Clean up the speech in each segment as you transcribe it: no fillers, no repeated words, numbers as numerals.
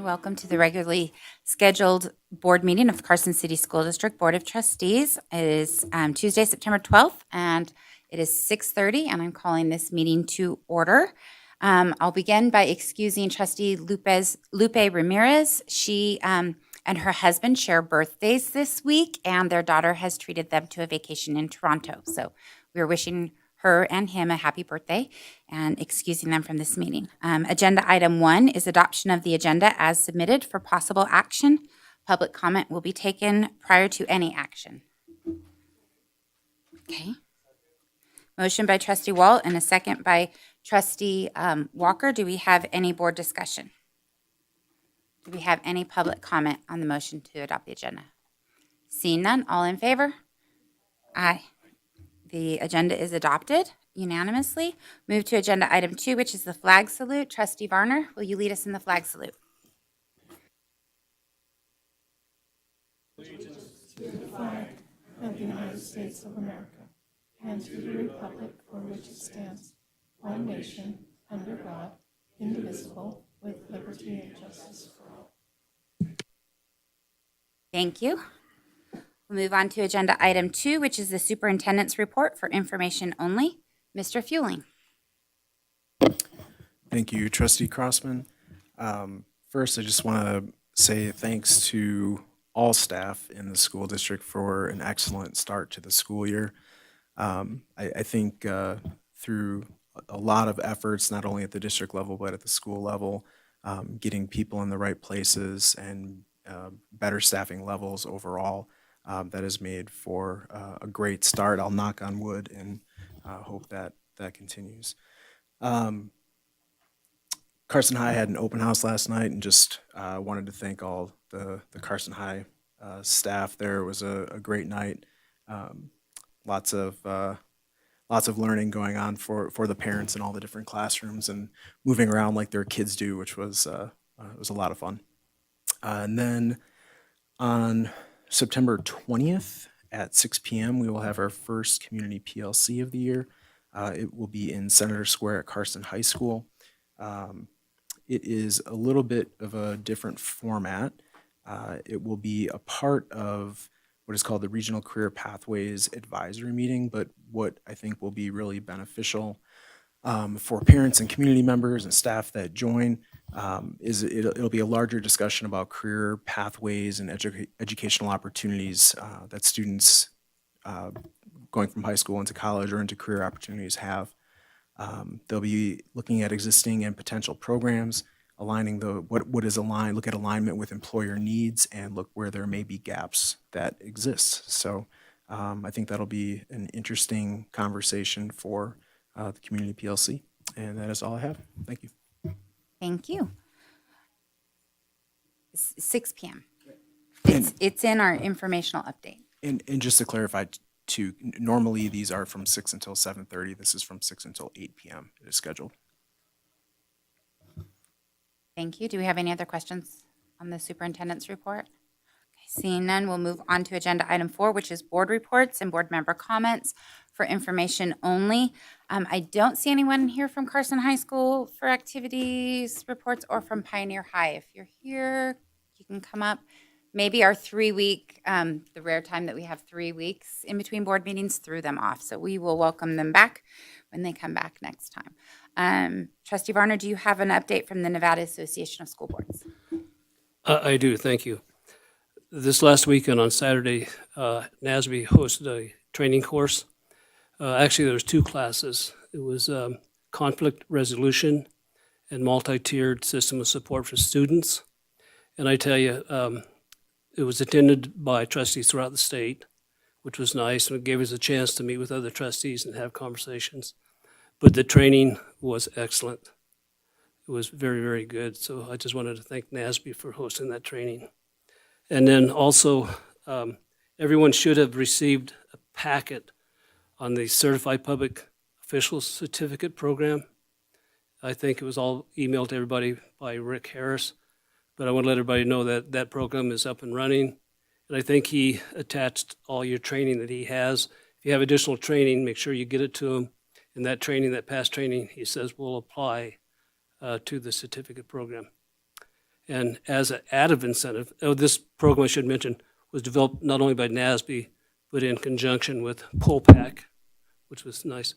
welcome to the regularly scheduled board meeting of the Carson City School District Board of Trustees. It is Tuesday, September 12th, and it is 6:30, and I'm calling this meeting to order. I'll begin by excusing Trustee Lupe Ramirez. She and her husband share birthdays this week, and their daughter has treated them to a vacation in Toronto. So we're wishing her and him a happy birthday and excusing them from this meeting. Agenda item 1 is adoption of the agenda as submitted for possible action. Public comment will be taken prior to any action. Okay. Motion by Trustee Walt and a second by Trustee Walker. Do we have any board discussion? Do we have any public comment on the motion to adopt the agenda? Seeing none, all in favor? Aye. The agenda is adopted unanimously. Move to agenda item 2, which is the flag salute. Trustee Varner, will you lead us in the flag salute? Allegiance to the flag of the United States of America and to the republic for which it stands, one nation, under God, indivisible, with liberty and justice for all. Thank you. We'll move on to agenda item 2, which is the superintendent's report for information only. Mr. Fueling. Thank you, Trustee Crossman. First, I just want to say thanks to all staff in the school district for an excellent start to the school year. I think through a lot of efforts, not only at the district level, but at the school level, getting people in the right places and better staffing levels overall, that has made for a great start. I'll knock on wood and hope that that continues. Carson High had an open house last night, and just wanted to thank all the Carson High staff there. It was a great night. Lots of learning going on for the parents in all the different classrooms and moving around like their kids do, which was a lot of fun. And then on September 20th at 6 p.m., we will have our first community PLC of the year. It will be in Senator Square at Carson High School. It is a little bit of a different format. It will be a part of what is called the Regional Career Pathways Advisory Meeting, but what I think will be really beneficial for parents and community members and staff that join is it'll be a larger discussion about career pathways and educational opportunities that students going from high school into college or into career opportunities have. They'll be looking at existing and potential programs, aligning what is aligned, look at alignment with employer needs, and look where there may be gaps that exist. So I think that'll be an interesting conversation for the community PLC. And that is all I have. Thank you. Thank you. 6 p.m. And- It's in our informational update. And just to clarify, too, normally these are from 6 until 7:30. This is from 6 until 8 p.m. It is scheduled. Thank you. Do we have any other questions on the superintendent's report? Okay, seeing none, we'll move on to agenda item 4, which is board reports and board member comments for information only. I don't see anyone here from Carson High School for activities reports or from Pioneer High. If you're here, you can come up. Maybe our 3-week, the rare time that we have 3 weeks in between board meetings, threw them off. So we will welcome them back when they come back next time. Trustee Varner, do you have an update from the Nevada Association of School Boards? I do, thank you. This last weekend on Saturday, NASB hosted a training course. Actually, there was 2 classes. It was conflict resolution and multi-tiered system of support for students. And I tell you, it was attended by trustees throughout the state, which was nice, and it gave us a chance to meet with other trustees and have conversations. But the training was excellent. It was very, very good. So I just wanted to thank NASB for hosting that training. And then also, everyone should have received a packet on the Certified Public Officials Certificate Program. I think it was all emailed to everybody by Rick Harris. But I want to let everybody know that that program is up and running. And I think he attached all your training that he has. If you have additional training, make sure you get it to him. And that training, that past training, he says will apply to the certificate program. And as an added incentive, this program, I should mention, was developed not only by NASB, but in conjunction with POLPAC, which was nice.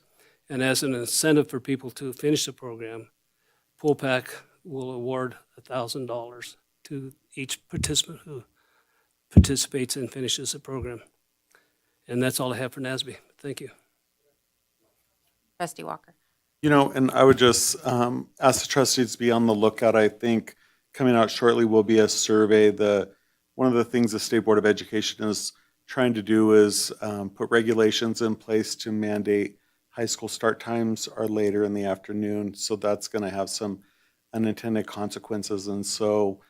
And as an incentive for people to finish the program, POLPAC will award $1,000 to each participant who participates and finishes the program. And that's all I have for NASB. Thank you. Trustee Walker. And I would just ask the trustees to be on the lookout. I think coming out shortly will be a survey. One of the things the State Board of Education is trying to do is put regulations in place to mandate high school start times are later in the afternoon. So that's going to have some unintended consequences. And so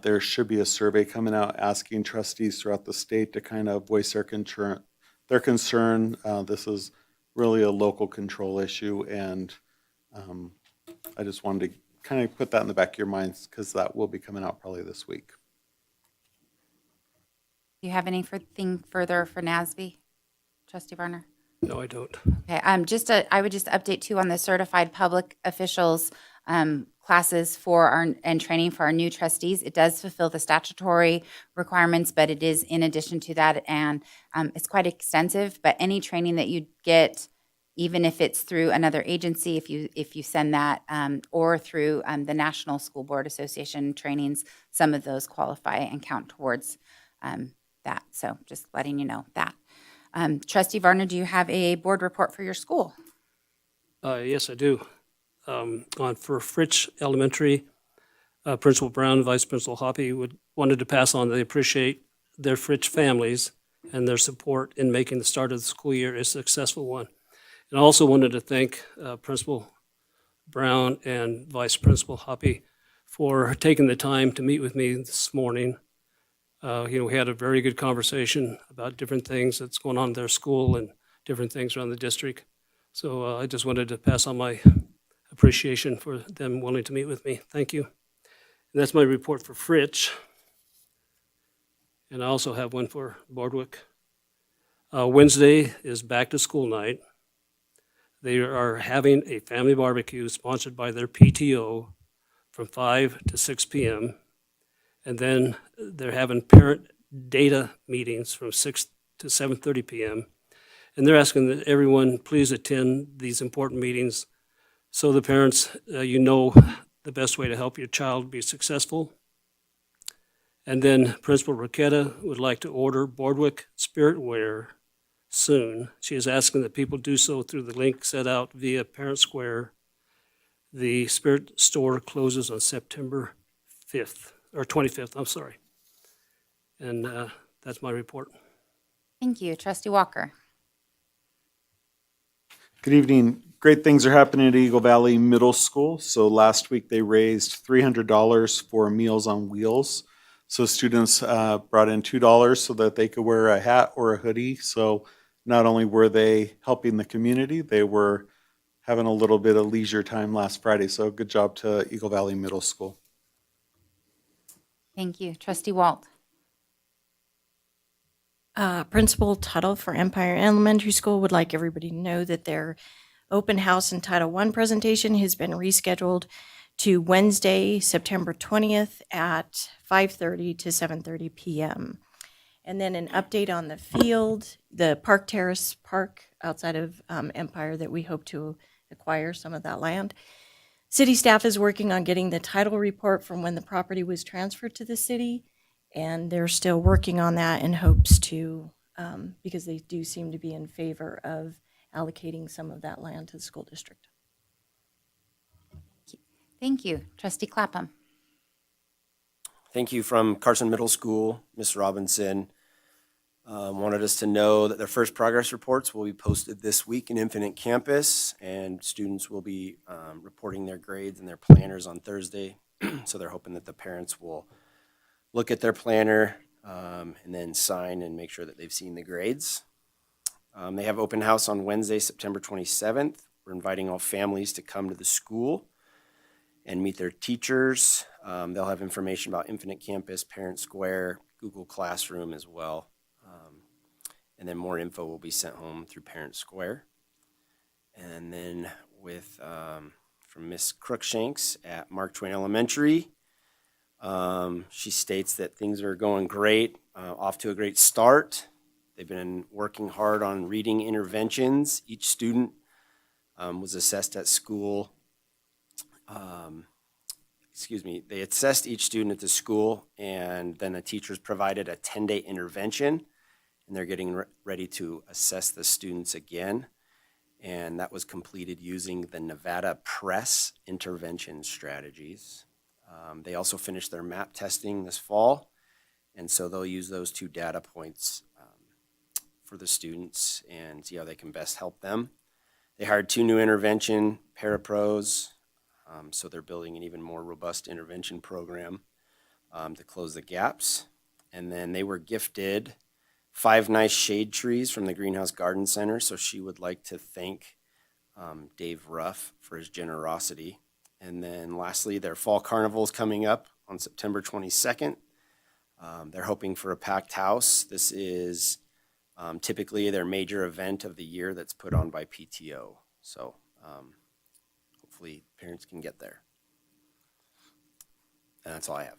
there should be a survey coming out asking trustees throughout the state to kind of voice their concern. This is really a local control issue, and I just wanted to kind of put that in the back of your minds because that will be coming out probably this week. Do you have anything further for NASB, Trustee Varner? No, I don't. Okay, I would just update too on the certified public officials classes and training for our new trustees. It does fulfill the statutory requirements, but it is in addition to that, and it's quite extensive. But any training that you get, even if it's through another agency, if you send that, or through the National School Board Association trainings, some of those qualify and count towards that. So just letting you know that. Trustee Varner, do you have a board report for your school? Yes, I do. For Fritch Elementary, Principal Brown, Vice Principal Hoppy wanted to pass on they appreciate their Fritch families and their support in making the start of the school year a successful one. And I also wanted to thank Principal Brown and Vice Principal Hoppy for taking the time to meet with me this morning. We had a very good conversation about different things that's going on in their school and different things around the district. So I just wanted to pass on my appreciation for them wanting to meet with me. Thank you. And that's my report for Fritch. And I also have one for Boardwick. Wednesday is back to school night. They are having a family barbecue sponsored by their PTO from 5 to 6 p.m. And then they're having parent data meetings from 6 to 7:30 p.m. And they're asking that everyone please attend these important meetings so the parents, the best way to help your child be successful. And then Principal Raqueta would like to order Boardwick Spirit Wear soon. She is asking that people do so through the link set out via Parent Square. The Spirit store closes on September 5th, or 25th, I'm sorry. And that's my report. Thank you. Trustee Walker. Good evening. Great things are happening at Eagle Valley Middle School. So last week they raised $300 for Meals on Wheels. So students brought in $2 so that they could wear a hat or a hoodie. So not only were they helping the community, they were having a little bit of leisure time last Friday. So good job to Eagle Valley Middle School. Thank you. Trustee Walt. Principal Tuttle for Empire Elementary School would like everybody to know that their open house and Title I presentation has been rescheduled to Wednesday, September 20th at 5:30 to 7:30 p.m. And then an update on the field, the Park Terrace Park outside of Empire that we hope to acquire some of that land. City staff is working on getting the title report from when the property was transferred to the city, and they're still working on that in hopes to, because they do seem to be in favor of allocating some of that land to the school district. Thank you. Trustee Clapham. Thank you from Carson Middle School. Ms. Robinson wanted us to know that their first progress reports will be posted this week in Infinite Campus, and students will be reporting their grades and their planners on Thursday. So they're hoping that the parents will look at their planner and then sign and make sure that they've seen the grades. They have open house on Wednesday, September 27th. We're inviting all families to come to the school and meet their teachers. They'll have information about Infinite Campus, Parent Square, Google Classroom as well. And then more info will be sent home through Parent Square. And then from Miss Crookshanks at Mark Twain Elementary, She states that things are going great, off to a great start. They've been working hard on reading interventions. Each student was assessed at school. They assessed each student at the school, and then the teachers provided a 10-day intervention, and they're getting ready to assess the students again. And that was completed using the Nevada Press intervention strategies. They also finished their MAP testing this fall, and so they'll use those 2 data points for the students and see how they can best help them. They hired 2 new intervention parapros, so they're building an even more robust intervention program to close the gaps. And then they were gifted 5 nice shade trees from the Greenhouse Garden Center, so she would like to thank Dave Ruff for his generosity. And then lastly, their fall carnival is coming up on September 22nd. They're hoping for a packed house. This is typically their major event of the year that's put on by PTO. So hopefully parents can get there. And that's all I have.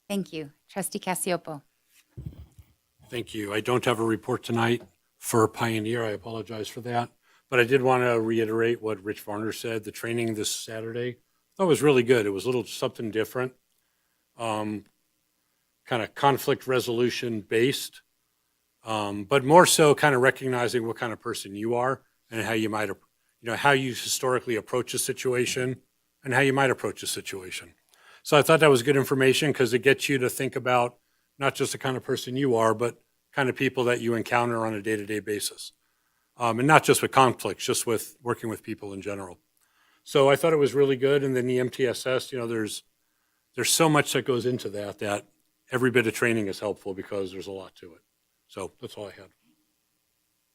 Thank you. Trustee Casiopo. Thank you. I don't have a report tonight for Pioneer. I apologize for that. But I did want to reiterate what Rich Varner said. The training this Saturday, I thought was really good. It was a little something different, kind of conflict resolution based, but more so kind of recognizing what kind of person you are and how you might, how you historically approach a situation and how you might approach a situation. So I thought that was good information because it gets you to think about not just the kind of person you are, but kind of people that you encounter on a day-to-day basis. And not just with conflicts, just with working with people in general. So I thought it was really good. And then the MTSS, there's so much that goes into that every bit of training is helpful because there's a lot to it. So that's all I had.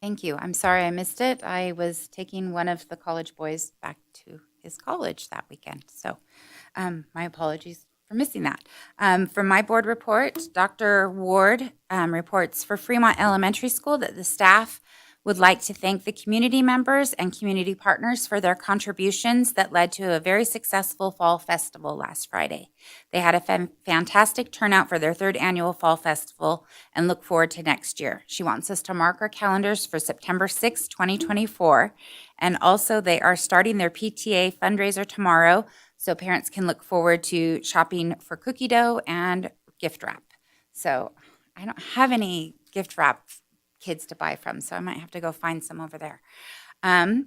Thank you. I'm sorry I missed it. I was taking one of the college boys back to his college that weekend. So my apologies for missing that. For my board report, Dr. Ward reports for Fremont Elementary School that the staff would like to thank the community members and community partners for their contributions that led to a very successful fall festival last Friday. They had a fantastic turnout for their 3rd annual fall festival and look forward to next year. She wants us to mark our calendars for September 6, 2024. And also they are starting their PTA fundraiser tomorrow, so parents can look forward to shopping for cookie dough and gift wrap. So I don't have any gift wrap kids to buy from, so I might have to go find some over there. And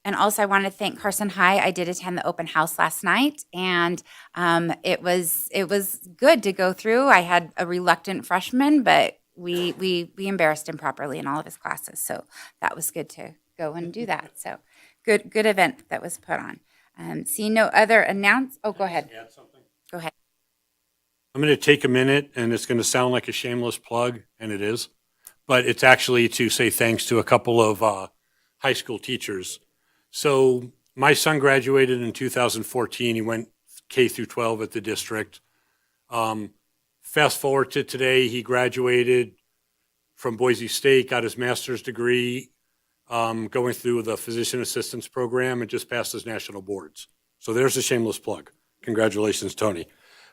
also I want to thank Carson High. I did attend the open house last night, and it was good to go through. I had a reluctant freshman, but we embarrassed him properly in all of his classes, so that was good to go and do that. So good event that was put on. See no other oh, go ahead. Add something? Go ahead. I'm going to take a minute, and it's going to sound like a shameless plug, and it is. But it's actually to say thanks to a couple of high school teachers. So my son graduated in 2014. He went K through 12 at the district. Fast forward to today, he graduated from Boise State, got his master's degree, going through the physician assistance program, and just passed his national boards. So there's a shameless plug. Congratulations, Tony.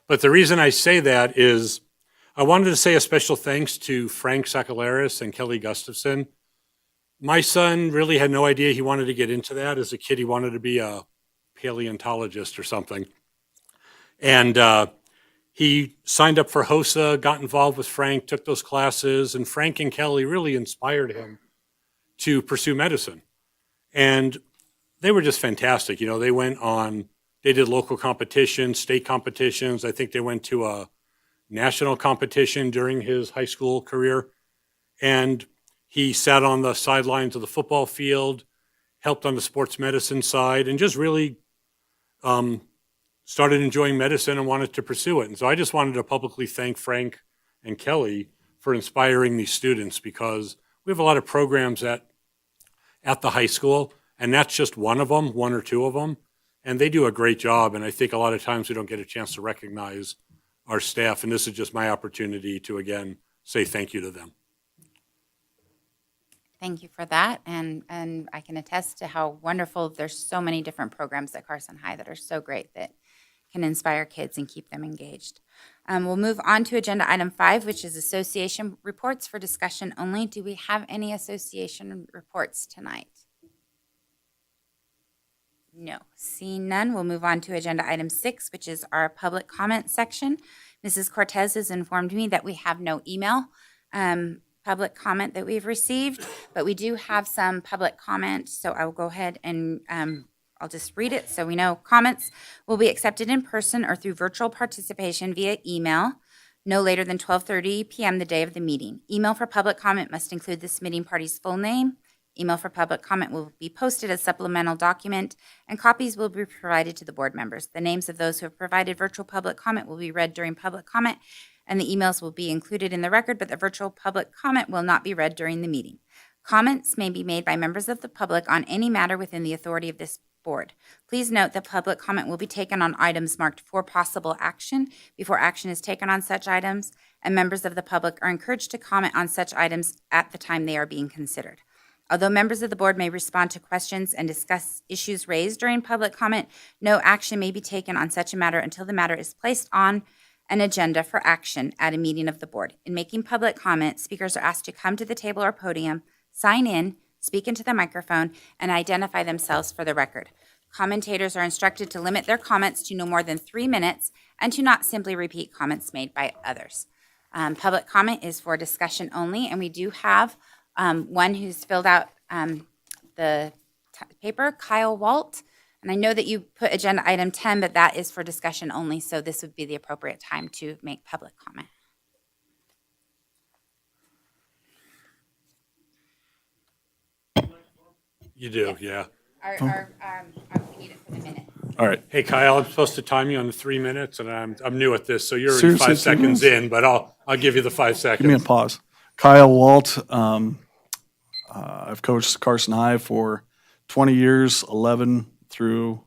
But the reason I say that is I wanted to say a special thanks to Frank Sakalaris and Kelly Gustafson. My son really had no idea he wanted to get into that. As a kid, he wanted to be a paleontologist or something. And he signed up for HOSA, got involved with Frank, took those classes, and Frank and Kelly really inspired him to pursue medicine. And they were just fantastic. They did local competitions, state competitions. I think they went to a national competition during his high school career. And he sat on the sidelines of the football field, helped on the sports medicine side, and just really started enjoying medicine and wanted to pursue it. And so I just wanted to publicly thank Frank and Kelly for inspiring these students, because we have a lot of programs at the high school, and that's just one of them, 1 or 2 of them. And they do a great job. And I think a lot of times we don't get a chance to recognize our staff. And this is just my opportunity to, again, say thank you to them. Thank you for that. And I can attest to how wonderful, there's so many different programs at Carson High that are so great that can inspire kids and keep them engaged. We'll move on to agenda item 5, which is association reports for discussion only. Do we have any association reports tonight? No. Seeing none, we'll move on to agenda item 6, which is our public comment section. Mrs. Cortez has informed me that we have no email public comment that we've received, but we do have some public comment, so I will go ahead and I'll just read it so we know. Comments will be accepted in person or through virtual participation via email no later than 12:30 p.m. the day of the meeting. Email for public comment must include the submitting party's full name. Email for public comment will be posted as supplemental document, and copies will be provided to the board members. The names of those who have provided virtual public comment will be read during public comment, and the emails will be included in the record, but the virtual public comment will not be read during the meeting. Comments may be made by members of the public on any matter within the authority of this board. Please note that public comment will be taken on items marked for possible action before action is taken on such items, and members of the public are encouraged to comment on such items at the time they are being considered. Although members of the board may respond to questions and discuss issues raised during public comment, no action may be taken on such a matter until the matter is placed on an agenda for action at a meeting of the board. In making public comment, speakers are asked to come to the table or podium, sign in, speak into the microphone, and identify themselves for the record. Commentators are instructed to limit their comments to no more than 3 minutes and to not simply repeat comments made by others. Public comment is for discussion only, and we do have one who's filled out the paper, Kyle Walt. And I know that you put agenda item 10, but that is for discussion only, so this would be the appropriate time to make public comment. You do, yeah. We need it for the minute. All right. Hey, Kyle, I'm supposed to time you on the 3 minutes, and I'm new at this, so you're already Seriously, 5 3 seconds minutes? in, but I'll give you the 5 seconds. Give me a pause. Kyle Walt, I've coached Carson High for 20 years, 11 through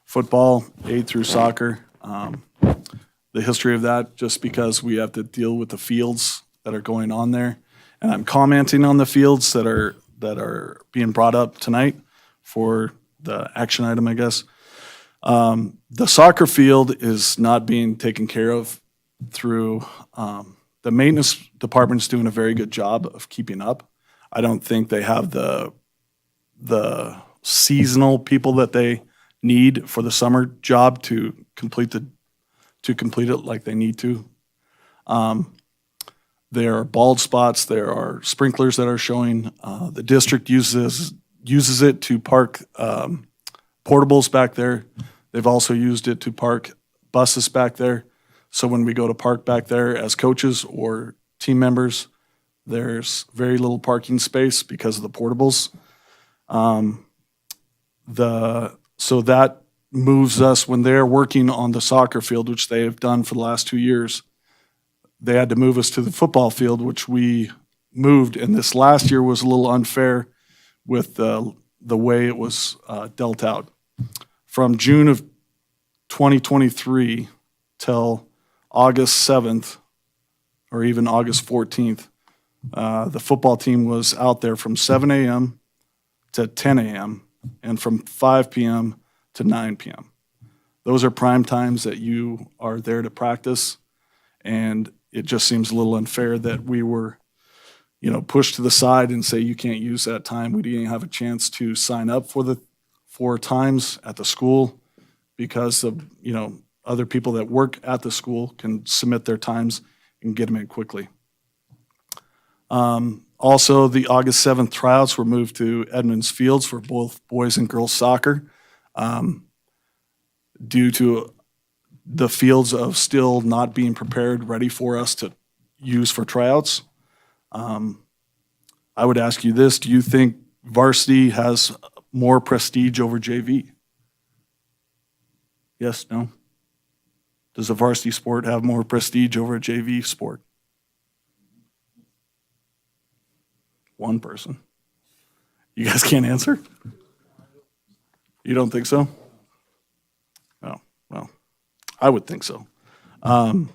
football, 8 through soccer. The history of that, just because we have to deal with the fields that are going on there. And I'm commenting on the fields that are being brought up tonight for the action item, I guess. The soccer field is not being taken care of through the maintenance department's doing a very good job of keeping up. I don't think they have the seasonal people that they need for the summer job to complete it like they need to. There are bald spots. There are sprinklers that are showing. The district uses it to park portables back there. They've also used it to park buses back there. So when we go to park back there as coaches or team members, there's very little parking space because of the portables. So that moves us when they're working on the soccer field, which they have done for the last 2 years. They had to move us to the football field, which we moved. And this last year was a little unfair with the way it was dealt out. From June of 2023 till August 7th, or even August 14th, the football team was out there from 7 a.m. to 10 a.m. and from 5 p.m. to 9 p.m. Those are prime times that you are there to practice, and it just seems a little unfair that we were, pushed to the side and say you can't use that time. We didn't have a chance to sign up for times at the school because of, other people that work at the school can submit their times and get them in quickly. Also, the August 7th tryouts were moved to Edmonds Fields for both boys and girls soccer due to the fields of still not being prepared, ready for us to use for tryouts. I would ask you this: do you think varsity has more prestige over JV? Yes, no? Does a varsity sport have more prestige over a JV sport? One person. You guys can't answer? You don't think so? Oh, well, I would think so. The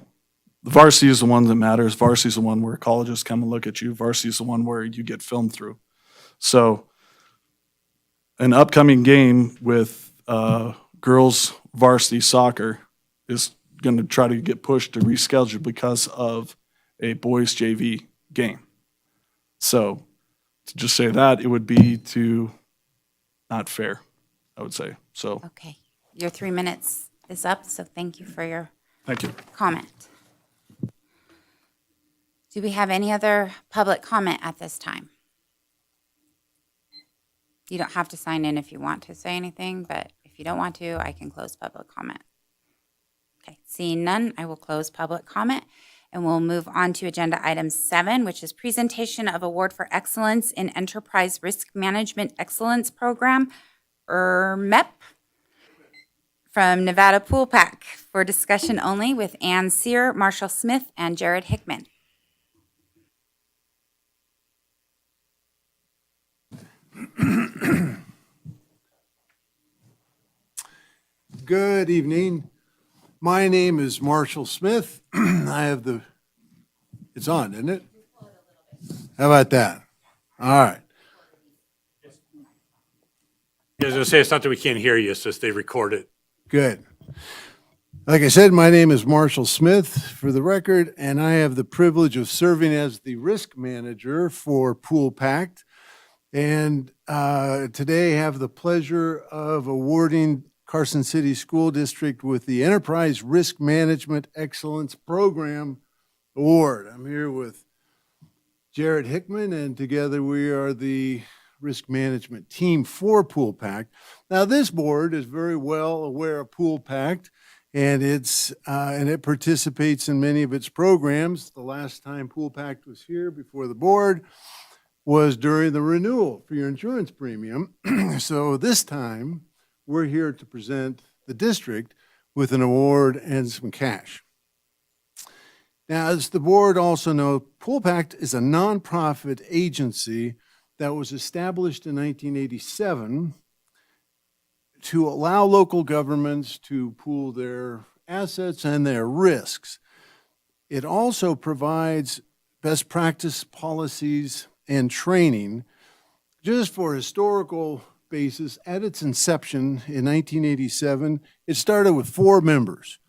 varsity is the one that matters. Varsity is the one where colleges come and look at you. Varsity is the one where you get filmed through. So an upcoming game with girls varsity soccer is going to try to get pushed to reschedule because of a boys JV game. So to just say that, it would be not fair, I would say. So Okay, your 3 minutes is up, so thank you for your thank you. comment. Do we have any other public comment at this time? You don't have to sign in if you want to say anything, but if you don't want to, I can close public comment. Okay, seeing none, I will close public comment, and we'll move on to agenda item 7, which is presentation of award for excellence in Enterprise Risk Management Excellence Program, MEP, from Nevada Pool Pack for discussion only with Ann Sear, Marshall Smith, and Jared Hickman. Good evening. My name is Marshall Smith. I have it's on, isn't it? How about that? All right. I was going to say, it's not that we can't hear you, it's just they record it. Good. Like I said, my name is Marshall Smith, for the record, and I have the privilege of serving as the risk manager for Pool Pact. And today I have the pleasure of awarding Carson City School District with the Enterprise Risk Management Excellence Program Award. I'm here with Jared Hickman, and together we are the risk management team for Pool Pact. Now, this board is very well aware of Pool Pact, and it participates in many of its programs. The last time Pool Pact was here before the board was during the renewal for your insurance premium. So this time, we're here to present the district with an award and some cash. Now, as the board also knows, Pool Pact is a nonprofit agency that was established in 1987 to allow local governments to pool their assets and their risks. It also provides best practice policies and training. Just for historical basis, at its inception in 1987, it started with 4 members,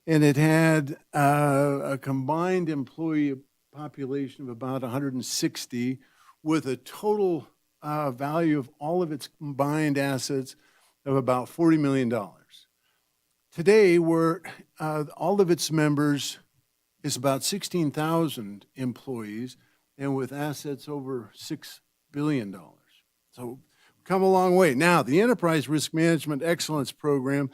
and it had a combined employee population of about 160, with a total value of all of its combined assets of about $40 million. Today, all of its members is about 16,000 employees, and with assets over $6 billion. So come a long way. Now, the Enterprise Risk Management Excellence Program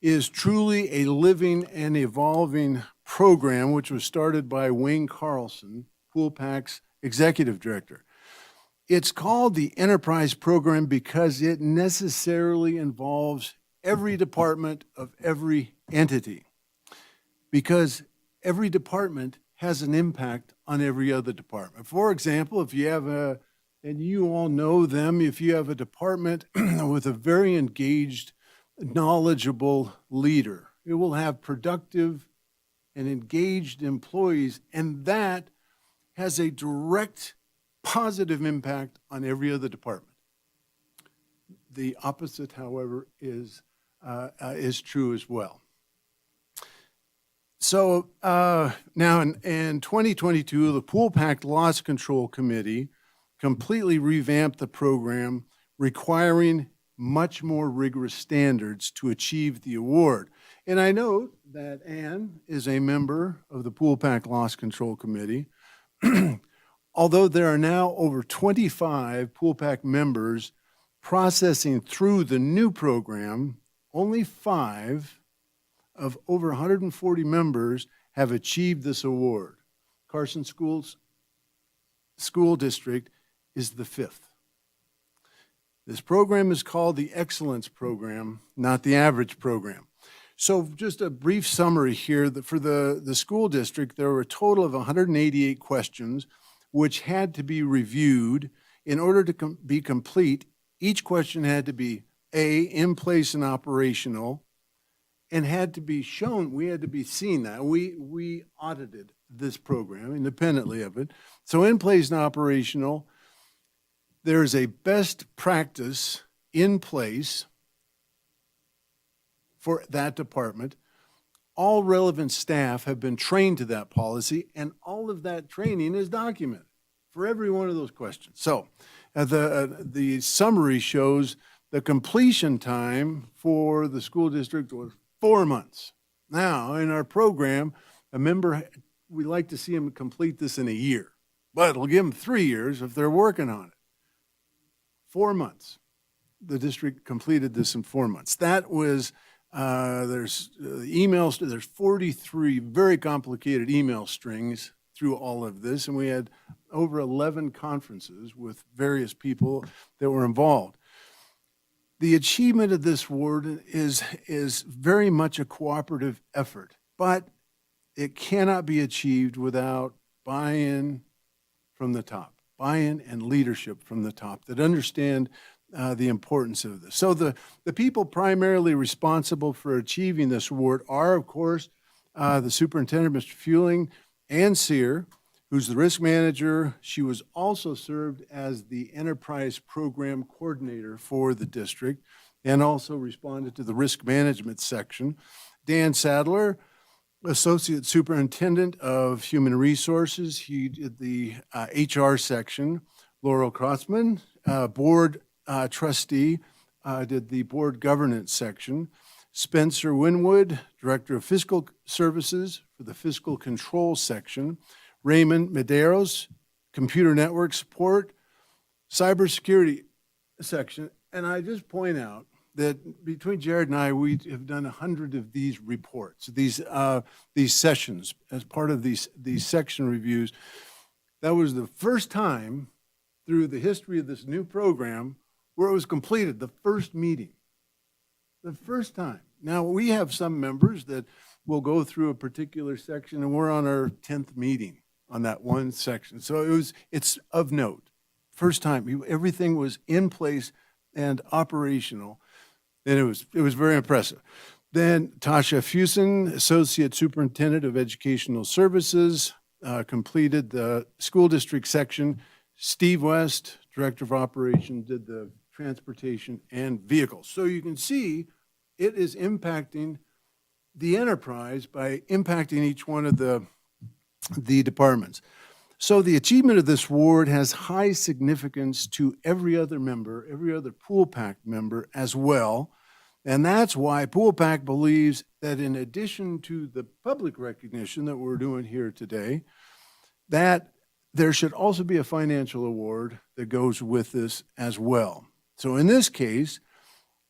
is truly a living and evolving program, which was started by Wayne Carson, Pool Pact's executive director. It's called the Enterprise Program because it necessarily involves every department of every entity, because every department has an impact on every other department. For example, if you have and you all know them, if you have a department with a very engaged, knowledgeable leader, it will have productive and engaged employees, and that has a direct positive impact on every other department. The opposite, however, is true as well. So now in 2022, the Pool Pact Loss Control Committee completely revamped the program, requiring much more rigorous standards to achieve the award. And I note that Ann is a member of the Pool Pact Loss Control Committee. Although there are now over 25 Pool Pact members processing through the new program, only 5 of over 140 members have achieved this award. Carson School District is the 5th. This program is called the Excellence Program, not the Average Program. So just a brief summary here. For the school district, there were a total of 188 questions which had to be reviewed. In order to be complete, each question had to be in place and operational, and had to be shown, we had to be seen that. We audited this program independently of it. So in place and operational, there is a best practice in place for that department. all relevant staff have been trained to that policy, and all of that training is documented for every one of those questions. So the summary shows the completion time for the school district was 4 months. Now, in our program, a member, we like to see them complete this in a year, but it'll give them 3 years if they're working on it. 4 months. The district completed this in 4 months. That was, there's emails, there's 43 very complicated email strings through all of this, and we had over 11 conferences with various people that were involved. The achievement of this award is very much a cooperative effort, but it cannot be achieved without buy-in from the top, buy-in and leadership from the top that understand the importance of this. So the people primarily responsible for achieving this award are, of course, the superintendent, Mr. Fueling, Ann Sear, who's the risk manager. She was also served as the enterprise program coordinator for the district and also responded to the risk management section. Dan Sadler, associate superintendent of human resources. He did the HR section. Laurel Crossman, board trustee, did the board governance section. Spencer Winwood, director of fiscal services for the fiscal control section. Raymond Medeiros, computer network support, cybersecurity section. And I just point out that between Jared and I, we have done 100 of these reports, these sessions as part of these section reviews. That was the first time through the history of this new program where it was completed, the first meeting. The first time. Now, we have some members that will go through a particular section, and we're on our 10th meeting on that one section. So it's of note. First time, everything was in place and operational, and it was very impressive. Then Tasha Fusen, Associate Superintendent of Educational Services, completed the school district section. Steve West, Director of Operations, did the transportation and vehicles. So you can see it is impacting the enterprise by impacting each one of the departments. So the achievement of this award has high significance to every other member, every other Pool Pack member as well. And that's why Pool Pack believes that in addition to the public recognition that we're doing here today, that there should also be a financial award that goes with this as well. So in this case,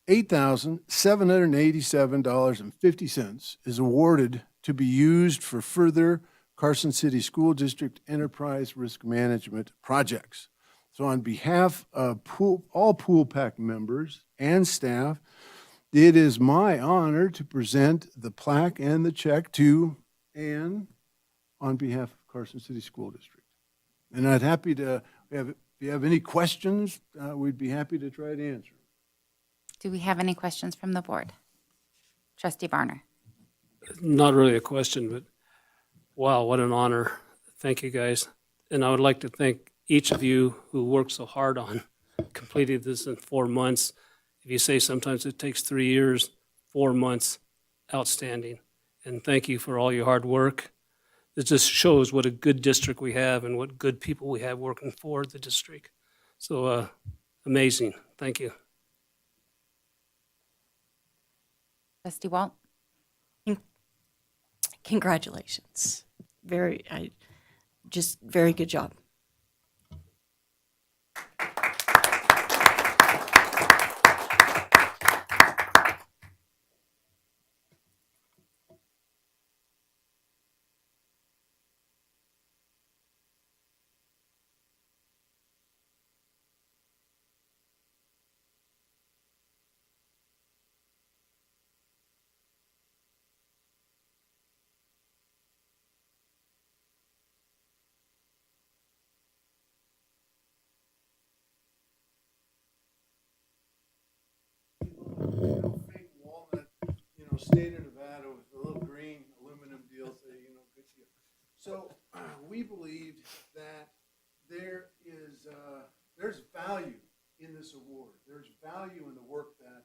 $8,787.50 is awarded to be used for further Carson City School District Enterprise Risk Management projects. So on behalf of all Pool Pack members and staff, it is my honor to present the plaque and the check to Ann on behalf of Carson City School District. And I'd happy to, if you have any questions, we'd be happy to try to answer. Do we have any questions from the board? Trustee Barner. Not really a question, but wow, what an honor. Thank you, guys. And I would like to thank each of you who worked so hard on completing this in 4 months. If you say sometimes it takes 3 years, 4 months, outstanding. And thank you for all your hard work. It just shows what a good district we have and what good people we have working for the district. So amazing. Thank you. Trustee Walt. Congratulations. Very good job. Fake walnut, state of Nevada with the little green aluminum deal, so good deal. So we believed that there's value in this award. There's value in the work that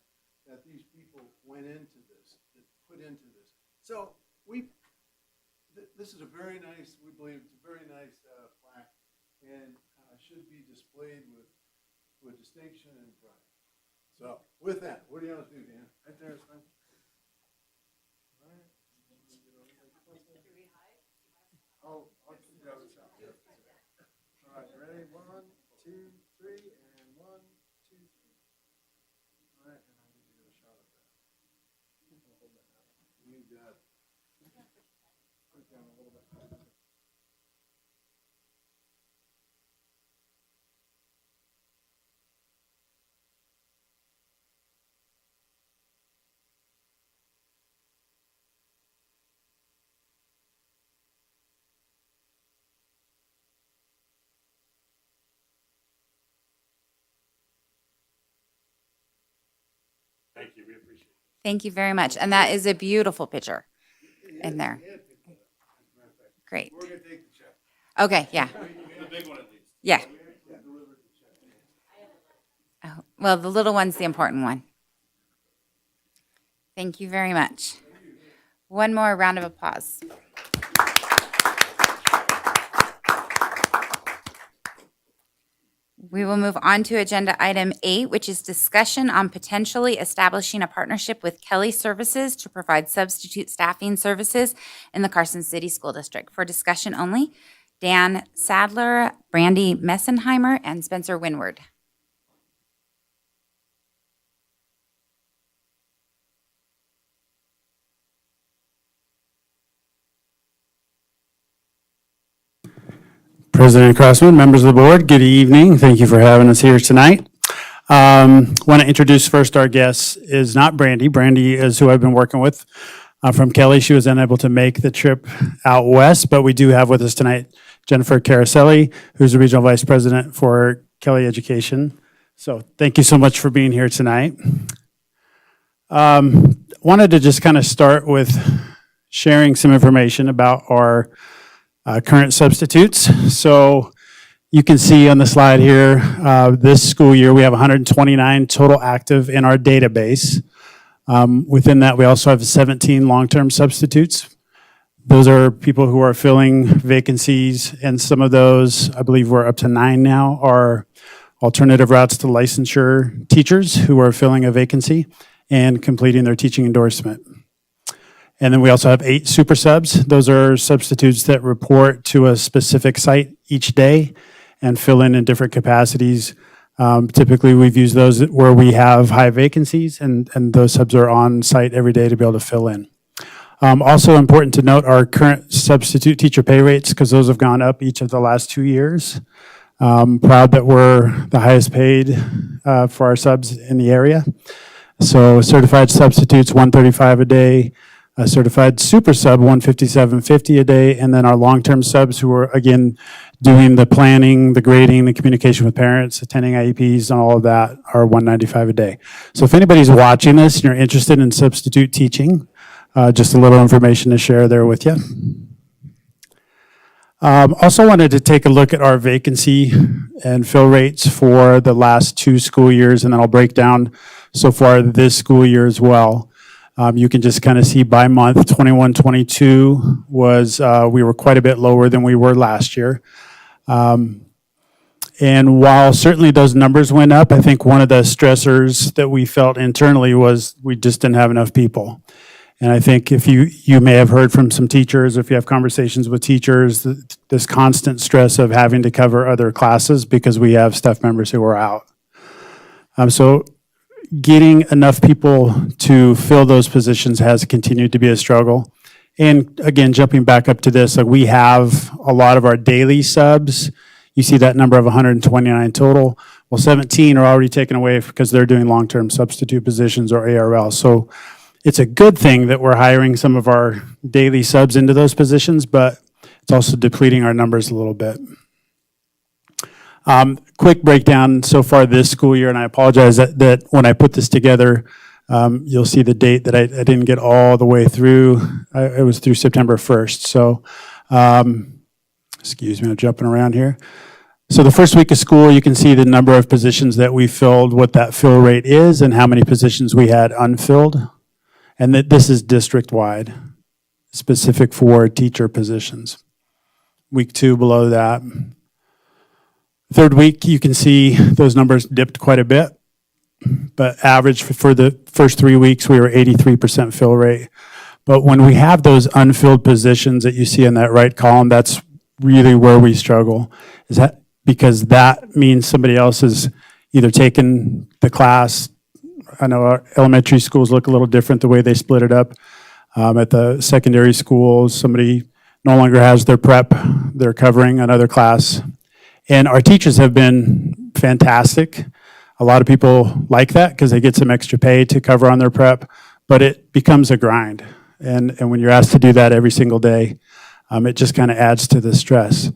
these people went into this, that put into this. So This is a very nice, we believe it's a very nice plaque, and should be displayed with distinction and pride. So with that, what do you want to do, Dan? Right there, it's fine. All right. I'll keep the others out. All right, ready? 1, 2, 3, and 1, 2, 3. All right, and I'll give you a shot of that. You got it. Put it down a little bit. Thank you, we appreciate it. Thank you very much. And that is a beautiful picture in there. Great. We're gonna take the check. Okay, yeah. Yeah. Oh, well, the little one's the important one. Thank you very much. One more round of applause. We will move on to agenda item 8, which is discussion on potentially establishing a partnership with Kelly Services to provide substitute staffing services in the Carson City School District. For discussion only, Dan Sadler, Brandy Messenheimer, and Spencer Winward. President Crossman, members of the board, good evening. Thank you for having us here tonight. Want to introduce first our guest is not Brandy. Brandy is who I've been working with from Kelly. She was unable to make the trip out west, but we do have with us tonight Jennifer Caraselli, who's the regional vice president for Kelly Education. So thank you so much for being here tonight. Wanted to just kind of start with sharing some information about our current substitutes. So you can see on the slide here, this school year, we have 129 total active in our database. Within that, we also have 17 long-term substitutes. Those are people who are filling vacancies, and some of those, I believe we're up to 9 now, are alternative routes to licensure teachers who are filling a vacancy and completing their teaching endorsement. And then we also have 8 super subs. Those are substitutes that report to a specific site each day and fill in different capacities. Typically, we've used those where we have high vacancies, and those subs are on site every day to be able to fill in. Also important to note our current substitute teacher pay rates, because those have gone up each of the last 2 years. Proud that we're the highest paid for our subs in the area. So certified substitutes, $135 a day. A certified super sub, $157.50 a day, and then our long-term subs who are, again, doing the planning, the grading, the communication with parents, attending IEPs, and all of that are $195 a day. So if anybody's watching this and you're interested in substitute teaching, just a little information to share there with you. Also wanted to take a look at our vacancy and fill rates for the last 2 school years, and then I'll break down so far this school year as well. You can just kind of see by month, 21-22 was, we were quite a bit lower than we were last year. And while certainly those numbers went up, I think one of the stressors that we felt internally was we just didn't have enough people. And I think if you may have heard from some teachers, if you have conversations with teachers, this constant stress of having to cover other classes because we have staff members who are out. So getting enough people to fill those positions has continued to be a struggle. And again, jumping back up to this, like we have a lot of our daily subs. You see that number of 129 total. Well, 17 are already taken away because they're doing long-term substitute positions or ARL. So it's a good thing that we're hiring some of our daily subs into those positions, but it's also depleting our numbers a little bit. Quick breakdown so far this school year, and I apologize that when I put this together, you'll see the date that I didn't get all the way through. It was through September 1st. So, excuse me, I'm jumping around here. So the first week of school, you can see the number of positions that we filled, what that fill rate is, and how many positions we had unfilled. And this is district-wide. specific for teacher positions. Week 2 below that. Third week, you can see those numbers dipped quite a bit, but average for the first 3 weeks, we were 83% fill rate. But when we have those unfilled positions that you see in that right column, that's really where we struggle. Is that because that means somebody else has either taken the class. I know our elementary schools look a little different the way they split it up. At the secondary schools, somebody no longer has their prep, they're covering another class. And our teachers have been fantastic. A lot of people like that because they get some extra pay to cover on their prep, but it becomes a grind. And when you're asked to do that every single day, it just kind of adds to the stress.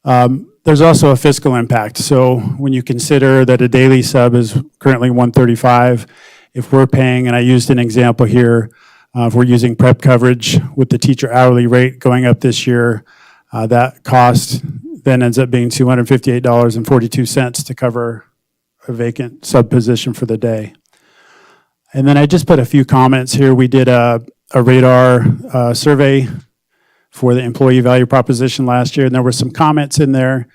There's also a fiscal impact. So when you consider that a daily sub is currently $135, if we're paying, and I used an example here, if we're using prep coverage with the teacher hourly rate going up this year, that cost then ends up being $258.42 to cover a vacant sub position for the day. And then I just put a few comments here. We did a radar survey for the employee value proposition last year, and there were some comments in there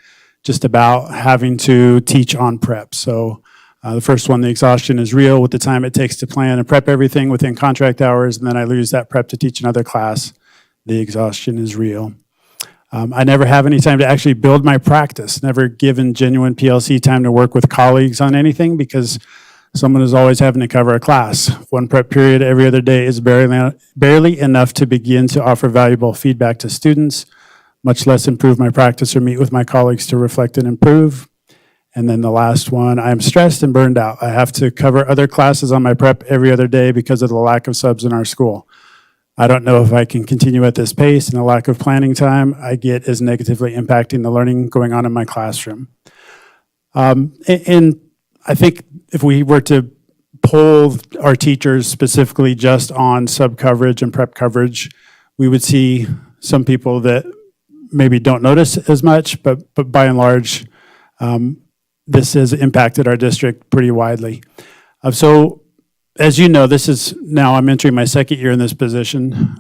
just about having to teach on prep. So the first one, the exhaustion is real with the time it takes to plan and prep everything within contract hours, and then I lose that prep to teach another class. The exhaustion is real. I never have any time to actually build my practice, never given genuine PLC time to work with colleagues on anything because someone is always having to cover a class. One prep period every other day is barely enough to begin to offer valuable feedback to students, much less improve my practice or meet with my colleagues to reflect and improve. And then the last one, I am stressed and burned out. I have to cover other classes on my prep every other day because of the lack of subs in our school. I don't know if I can continue at this pace, and the lack of planning time I get is negatively impacting the learning going on in my classroom. And I think if we were to poll our teachers specifically just on sub coverage and prep coverage, we would see some people that maybe don't notice as much, but by and large, this has impacted our district pretty widely. So as you know, this is now I'm entering my second year in this position.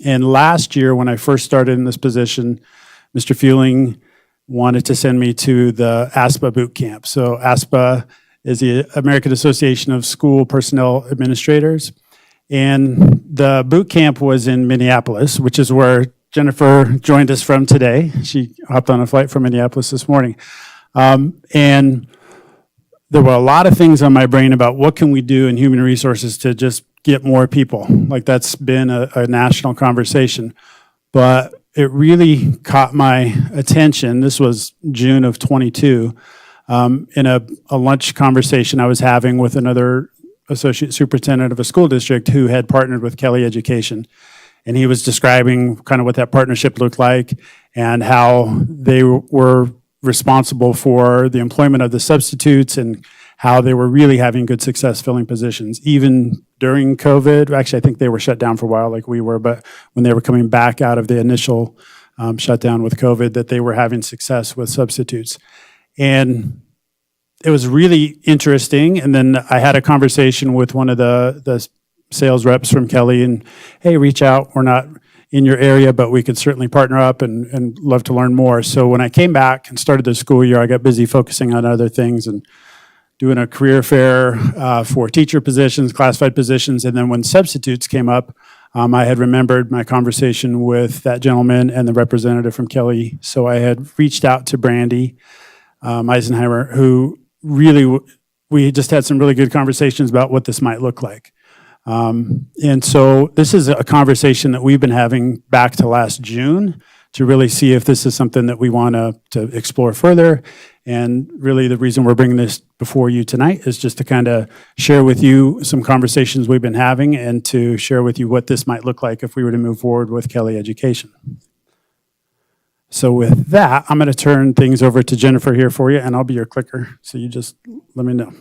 And last year when I first started in this position, Mr. Fueling wanted to send me to the ASPA boot camp. So ASPA is the American Association of School Personnel Administrators. And the boot camp was in Minneapolis, which is where Jennifer joined us from today. She hopped on a flight from Minneapolis this morning. And there were a lot of things on my brain about what can we do in human resources to just get more people. Like that's been a national conversation. But it really caught my attention. This was June of 22, in a lunch conversation I was having with another associate superintendent of a school district who had partnered with Kelly Education. And he was describing kind of what that partnership looked like and how they were responsible for the employment of the substitutes and how they were really having good success filling positions, even during COVID. Actually, I think they were shut down for a while like we were, but when they were coming back out of the initial shutdown with COVID, that they were having success with substitutes. And it was really interesting. And then I had a conversation with one of the sales reps from Kelly and, hey, reach out. We're not in your area, but we could certainly partner up and love to learn more. So when I came back and started the school year, I got busy focusing on other things and doing a career fair for teacher positions, classified positions. And then when substitutes came up, I had remembered my conversation with that gentleman and the representative from Kelly. So I had reached out to Brandy Eisenheimer, who really, we just had some really good conversations about what this might look like. And so this is a conversation that we've been having back to last June to really see if this is something that we want to explore further. And really the reason we're bringing this before you tonight is just to kind of share with you some conversations we've been having and to share with you what this might look like if we were to move forward with Kelly Education. So with that, I'm going to turn things over to Jennifer here for you, and I'll be your clicker. So you just let me know.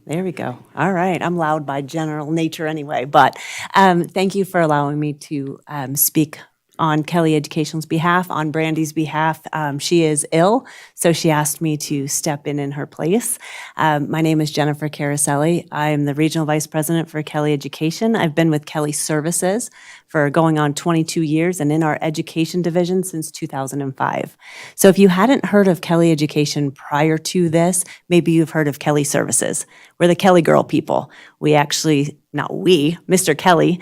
There we go. All right. I'm loud by general nature anyway, but thank you for allowing me to speak on Kelly Education's behalf, on Brandy's behalf. She is ill, so she asked me to step in her place. My name is Jennifer Caraselli. I'm the Regional Vice President for Kelly Education. I've been with Kelly Services for going on 22 years and in our education division since 2005. So if you hadn't heard of Kelly Education prior to this, maybe you've heard of Kelly Services. We're the Kelly Girl people. We actually, not we, Mr. Kelly,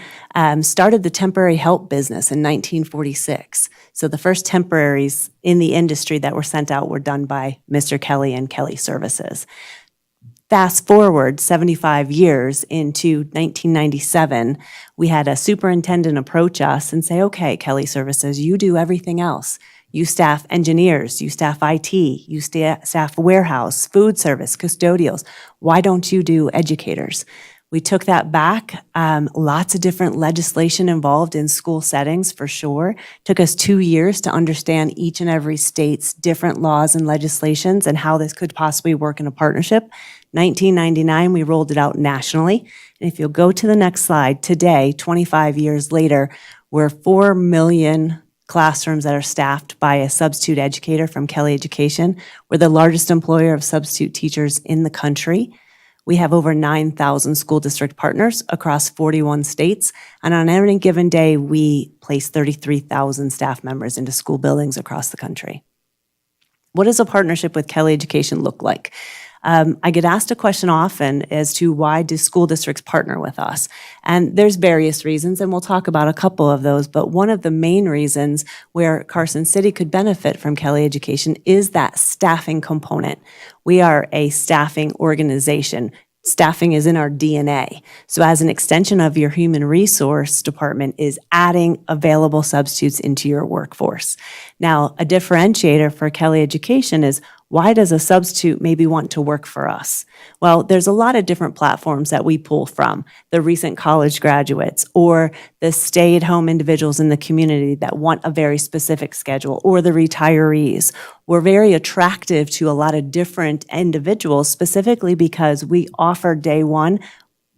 started the temporary help business in 1946. So the first temporaries in the industry that were sent out were done by Mr. Kelly and Kelly Services. Fast forward 75 years into 1997, we had a superintendent approach us and say, okay, Kelly Services, you do everything else. You staff engineers, you staff IT, you staff warehouse, food service, custodials. Why don't you do educators? We took that back. Lots of different legislation involved in school settings, for sure. Took us 2 years to understand each and every state's different laws and legislations and how this could possibly work in a partnership. 1999, we rolled it out nationally. And if you'll go to the next slide, today, 25 years later, we're 4 million classrooms that are staffed by a substitute educator from Kelly Education. We're the largest employer of substitute teachers in the country. We have over 9,000 school district partners across 41 states. And on any given day, we place 33,000 staff members into school buildings across the country. What does a partnership with Kelly Education look like? I get asked a question often as to why do school districts partner with us? And there's various reasons, and we'll talk about a couple of those, but one of the main reasons where Carson City could benefit from Kelly Education is that staffing component. We are a staffing organization. Staffing is in our DNA. So as an extension of your human resource department is adding available substitutes into your workforce. Now, a differentiator for Kelly Education is why does a substitute maybe want to work for us? Well, there's a lot of different platforms that we pull from. The recent college graduates or the stay-at-home individuals in the community that want a very specific schedule or the retirees. We're very attractive to a lot of different individuals specifically because we offer day one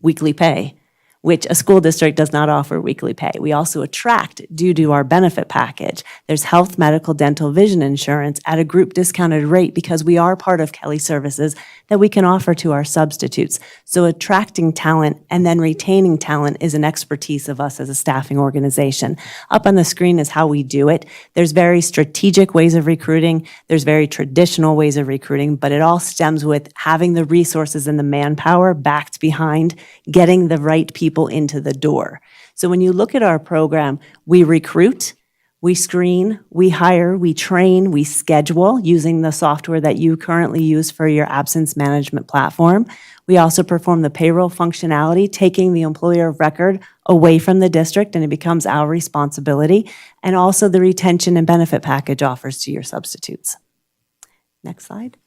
weekly pay, which a school district does not offer weekly pay. We also attract due to our benefit package. There's health, medical, dental, vision insurance at a group discounted rate because we are part of Kelly Services that we can offer to our substitutes. So attracting talent and then retaining talent is an expertise of us as a staffing organization. Up on the screen is how we do it. There's very strategic ways of recruiting. There's very traditional ways of recruiting, but it all stems with having the resources and the manpower backed behind getting the right people into the door. So when you look at our program, we recruit, we screen, we hire, we train, we schedule using the software that you currently use for your absence management platform. We also perform the payroll functionality, taking the employer of record away from the district, and it becomes our responsibility, and also the retention and benefit package offers to your substitutes. Next slide.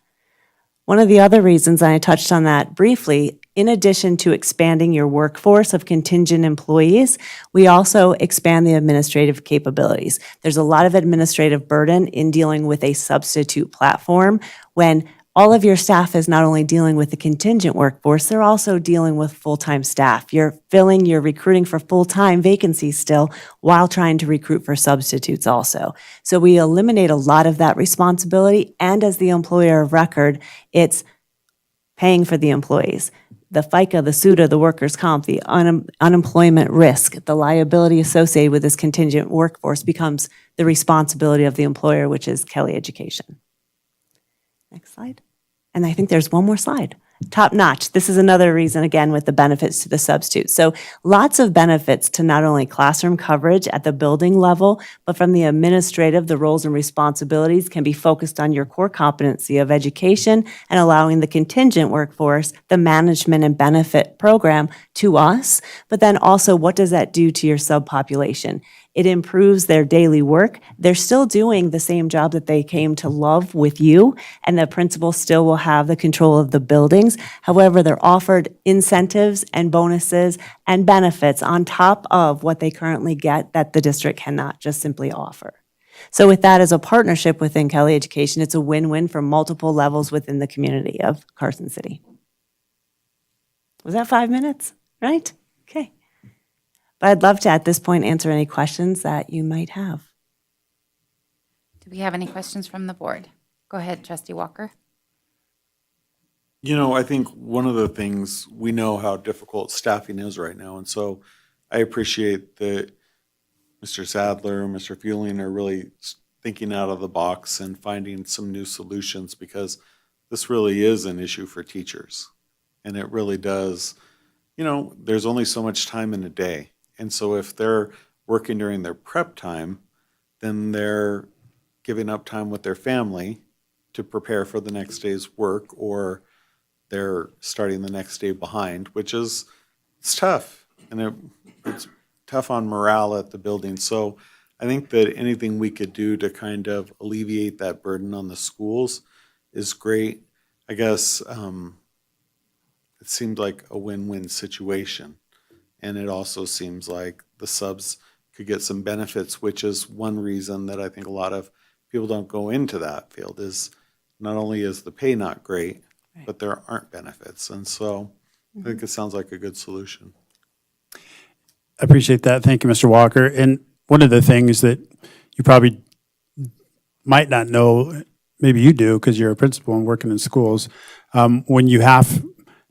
One of the other reasons, and I touched on that briefly, in addition to expanding your workforce of contingent employees, we also expand the administrative capabilities. There's a lot of administrative burden in dealing with a substitute platform when all of your staff is not only dealing with the contingent workforce, they're also dealing with full-time staff. You're recruiting for full-time vacancies still while trying to recruit for substitutes also. So we eliminate a lot of that responsibility, and as the employer of record, it's paying for the employees. The FICA, the SUTA, the workers' comp, the unemployment risk, the liability associated with this contingent workforce becomes the responsibility of the employer, which is Kelly Education. Next slide. And I think there's one more slide. Top notch. This is another reason, again, with the benefits to the substitute. So lots of benefits to not only classroom coverage at the building level, but from the administrative, the roles and responsibilities can be focused on your core competency of education and allowing the contingent workforce, the management and benefit program to us. But then also, what does that do to your subpopulation? It improves their daily work. They're still doing the same job that they came to love with you, and the principal still will have the control of the buildings. However, they're offered incentives and bonuses and benefits on top of what they currently get that the district cannot just simply offer. So with that as a partnership within Kelly Education, it's a win-win for multiple levels within the community of Carson City. Was that 5 minutes? Right? Okay. But I'd love to, at this point, answer any questions that you might have. Do we have any questions from the board? Go ahead, Trustee Walker. I think one of the things, we know how difficult staffing is right now, and so I appreciate that Mr. Sadler and Mr. Fueling are really thinking out of the box and finding some new solutions, because this really is an issue for teachers. And it really does, there's only so much time in a day. And so if they're working during their prep time, then they're giving up time with their family to prepare for the next day's work, or they're starting the next day behind, which is, it's tough. And it's tough on morale at the building. So I think that anything we could do to kind of alleviate that burden on the schools is great. I guess it seemed like a win-win situation. And it also seems like the subs could get some benefits, which is one reason that I think a lot of people don't go into that field, is not only is the pay not great, but there aren't benefits. And so I think it sounds like a good solution. I appreciate that. Thank you, Mr. Walker. And one of the things that you probably might not know, maybe you do because you're a principal and working in schools, when you have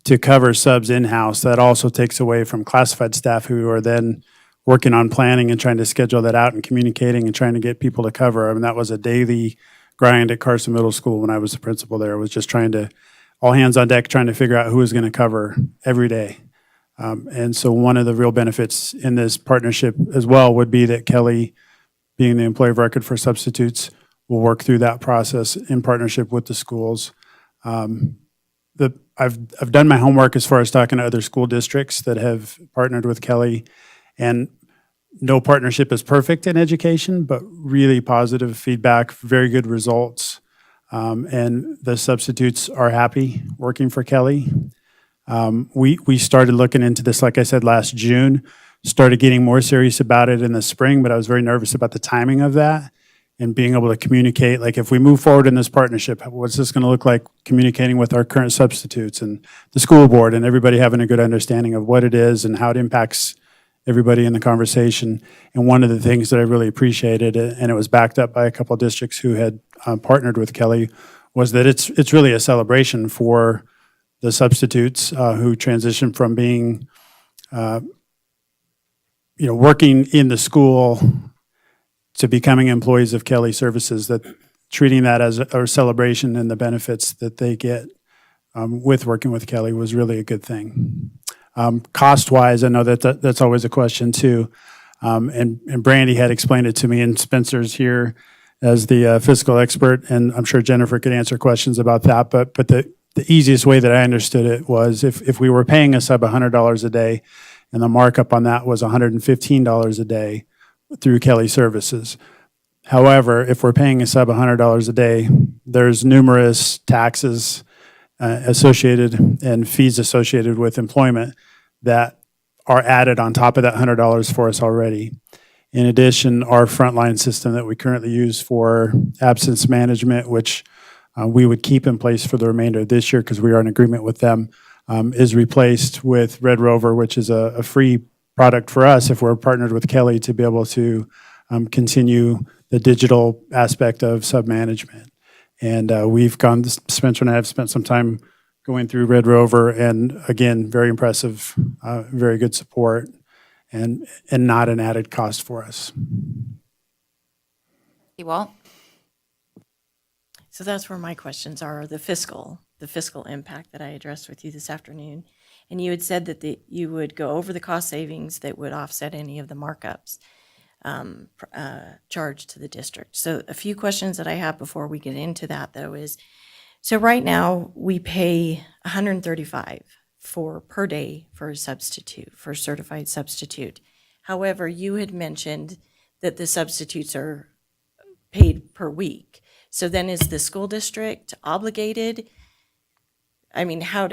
to cover subs in-house, that also takes away from classified staff who are then working on planning and trying to schedule that out and communicating and trying to get people to cover. I mean, that was a daily grind at Carson Middle School when I was the principal there. It was just all hands on deck, trying to figure out who was going to cover every day. And so one of the real benefits in this partnership as well would be that Kelly, being the employee of record for substitutes, will work through that process in partnership with the schools. I've done my homework as far as talking to other school districts that have partnered with Kelly, and no partnership is perfect in education, but really positive feedback, very good results. And the substitutes are happy working for Kelly. We started looking into this, like I said, last June, started getting more serious about it in the spring, but I was very nervous about the timing of that and being able to communicate, like if we move forward in this partnership, what's this going to look like communicating with our current substitutes and the school board and everybody having a good understanding of what it is and how it impacts everybody in the conversation. And one of the things that I really appreciated, and it was backed up by a couple of districts who had partnered with Kelly, was that it's really a celebration for the substitutes who transitioned from being, working in the school to becoming employees of Kelly Services, that treating that as a celebration and the benefits that they get with working with Kelly was really a good thing. Cost-wise, I know that's always a question too. And Brandy had explained it to me, and Spencer's here as the fiscal expert, and I'm sure Jennifer could answer questions about that. But the easiest way that I understood it was if we were paying a sub $100 a day, and the markup on that was $115 a day through Kelly Services. However, if we're paying a sub $100 a day, there's numerous taxes associated and fees associated with employment that are added on top of that $100 for us already. In addition, our frontline system that we currently use for absence management, which we would keep in place for the remainder of this year because we are in agreement with them, is replaced with Red Rover, which is a free product for us if we're partnered with Kelly to be able to continue the digital aspect of sub-management. And Spencer and I have spent some time going through Red Rover, and again, very impressive, very good support, and not an added cost for us. Walt? So that's where my questions are, the fiscal impact that I addressed with you this afternoon. And you had said that you would go over the cost savings that would offset any of the markups charged to the district. So a few questions that I have before we get into that, though, is, so right now we pay $135 per day for a substitute, for a certified substitute. However, you had mentioned that the substitutes are paid per week. So then is the school district obligated? I mean, how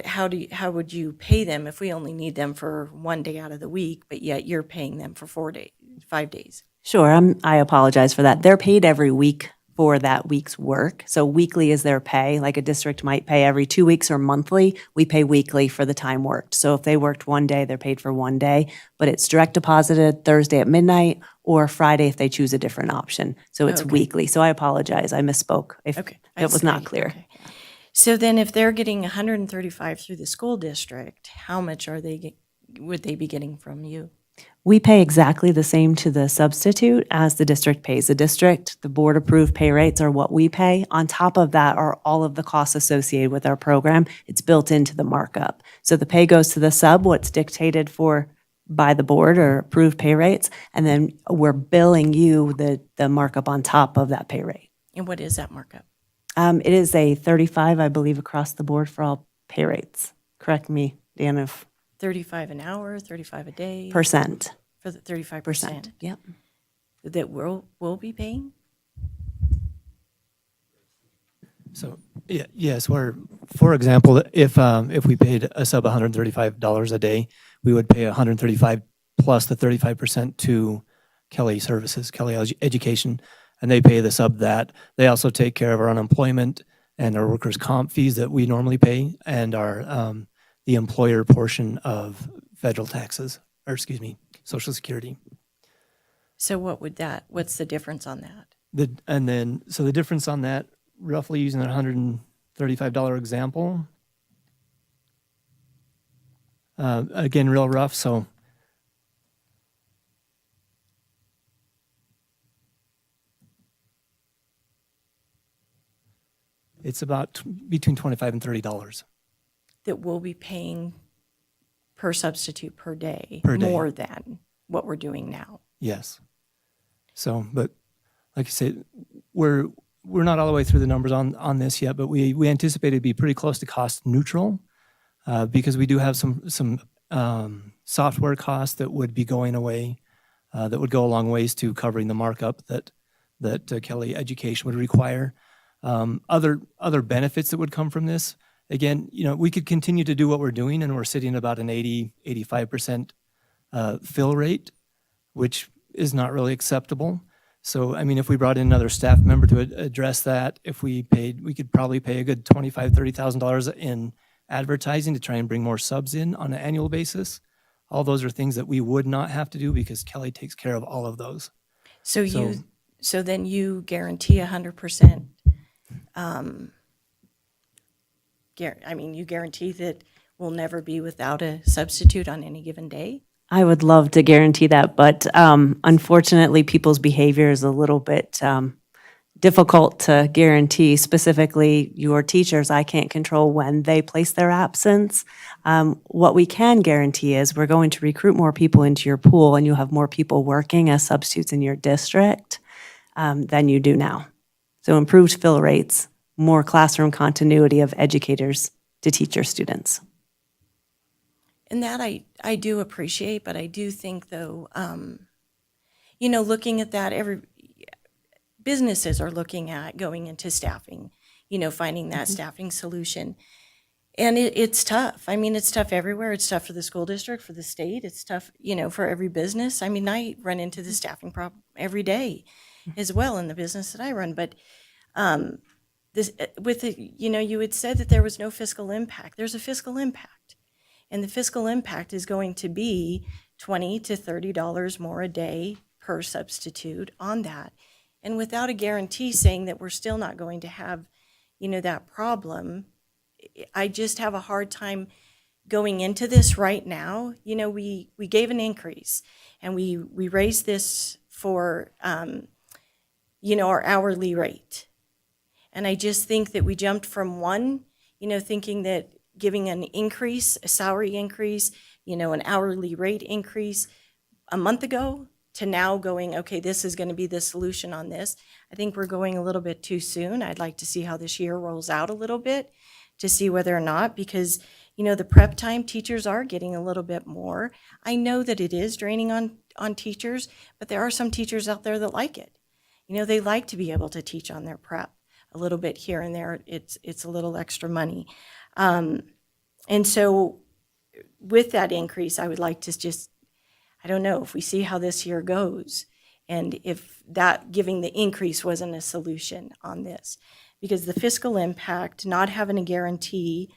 would you pay them if we only need them for one day out of the week, but yet you're paying them for 5 days? Sure, I apologize for that. They're paid every week for that week's work. So weekly is their pay, like a district might pay every 2 weeks or monthly. We pay weekly for the time worked. So if they worked one day, they're paid for one day, but it's direct deposited Thursday at midnight or Friday if they choose a different option. So it's Okay. weekly. So I apologize. I misspoke if Okay. it was not clear. Okay. So then if they're getting 135 through the school district, how much would they be getting from you? We pay exactly the same to the substitute as the district pays. The district, the board-approved pay rates are what we pay. On top of that are all of the costs associated with our program. It's built into the markup. So the pay goes to the sub, what's dictated for by the board or approved pay rates, and then we're billing you the markup on top of that pay rate. And what is that markup? It is a 35, I believe, across the board for all pay rates. Correct me, Dan, if 35 an hour, 35 a day? percent. For the 35%? Percent, yep. That we'll be paying? So, yes, for example, if we paid a sub $135 a day, we would pay $135 plus the 35% to Kelly Services, Kelly Education, and they pay the sub that. They also take care of our unemployment and our workers' comp fees that we normally pay, and our the employer portion of federal taxes, or excuse me, Social Security. So what's the difference on that? So the difference on that, roughly using a $135 example, again, real rough, so it's about between $25 and $30 That we'll be paying per substitute per day? Per day. More than what we're doing now? Yes. So, but like I said, we're not all the way through the numbers on this yet, but we anticipate it'd be pretty close to cost neutral because we do have some software costs that would be going away that would go a long ways to covering the markup that Kelly Education would require. Other benefits that would come from this, again, we could continue to do what we're doing, and we're sitting at about an 85% fill rate, which is not really acceptable. So, I mean, if we brought in another staff member to address that, we could probably pay a good $25,000, $30,000 in advertising to try and bring more subs in on an annual basis. All those are things that we would not have to do because Kelly takes care of all of those. So then you guarantee 100%, you guarantee that we'll never be without a substitute on any given day? I would love to guarantee that, but unfortunately, people's behavior is a little bit difficult to guarantee. Specifically, your teachers, I can't control when they place their absence. What we can guarantee is we're going to recruit more people into your pool, and you'll have more people working as substitutes in your district than you do now. So improved fill rates, more classroom continuity of educators to teach your students. And that I do appreciate, but I do think though, looking at that, businesses are looking at going into staffing, finding that staffing solution. And it's tough. I mean, it's tough everywhere. It's tough for the school district, for the state. It's tough, for every business. I mean, I run into the staffing problem every day as well in the business that I run. But you had said that there was no fiscal impact. There's a fiscal impact. And the fiscal impact is going to be $20 to $30 more a day per substitute on that. And without a guarantee saying that we're still not going to have, that problem, I just have a hard time going into this right now. We gave an increase and we raised this for, our hourly rate. And I just think that we jumped from one, thinking that giving an increase, a salary increase, an hourly rate increase a month ago to now going, okay, this is going to be the solution on this. I think we're going a little bit too soon. I'd like to see how this year rolls out a little bit to see whether or not, because, the prep time, teachers are getting a little bit more. I know that it is draining on teachers, but there are some teachers out there that like it. They like to be able to teach on their prep a little bit here and there. It's a little extra money. And so with that increase, I would like to just, I don't know, if we see how this year goes and if that giving the increase wasn't a solution on this. Because the fiscal impact, not having a guarantee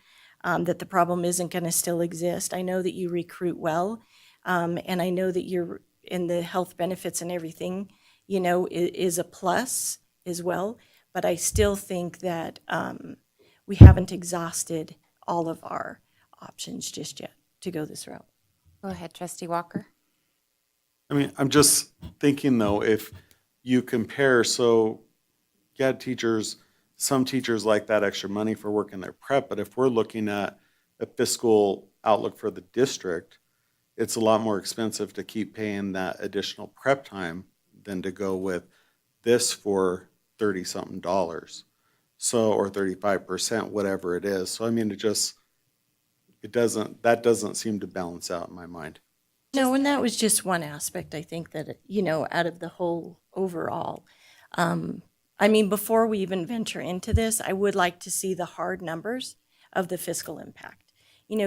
that the problem isn't going to still exist. I know that you recruit well, and I know that you're in the health benefits and everything, is a plus as well. But I still think that we haven't exhausted all of our options just yet to go this route. Go ahead, Trustee Walker. I mean, I'm just thinking though, if you compare, so yeah, some teachers like that extra money for working their prep, but if we're looking at a fiscal outlook for the district, it's a lot more expensive to keep paying that additional prep time than to go with this for $30-something. So, or 35%, whatever it is. So I mean, that doesn't seem to balance out in my mind. No, and that was just one aspect, I think, that, out of the whole overall. I mean, before we even venture into this, I would like to see the hard numbers of the fiscal impact.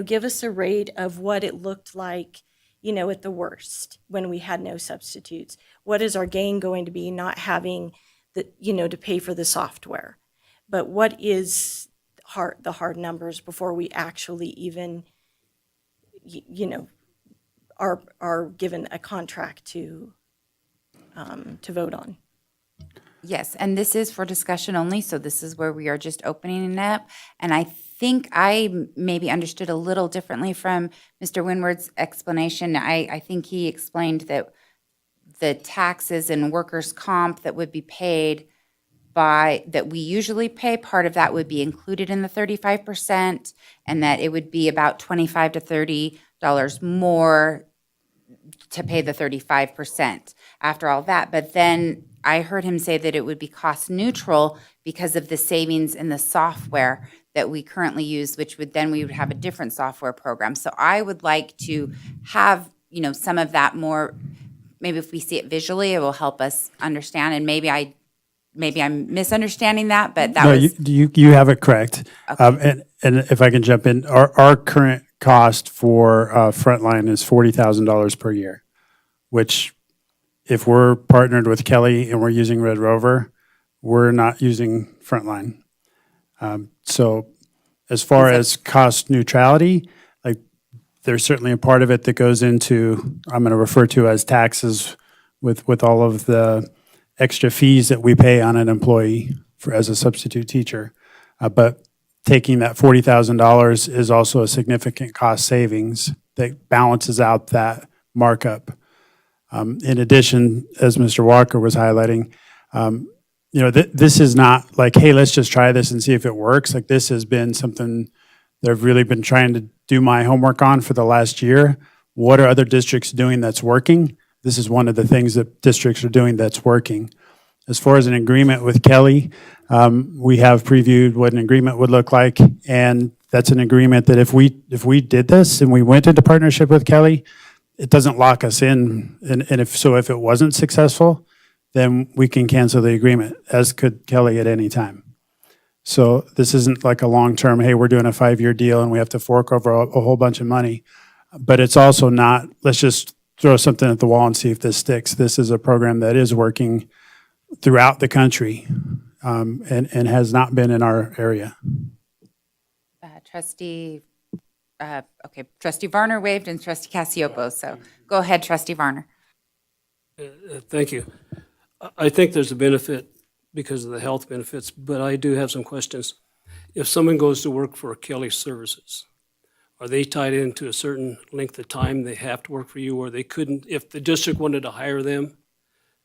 Give us a rate of what it looked like, at the worst, when we had no substitutes. What is our gain going to be not having to pay for the software? But what is the hard numbers before we actually even, are given a contract to vote on? Yes, and this is for discussion only, so this is where we are just opening it up. And I think I maybe understood a little differently from Mr. Winward's explanation. I think he explained that the taxes and workers' comp that would be paid that we usually pay, part of that would be included in the 35%, and that it would be about $25 to $30 more to pay the 35% after all that. But then I heard him say that it would be cost neutral because of the savings in the software that we currently use, which we would have a different software program. So I would like to have, some of that more, maybe if we see it visually, it will help us understand. And maybe I'm misunderstanding that, but that No, was. you have it correct. And if I can jump in, our current cost for Frontline is $40,000 per year, which if we're partnered with Kelly and we're using Red Rover, we're not using Frontline. So as far as cost neutrality, like there's certainly a part of it that goes into, I'm going to refer to as taxes with all of the extra fees that we pay on an employee as a substitute teacher. But taking that $40,000 is also a significant cost savings that balances out that markup. In addition, as Mr. Walker was highlighting, this is not like, hey, let's just try this and see if it works. Like this has been something that I've really been trying to do my homework on for the last year. What are other districts doing that's working? This is one of the things that districts are doing that's working. As far as an agreement with Kelly, we have previewed what an agreement would look like, and that's an agreement that if we did this and we went into partnership with Kelly, it doesn't lock us in, and if it wasn't successful, then we can cancel the agreement, as could Kelly at any time. So this isn't like a long-term, hey, we're doing a 5-year deal and we have to fork over a whole bunch of money, but it's also not, let's just throw something at the wall and see if this sticks. This is a program that is working throughout the country and has not been in our area. Trustee Varner waved and Trustee Cassiopo. So go ahead, Trustee Varner. Thank you. I think there's a benefit because of the health benefits, but I do have some questions. If someone goes to work for Kelly Services, are they tied into a certain length of time they have to work for you, or they couldn't, if the district wanted to hire them,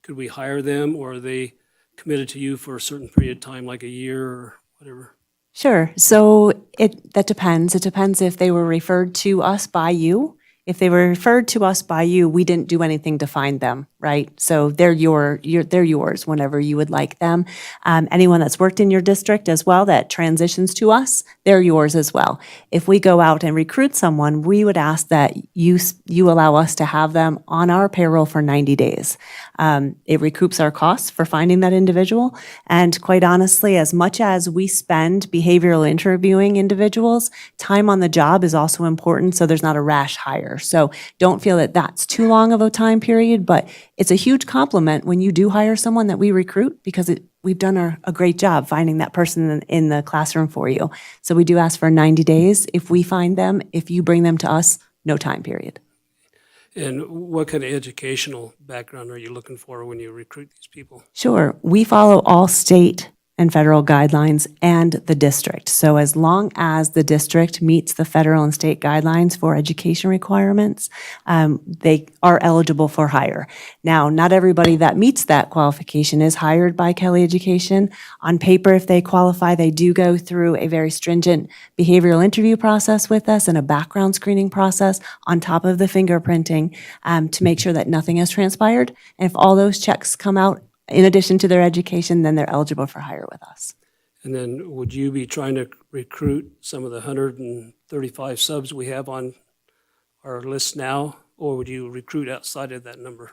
could we hire them, or are they committed to you for a certain period of time, like a year or whatever? Sure. So that depends. It depends if they were referred to us by you. If they were referred to us by you, we didn't do anything to find them, right? So they're yours whenever you would like them. Anyone that's worked in your district as well that transitions to us, they're yours as well. If we go out and recruit someone, we would ask that you allow us to have them on our payroll for 90 days. It recoups our costs for finding that individual. And quite honestly, as much as we spend behavioral interviewing individuals, time on the job is also important, so there's not a rash hire. So don't feel that that's too long of a time period, but it's a huge compliment when you do hire someone that we recruit, because we've done a great job finding that person in the classroom for you. So we do ask for 90 days if we find them. If you bring them to us, no time period. And what kind of educational background are you looking for when you recruit these people? Sure. We follow all state and federal guidelines and the district. So as long as the district meets the federal and state guidelines for education requirements, they are eligible for hire. Now, not everybody that meets that qualification is hired by Kelly Education. On paper, if they qualify, they do go through a very stringent behavioral interview process with us and a background screening process on top of the fingerprinting to make sure that nothing has transpired. And if all those checks come out, in addition to their education, then they're eligible for hire with us. And then would you be trying to recruit some of the 135 subs we have on our list now, or would you recruit outside of that number?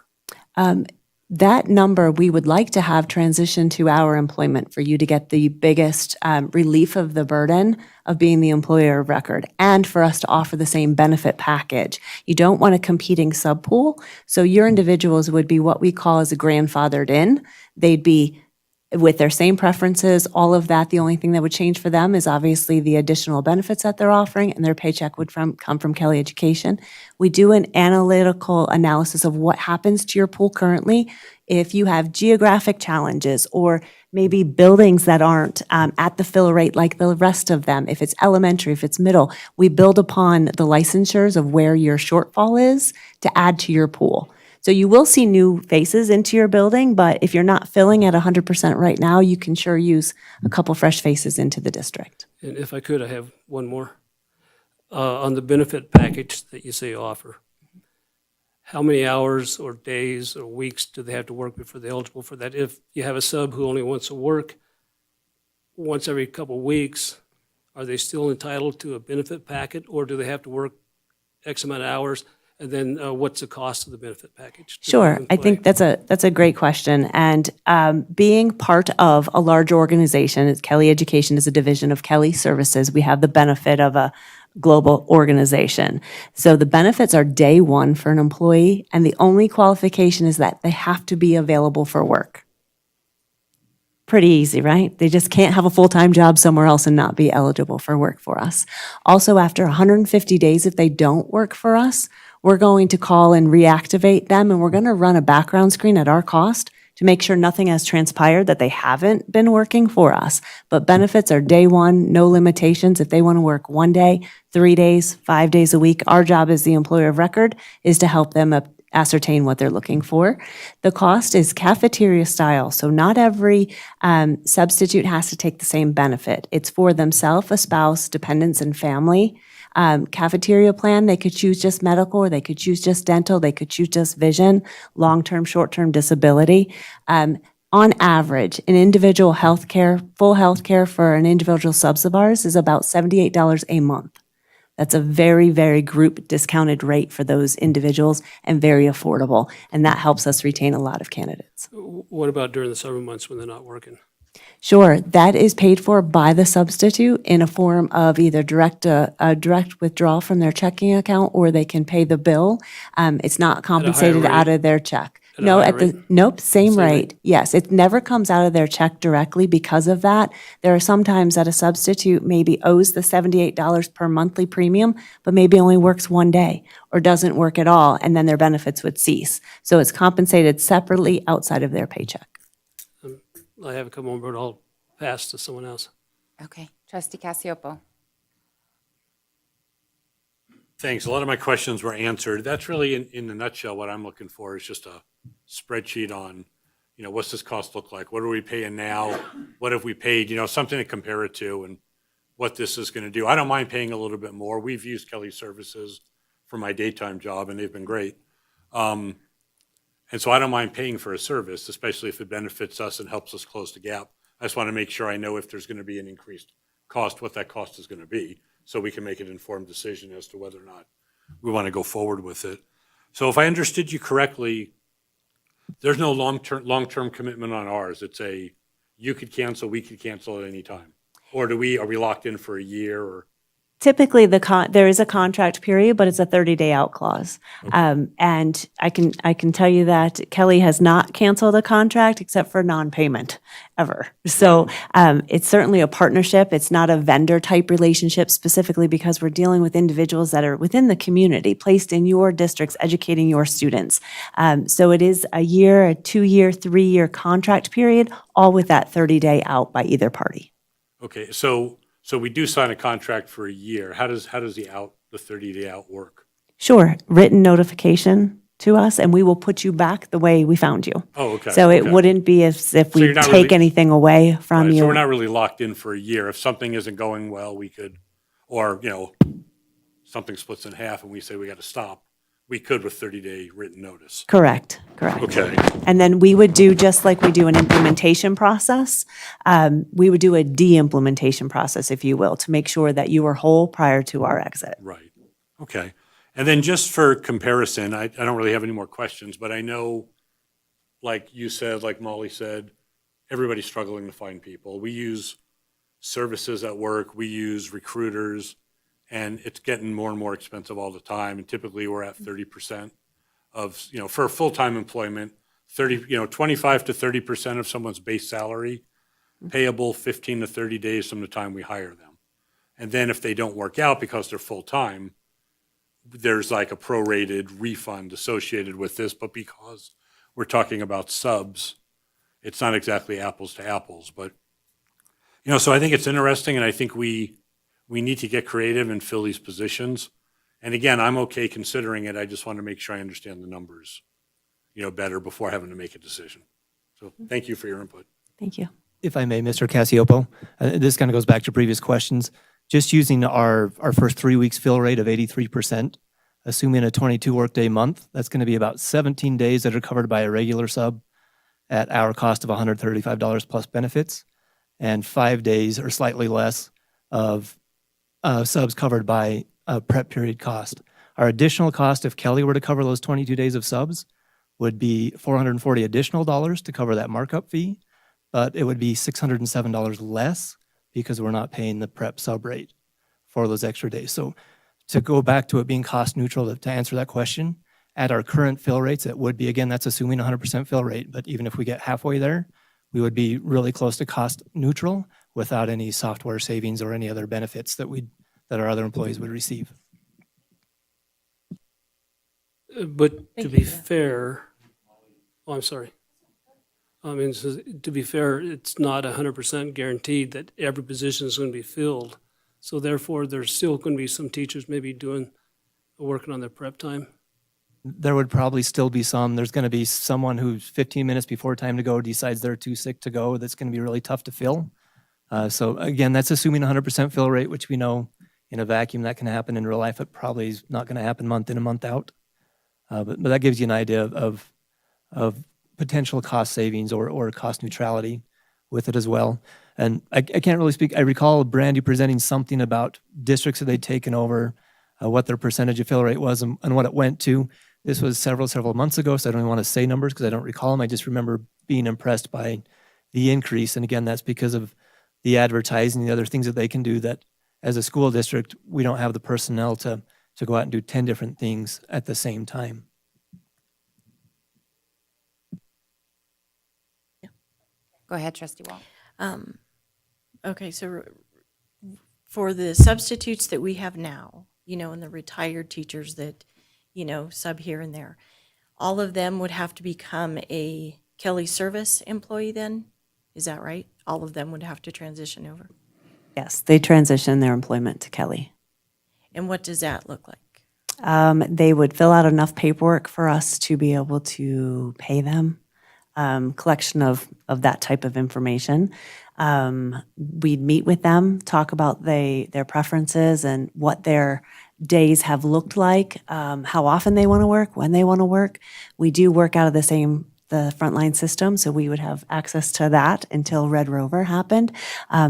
That number we would like to have transition to our employment for you to get the biggest relief of the burden of being the employer of record, and for us to offer the same benefit package. You don't want a competing subpool, so your individuals would be what we call as a grandfathered in. They'd be with their same preferences, all of that. The only thing that would change for them is obviously the additional benefits that they're offering, and their paycheck would come from Kelly Education. We do an analytical analysis of what happens to your pool currently. If you have geographic challenges or maybe buildings that aren't at the fill rate like the rest of them, if it's elementary, if it's middle, we build upon the licensures of where your shortfall is to add to your pool. So you will see new faces into your building, but if you're not filling at 100% right now, you can sure use a couple fresh faces into the district. And if I could, I have one more. On the benefit package that you say offer, how many hours or days or weeks do they have to work before they're eligible for that? If you have a sub who only wants to work once every couple of weeks, are they still entitled to a benefit packet, or do they have to work X amount of hours? And then what's the cost of the benefit package? Sure. I think that's a great question. And being part of a large organization, Kelly Education is a division of Kelly Services. We have the benefit of a global organization. So the benefits are day one for an employee, and the only qualification is that they have to be available for work. Pretty easy, right? They just can't have a full-time job somewhere else and not be eligible for work for us. Also, after 150 days, if they don't work for us, we're going to call and reactivate them, and we're going to run a background screen at our cost to make sure nothing has transpired that they haven't been working for us. But benefits are day one, no limitations. If they want to work 1 day, 3 days, 5 days a week, our job as the employer of record is to help them ascertain what they're looking for. The cost is cafeteria style, so not every substitute has to take the same benefit. It's for themselves, a spouse, dependents, and family. Cafeteria plan, they could choose just medical, or they could choose just dental, they could choose just vision, long-term, short-term disability. On average, an individual healthcare, full healthcare for an individual subs of ours is about $78 a month. That's a very, very group discounted rate for those individuals and very affordable. And that helps us retain a lot of candidates. What about during the summer months when they're not working? Sure, that is paid for by the substitute in a form of either a direct withdrawal from their checking account, or they can pay the bill. It's not compensated rate? out of their check. At a No, higher rate? nope, same Same rate. rate? Yes, it never comes out of their check directly because of that. There are some times that a substitute maybe owes the $78 per monthly premium, but maybe only works 1 day or doesn't work at all, and then their benefits would cease. So it's compensated separately outside of their paycheck. I have a couple more, but I'll pass to someone else. Okay, Trustee Casiopo. Thanks. A lot of my questions were answered. That's really, in a nutshell, what I'm looking for is just a spreadsheet on, what's this cost look like? What are we paying now? What have we paid? Something to compare it to, and what this is going to do. I don't mind paying a little bit more. We've used Kelly Services for my daytime job, and they've been great. And so I don't mind paying for a service, especially if it benefits us and helps us close the gap. I just want to make sure I know if there's going to be an increased cost, what that cost is going to be, so we can make an informed decision as to whether or not we want to go forward with it. So if I understood you correctly, There's no long-term commitment on ours. It's you could cancel, we could cancel at any time. Or are we locked in for a year or? Typically, there is a contract period, but it's a 30-day out clause. And I can tell you that Kelly has not canceled a contract except for non-payment ever. So it's certainly a partnership. It's not a vendor-type relationship specifically because we're dealing with individuals that are within the community, placed in your districts, educating your students. So it is a year, a 2-year, 3-year contract period, all with that 30-day out by either party. Okay, so we do sign a contract for a year. How does the 30-day out work? Sure, written notification to us, and we will put you back the way we found you. Oh, okay. So it okay. wouldn't be as if So we you're not take really- anything away from Right, you. so we're not really locked in for a year. If something isn't going well, we could, or, something splits in half and we say we got to stop, we could with 30-day written notice. Correct. Okay. And then we would do, just like we do an implementation process, we would do a de-implementation process, if you will, to make sure that you were whole prior to our exit. Right. Okay. And then just for comparison, I don't really have any more questions, but I know, like you said, like Molly said, everybody's struggling to find people. We use services at work, we use recruiters, and it's getting more and more expensive all the time. And typically we're at 30% of, for full-time employment, 25 to 30% of someone's base salary, payable 15 to 30 days from the time we hire them. And then if they don't work out because they're full-time, there's like a prorated refund associated with this, but because we're talking about subs, it's not exactly apples to apples, but, so I think it's interesting, and I think we need to get creative and fill these positions. And again, I'm okay considering it. I just want to make sure I understand the numbers, better before having to make a decision. So thank you for your input. Thank you. If I may, Mr. Cassiopo, this kind of goes back to previous questions. Just using our first 3 weeks fill rate of 83%, assuming a 22 workday month, that's going to be about 17 days that are covered by a regular sub at our cost of $135 plus benefits, and 5 days or slightly less of subs covered by a prep period cost. Our additional cost, if Kelly were to cover those 22 days of subs, would be $440 additional dollars to cover that markup fee, but it would be $607 less because we're not paying the prep sub rate for those extra days. So to go back to it being cost neutral, to answer that question, at our current fill rates, it would be, again, that's assuming 100% fill rate, but even if we get halfway there, we would be really close to cost neutral without any software savings or any other benefits that our other employees would receive. But to be fair, I'm sorry. I mean, to be fair, it's not 100% guaranteed that every position is going to be filled. So therefore, there's still going to be some teachers maybe working on their prep time. There would probably still be some. There's going to be someone who's 15 minutes before time to go decides they're too sick to go. That's going to be really tough to fill. So again, that's assuming 100% fill rate, which we know in a vacuum that can happen. In real life, it probably is not going to happen month in and month out. But that gives you an idea of potential cost savings or cost neutrality with it as well. And I can't really speak. I recall Brandy presenting something about districts that they'd taken over, what their percentage of fill rate was and what it went to. This was several months ago, so I don't even want to say numbers because I don't recall them. I just remember being impressed by the increase. And again, that's because of the advertising, the other things that they can do that as a school district, we don't have the personnel to go out and do 10 different things at the same time. Go ahead, Trustee Wall. Okay, so for the substitutes that we have now, and the retired teachers that, sub here and there, all of them would have to become a Kelly service employee then? Is that right? All of them would have to transition over? Yes, they transition their employment to Kelly. And what does that look like? They would fill out enough paperwork for us to be able to pay them. Collection of that type of information. We'd meet with them, talk about their preferences and what their days have looked like, how often they want to work, when they want to work. We do work out of the same the frontline system, so we would have access to that until Red Rover happened.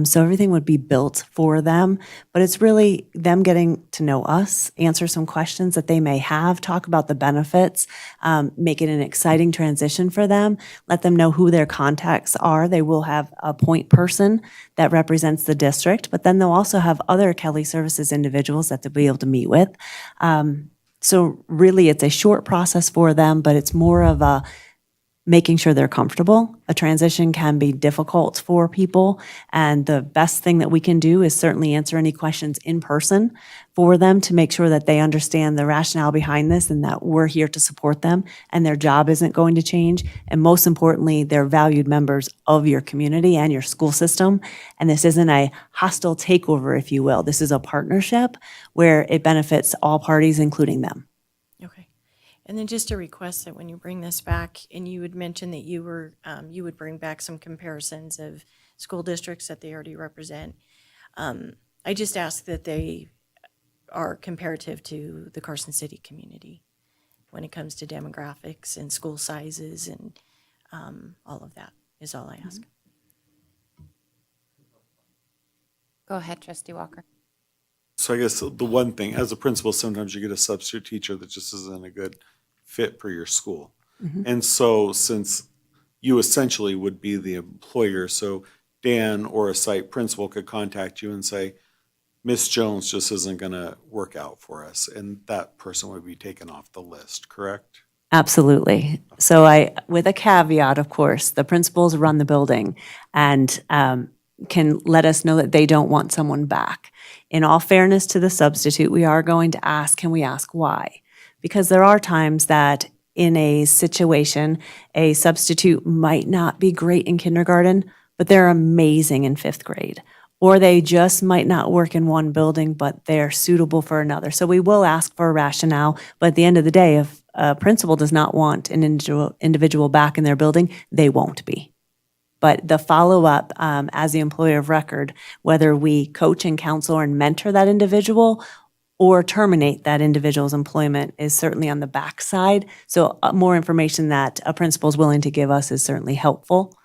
So everything would be built for them, but it's really them getting to know us, answer some questions that they may have, talk about the benefits, make it an exciting transition for them, let them know who their contacts are. They will have a point person that represents the district, but then they'll also have other Kelly Services individuals that they'll be able to meet with. So really, it's a short process for them, but it's more of a making sure they're comfortable. A transition can be difficult for people, and the best thing that we can do is certainly answer any questions in person for them to make sure that they understand the rationale behind this and that we're here to support them and their job isn't going to change. And most importantly, they're valued members of your community and your school system. And this isn't a hostile takeover, if you will. This is a partnership where it benefits all parties, including them. Okay. And then just a request that when you bring this back, and you would mention that you would bring back some comparisons of school districts that they already represent. I just ask that they are comparative to the Carson City community when it comes to demographics and school sizes and all of that is all I ask. Go ahead, Trustee Walker. So I guess the one thing, as a principal, sometimes you get a substitute teacher that just isn't a good fit for your school. And so since you essentially would be the employer, so Dan or a site principal could contact you and say, Miss Jones just isn't going to work out for us, and that person would be taken off the list, correct? Absolutely. So with a caveat, of course, the principals run the building and can let us know that they don't want someone back. In all fairness to the substitute, we are going to ask, can we ask why? Because there are times that in a situation, a substitute might not be great in kindergarten, but they're amazing in fifth grade. Or they just might not work in one building, but they're suitable for another. So we will ask for a rationale, but at the end of the day, if a principal does not want an individual back in their building, they won't be. But the follow-up as the employer of record, whether we coach and counsel and mentor that individual or terminate that individual's employment is certainly on the backside. So more information that a principal is willing to give us is certainly helpful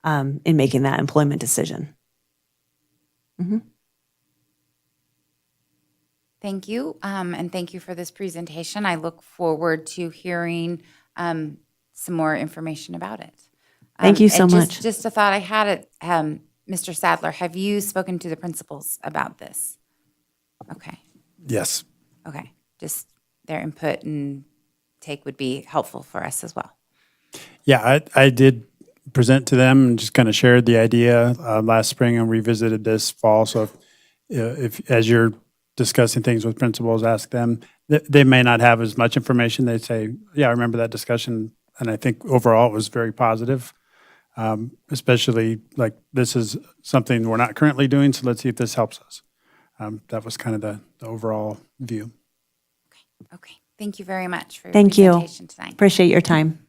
in making that employment decision. Thank you, and thank you for this presentation. I look forward to hearing some more information about it. Thank you so and much. Just a thought I had it, Mr. Sadler, have you spoken to the principals about this? Okay. Yes. Okay, just their input and take would be helpful for us as well. Yeah, I did present to them and just kind of shared the idea last spring and revisited this fall. So if as you're discussing things with principals, ask them. They may not have as much information. They say, yeah, I remember that discussion. And I think overall it was very positive, especially like this is something we're not currently doing. So let's see if this helps us. That was kind of the overall view. Okay, thank you very much for your Thank you. presentation tonight. Appreciate your time.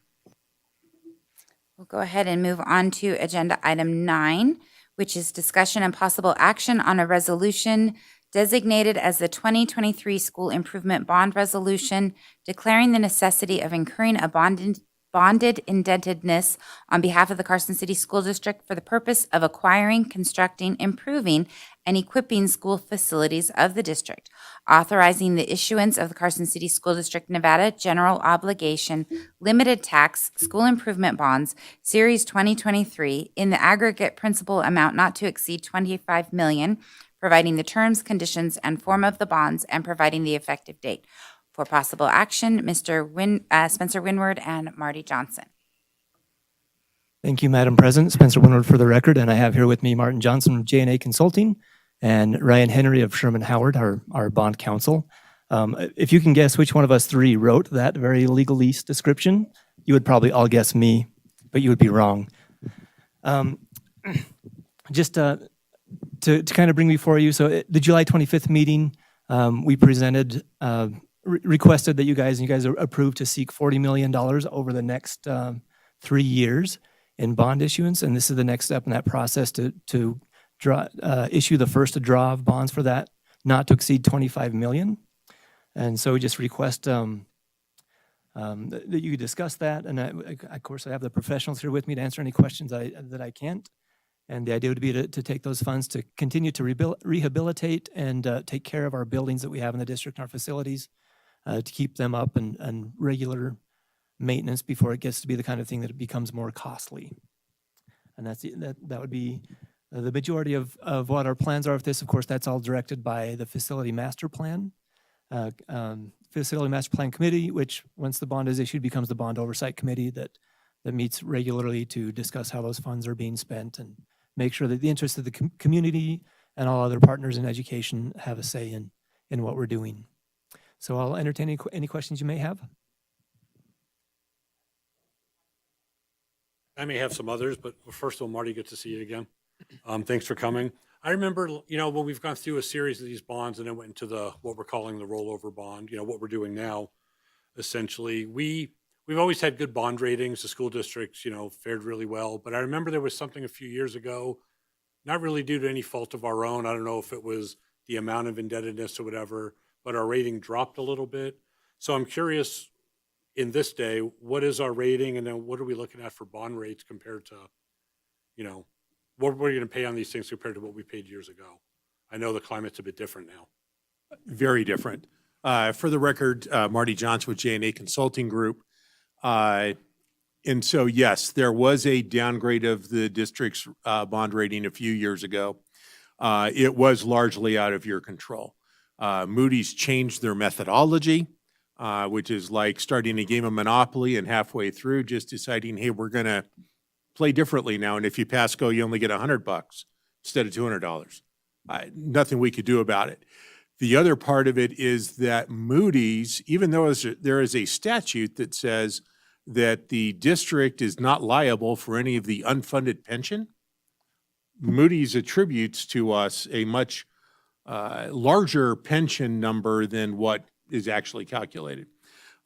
We'll go ahead and move on to agenda item 9, which is discussion and possible action on a resolution designated as the 2023 School Improvement Bond Resolution, declaring the necessity of incurring a bonded indebtedness on behalf of the Carson City School District for the purpose of acquiring, constructing, improving, and equipping school facilities of the district, authorizing the issuance of the Carson City School District Nevada General Obligation Limited Tax School Improvement Bonds, Series 2023, in the aggregate principal amount not to exceed $25 million, providing the terms, conditions, and form of the bonds, and providing the effective date. For possible action, Mr. Spencer Winward and Marty Johnson. Thank you, Madam President. Spencer Winward for the record, and I have here with me Martin Johnson of J&A Consulting and Ryan Henry of Sherman Howard, our bond counsel. If you can guess which one of us three wrote that very legalese description, you would probably all guess me, but you would be wrong. Just to kind of bring before you, so at the July 25th meeting, we presented, requested that you guys approved to seek $40 million over the next 3 years in bond issuance, and this is the next step in that process to issue the first draw of bonds for that, not to exceed $25 million. And so we just request that you could discuss that. And of course, I have the professionals here with me to answer any questions that I can't. And the idea would be to take those funds to continue to rehabilitate and take care of our buildings that we have in the district and our facilities, to keep them up and regular maintenance before it gets to be the kind of thing that it becomes more costly. And that would be the majority of what our plans are with this. Of course, that's all directed by the Facility Master Plan. Facility Master Plan Committee, which once the bond is issued becomes the Bond Oversight Committee that meets regularly to discuss how those funds are being spent and make sure that the interests of the community and all other partners in education have a say in what we're doing. So I'll entertain any questions you may have. I may have some others, but first of all, Marty, good to see you again. Thanks for coming. I remember, when we've gone through a series of these bonds and then went into what we're calling the rollover bond, what we're doing now, essentially, we've always had good bond ratings. The school districts, fared really well. But I remember there was something a few years ago, not really due to any fault of our own. I don't know if it was the amount of indebtedness or whatever, but our rating dropped a little bit. So I'm curious, in this day, what is our rating, and then what are we looking at for bond rates compared to, what we're going to pay on these things compared to what we paid years ago? I know the climate's a bit different now. Very different. For the record, Marty Johnson with J&A Consulting Group. And so, yes, there was a downgrade of the district's bond rating a few years ago. It was largely out of your control. Moody's changed their methodology, which is like starting a game of Monopoly and halfway through just deciding, hey, we're going to play differently now. And if you pass go, you only get $100 instead of $200. Nothing we could do about it. The other part of it is that Moody's, even though there is a statute that says that the district is not liable for any of the unfunded pension, Moody's attributes to us a much larger pension number than what is actually calculated.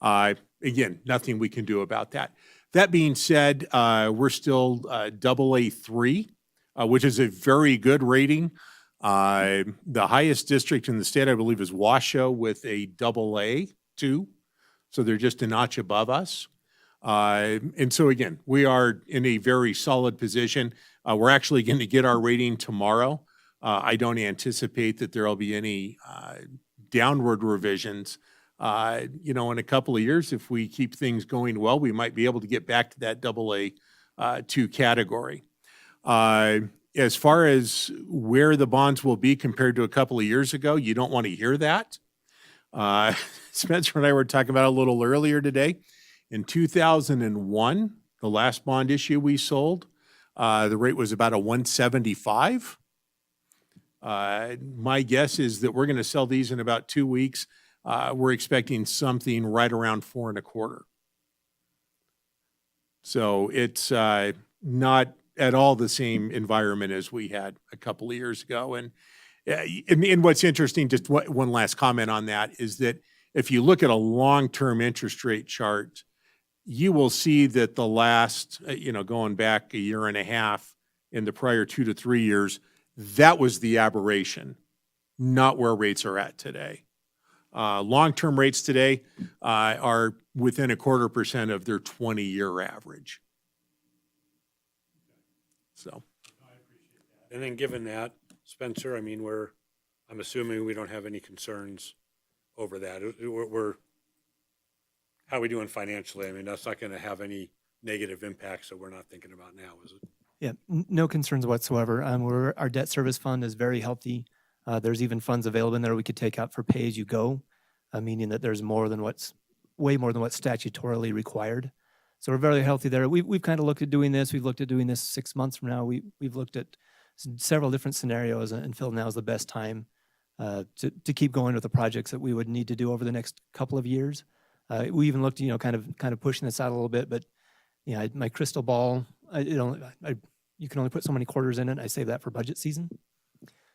Again, nothing we can do about that. That being said, we're still AA3, which is a very good rating. The highest district in the state, I believe, is Washoe with a AA2. So they're just a notch above us. And so again, we are in a very solid position. We're actually going to get our rating tomorrow. I don't anticipate that there'll be any downward revisions. In a couple of years, if we keep things going well, we might be able to get back to that AA2 category. As far as where the bonds will be compared to a couple of years ago, you don't want to hear that. Spencer and I were talking about it a little earlier today. In 2001, the last bond issue we sold, the rate was about a 175. My guess is that we're going to sell these in about 2 weeks. We're expecting something right around 4.25. So it's not at all the same environment as we had a couple of years ago. And what's interesting, just one last comment on that, is that if you look at a long-term interest rate chart, you will see that the last, going back a year and a half in the prior 2 to 3 years, that was the aberration, not where rates are at today. Long-term rates today are within 0.25% of their 20-year average. So. And then given that, Spencer, I'm assuming we don't have any concerns over that. How are we doing financially? That's not going to have any negative impacts that we're not thinking about now, is it? Yeah, no concerns whatsoever. Our debt service fund is very healthy. There's even funds available in there we could take out for pay-as-you-go, meaning that there's way more than what's statutorily required. So we're very healthy there. We've kind of looked at doing this. We've looked at doing this 6 months from now. We've looked at several different scenarios and feel now is the best time to keep going with the projects that we would need to do over the next couple of years. We even looked, kind of pushing this out a little bit, but my crystal ball, you can only put so many quarters in it. I save that for budget season.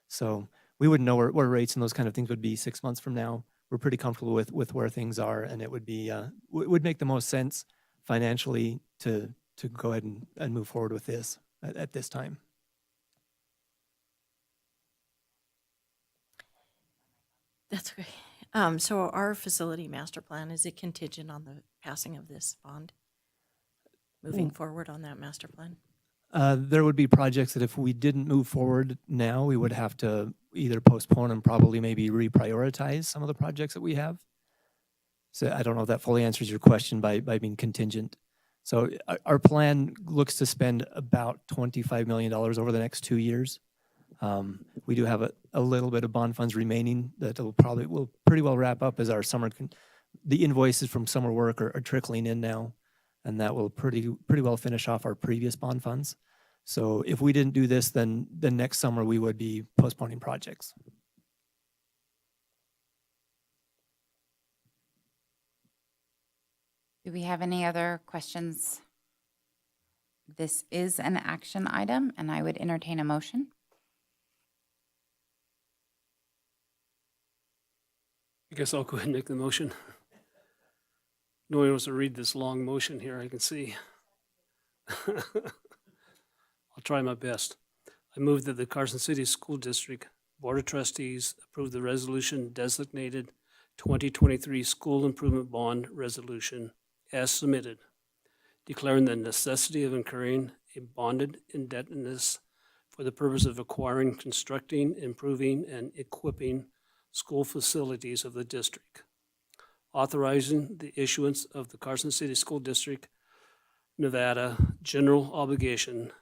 So we wouldn't know where rates and those kind of things would be 6 months from now. We're pretty comfortable with where things are, and it would be would make the most sense financially to go ahead and move forward with this at this time. That's great. So our facility master plan, is it contingent on the passing of this bond? Moving forward on that master plan? There would be projects that if we didn't move forward now, we would have to either postpone and probably maybe reprioritize some of the projects that we have. So I don't know if that fully answers your question by being contingent. So our plan looks to spend about $25 million over the next 2 years. We do have a little bit of bond funds remaining that will pretty well wrap up as our the invoices from summer work are trickling in now, and that will pretty well finish off our previous bond funds. So if we didn't do this, then the next summer we would be postponing projects. Do we have any other questions? This is an action item, and I would entertain a motion. I guess I'll go ahead and make the motion. No one wants to read this long motion here, I can see. I'll try my best. I move that the Carson City School District Board of Trustees approve the resolution designated 2023 School Improvement Bond Resolution as submitted, declaring the necessity of incurring a bonded indebtedness for the purpose of acquiring, constructing, improving, and equipping school facilities of the district, authorizing the issuance of the Carson City School District, Nevada General Obligation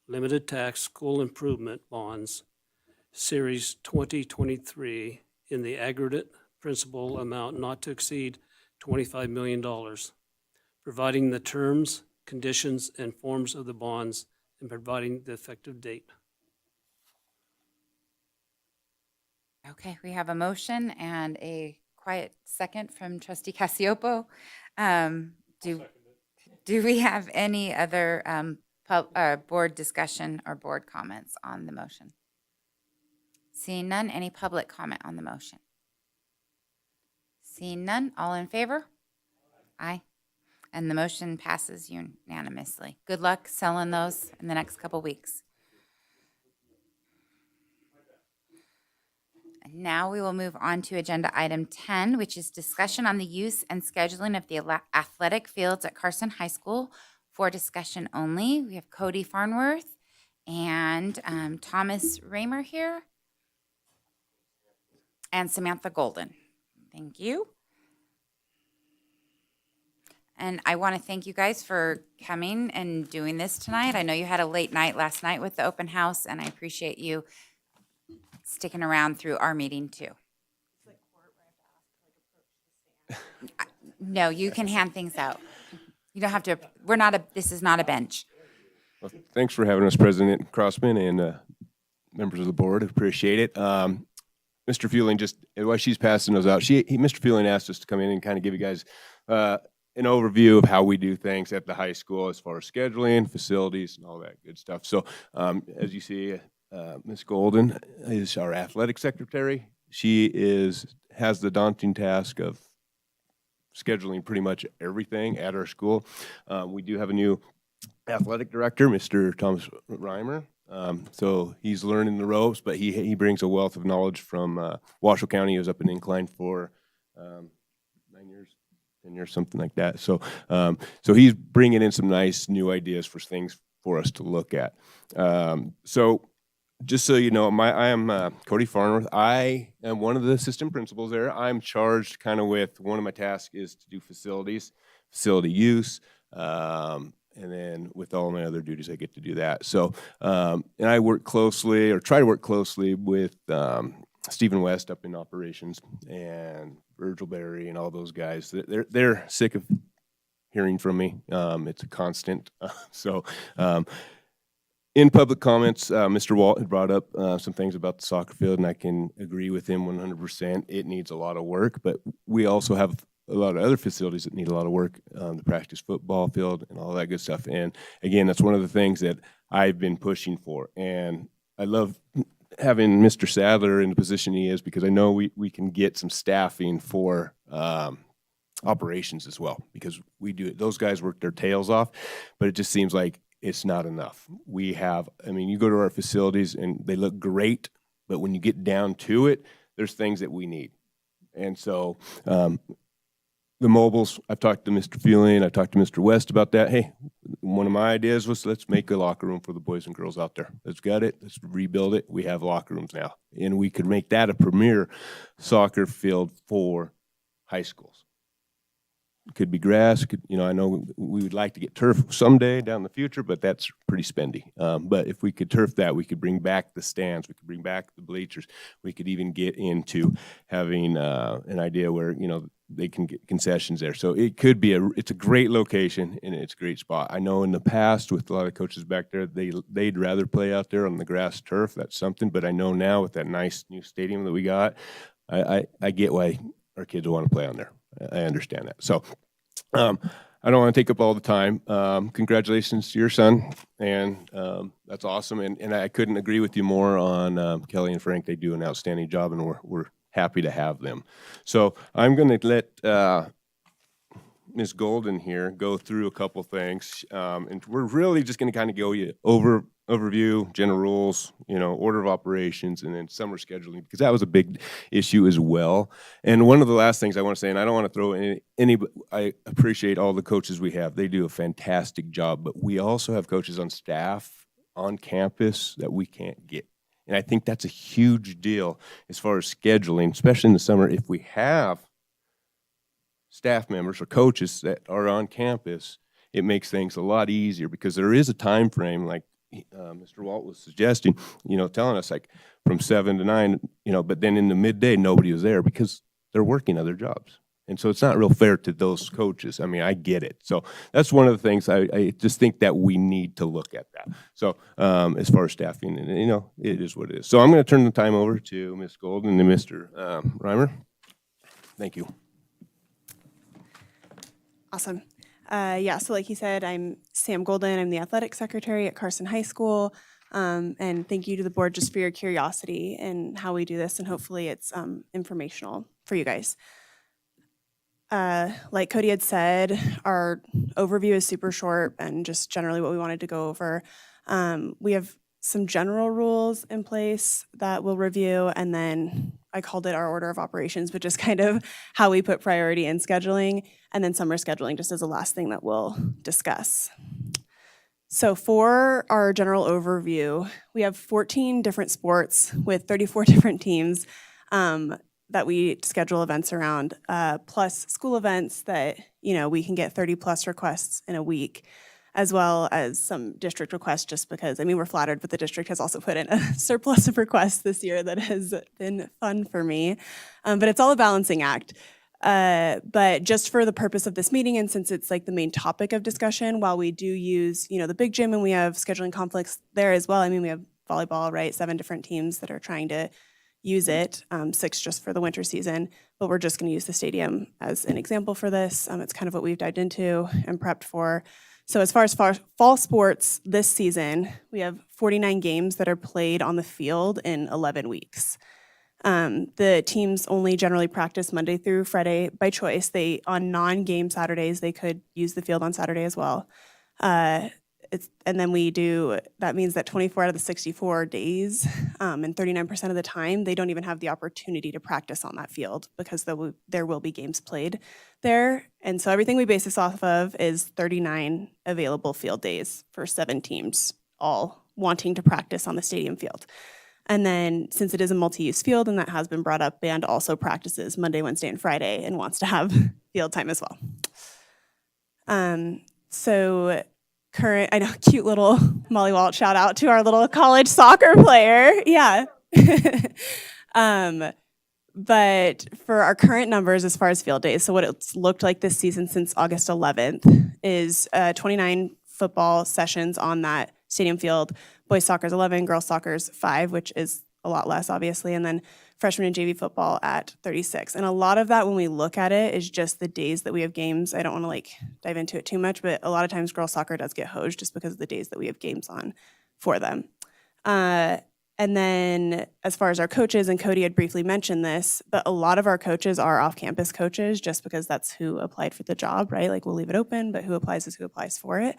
Limited Tax School Improvement Bonds, Series 2023, in the aggregate principal amount not to exceed $25 million, providing the terms, conditions, and forms of the bonds, and providing the effective date. Okay, we have a motion and a quiet second from Trustee Casiopo. Do we have any other board discussion or board comments on the motion? Seeing none, any public comment on the motion? Seeing none, all in favor? Aye. And the motion passes unanimously. Good luck selling those in the next couple weeks. And now we will move on to agenda item 10, which is discussion on the use and scheduling of the athletic fields at Carson High School for discussion only. We have Cody Farnworth and Thomas Raymer here and Samantha Golden. Thank you. And I want to thank you guys for coming and doing this tonight. I know you had a late night last night with the open house, and I appreciate you sticking around through our meeting too. No, you can hand things out. You don't have to, this is not a bench. Well, thanks for having us, President Crossman and members of the board. Appreciate it. Mr. Fueling, just while she's passing those out, Mr. Fueling asked us to come in and kind of give you guys an overview of how we do things at the high school as far as scheduling, facilities, and all that good stuff. So as you see, Ms. Golden is our athletic secretary. She has the daunting task of scheduling pretty much everything at our school. We do have a new athletic director, Mr. Thomas Reimer. So he's learning the ropes, but he brings a wealth of knowledge from Washoe County. He was up in Incline for 9 years, 10 years, something like that. So so he's bringing in some nice new ideas for things for us to look at. So just so you know, I am Cody Farnworth. I am one of the assistant principals there. I'm charged kind of with, one of my tasks is to do facilities, facility use, and then with all my other duties, I get to do that. So, and I work closely, or try to work closely with Stephen West up in operations, and Virgil Berry and all those guys. They're sick of hearing from me. It's a constant. In public comments, Mr. Walt had brought up some things about the soccer field, and I can agree with him 100%. It needs a lot of work, but we also have a lot of other facilities that need a lot of work, the practice football field and all that good stuff. And again, that's one of the things that I've been pushing for. And I love having Mr. Sadler in the position he is, because I know we can get some staffing for operations as well, because we do it. Those guys work their tails off, but it just seems like it's not enough. You go to our facilities and they look great, but when you get down to it, there's things that we need. And so the mobiles, I've talked to Mr. Feeling, I've talked to Mr. West about that. Hey, one of my ideas was let's make a locker room for the boys and girls out there. Let's gut it, let's rebuild it. We have locker rooms now. And we could make that a premier soccer field for high schools. It could be grass, I know we would like to get turf someday down in the future, but that's pretty spendy. But if we could turf that, we could bring back the stands, we could bring back the bleachers. We could even get into having an idea where, they can get concessions there. So it could be it's a great location and it's a great spot. I know in the past with a lot of coaches back there, they'd rather play out there on the grass turf. That's something. But I know now with that nice new stadium that we got, I get why our kids want to play on there. I understand that. So I don't want to take up all the time. Congratulations to your son, and that's awesome. And I couldn't agree with you more on Kelly and Frank. They do an outstanding job, and we're happy to have them. So I'm going to let Ms. Golden here go through a couple things, and we're really just going to kind of go overview, general rules, order of operations, and then summer scheduling, because that was a big issue as well. And one of the last things I want to say, and I don't want to throw any, I appreciate all the coaches we have. They do a fantastic job, but we also have coaches on staff on campus that we can't get. And I think that's a huge deal as far as scheduling, especially in the summer. If we have staff members or coaches that are on campus, it makes things a lot easier, because there is a time frame, like Mr. Walt was suggesting, telling us like from 7 to 9, but then in the midday, nobody was there because they're working other jobs. And so it's not real fair to those coaches. I mean, I get it. So that's one of the things I just think that we need to look at that. So as far as staffing, and it is what it is. So I'm going to turn the time over to Ms. Golden and Mr. Reimer. Thank you. Awesome. So like he said, I'm Sam Golden. I'm the athletic secretary at Carson High School. And thank you to the board just for your curiosity in how we do this, and hopefully it's informational for you guys. Like Cody had said, our overview is super short and just generally what we wanted to go over. We have some general rules in place that we'll review, and then I called it our order of operations, but just kind of how we put priority in scheduling, and then summer scheduling just as the last thing that we'll discuss. So for our general overview, we have 14 different sports with 34 different teams that we schedule events around, plus school events that, we can get 30 plus requests in a week, as well as some district requests, just because, we're flattered, but the district has also put in a surplus of requests this year that has been fun for me. But it's all a balancing act. But just for the purpose of this meeting, and since it's like the main topic of discussion, while we do use, the big gym, and we have scheduling conflicts there as well. We have volleyball, right? 7 different teams that are trying to use it, 6 just for the winter season, but we're just going to use the stadium as an example for this. It's kind of what we've dived into and prepped for. So as far as fall sports this season, we have 49 games that are played on the field in 11 weeks. The teams only generally practice Monday through Friday by choice. On non-game Saturdays, they could use the field on Saturday as well. And then that means that 24 out of the 64 days and 39% of the time, they don't even have the opportunity to practice on that field, because there will be games played there. And so everything we base this off of is 39 available field days for 7 teams, all wanting to practice on the stadium field. And then since it is a multi-use field, and that has been brought up, band also practices Monday, Wednesday, and Friday and wants to have field time as well. I know, cute little Molly Walt shout out to our little college soccer player. Yeah. But for our current numbers as far as field days, so what it's looked like this season since August 11th is 29 football sessions on that stadium field. Boys soccer's 11, girls soccer's 5, which is a lot less, obviously, and then freshman and JV football at 36. And a lot of that, when we look at it, is just the days that we have games. I don't want to dive into it too much, but a lot of times girls soccer does get hosed just because of the days that we have games on for them. And then as far as our coaches, and Cody had briefly mentioned this, but a lot of our coaches are off-campus coaches just because that's who applied for the job, right? We'll leave it open, but who applies is who applies for it.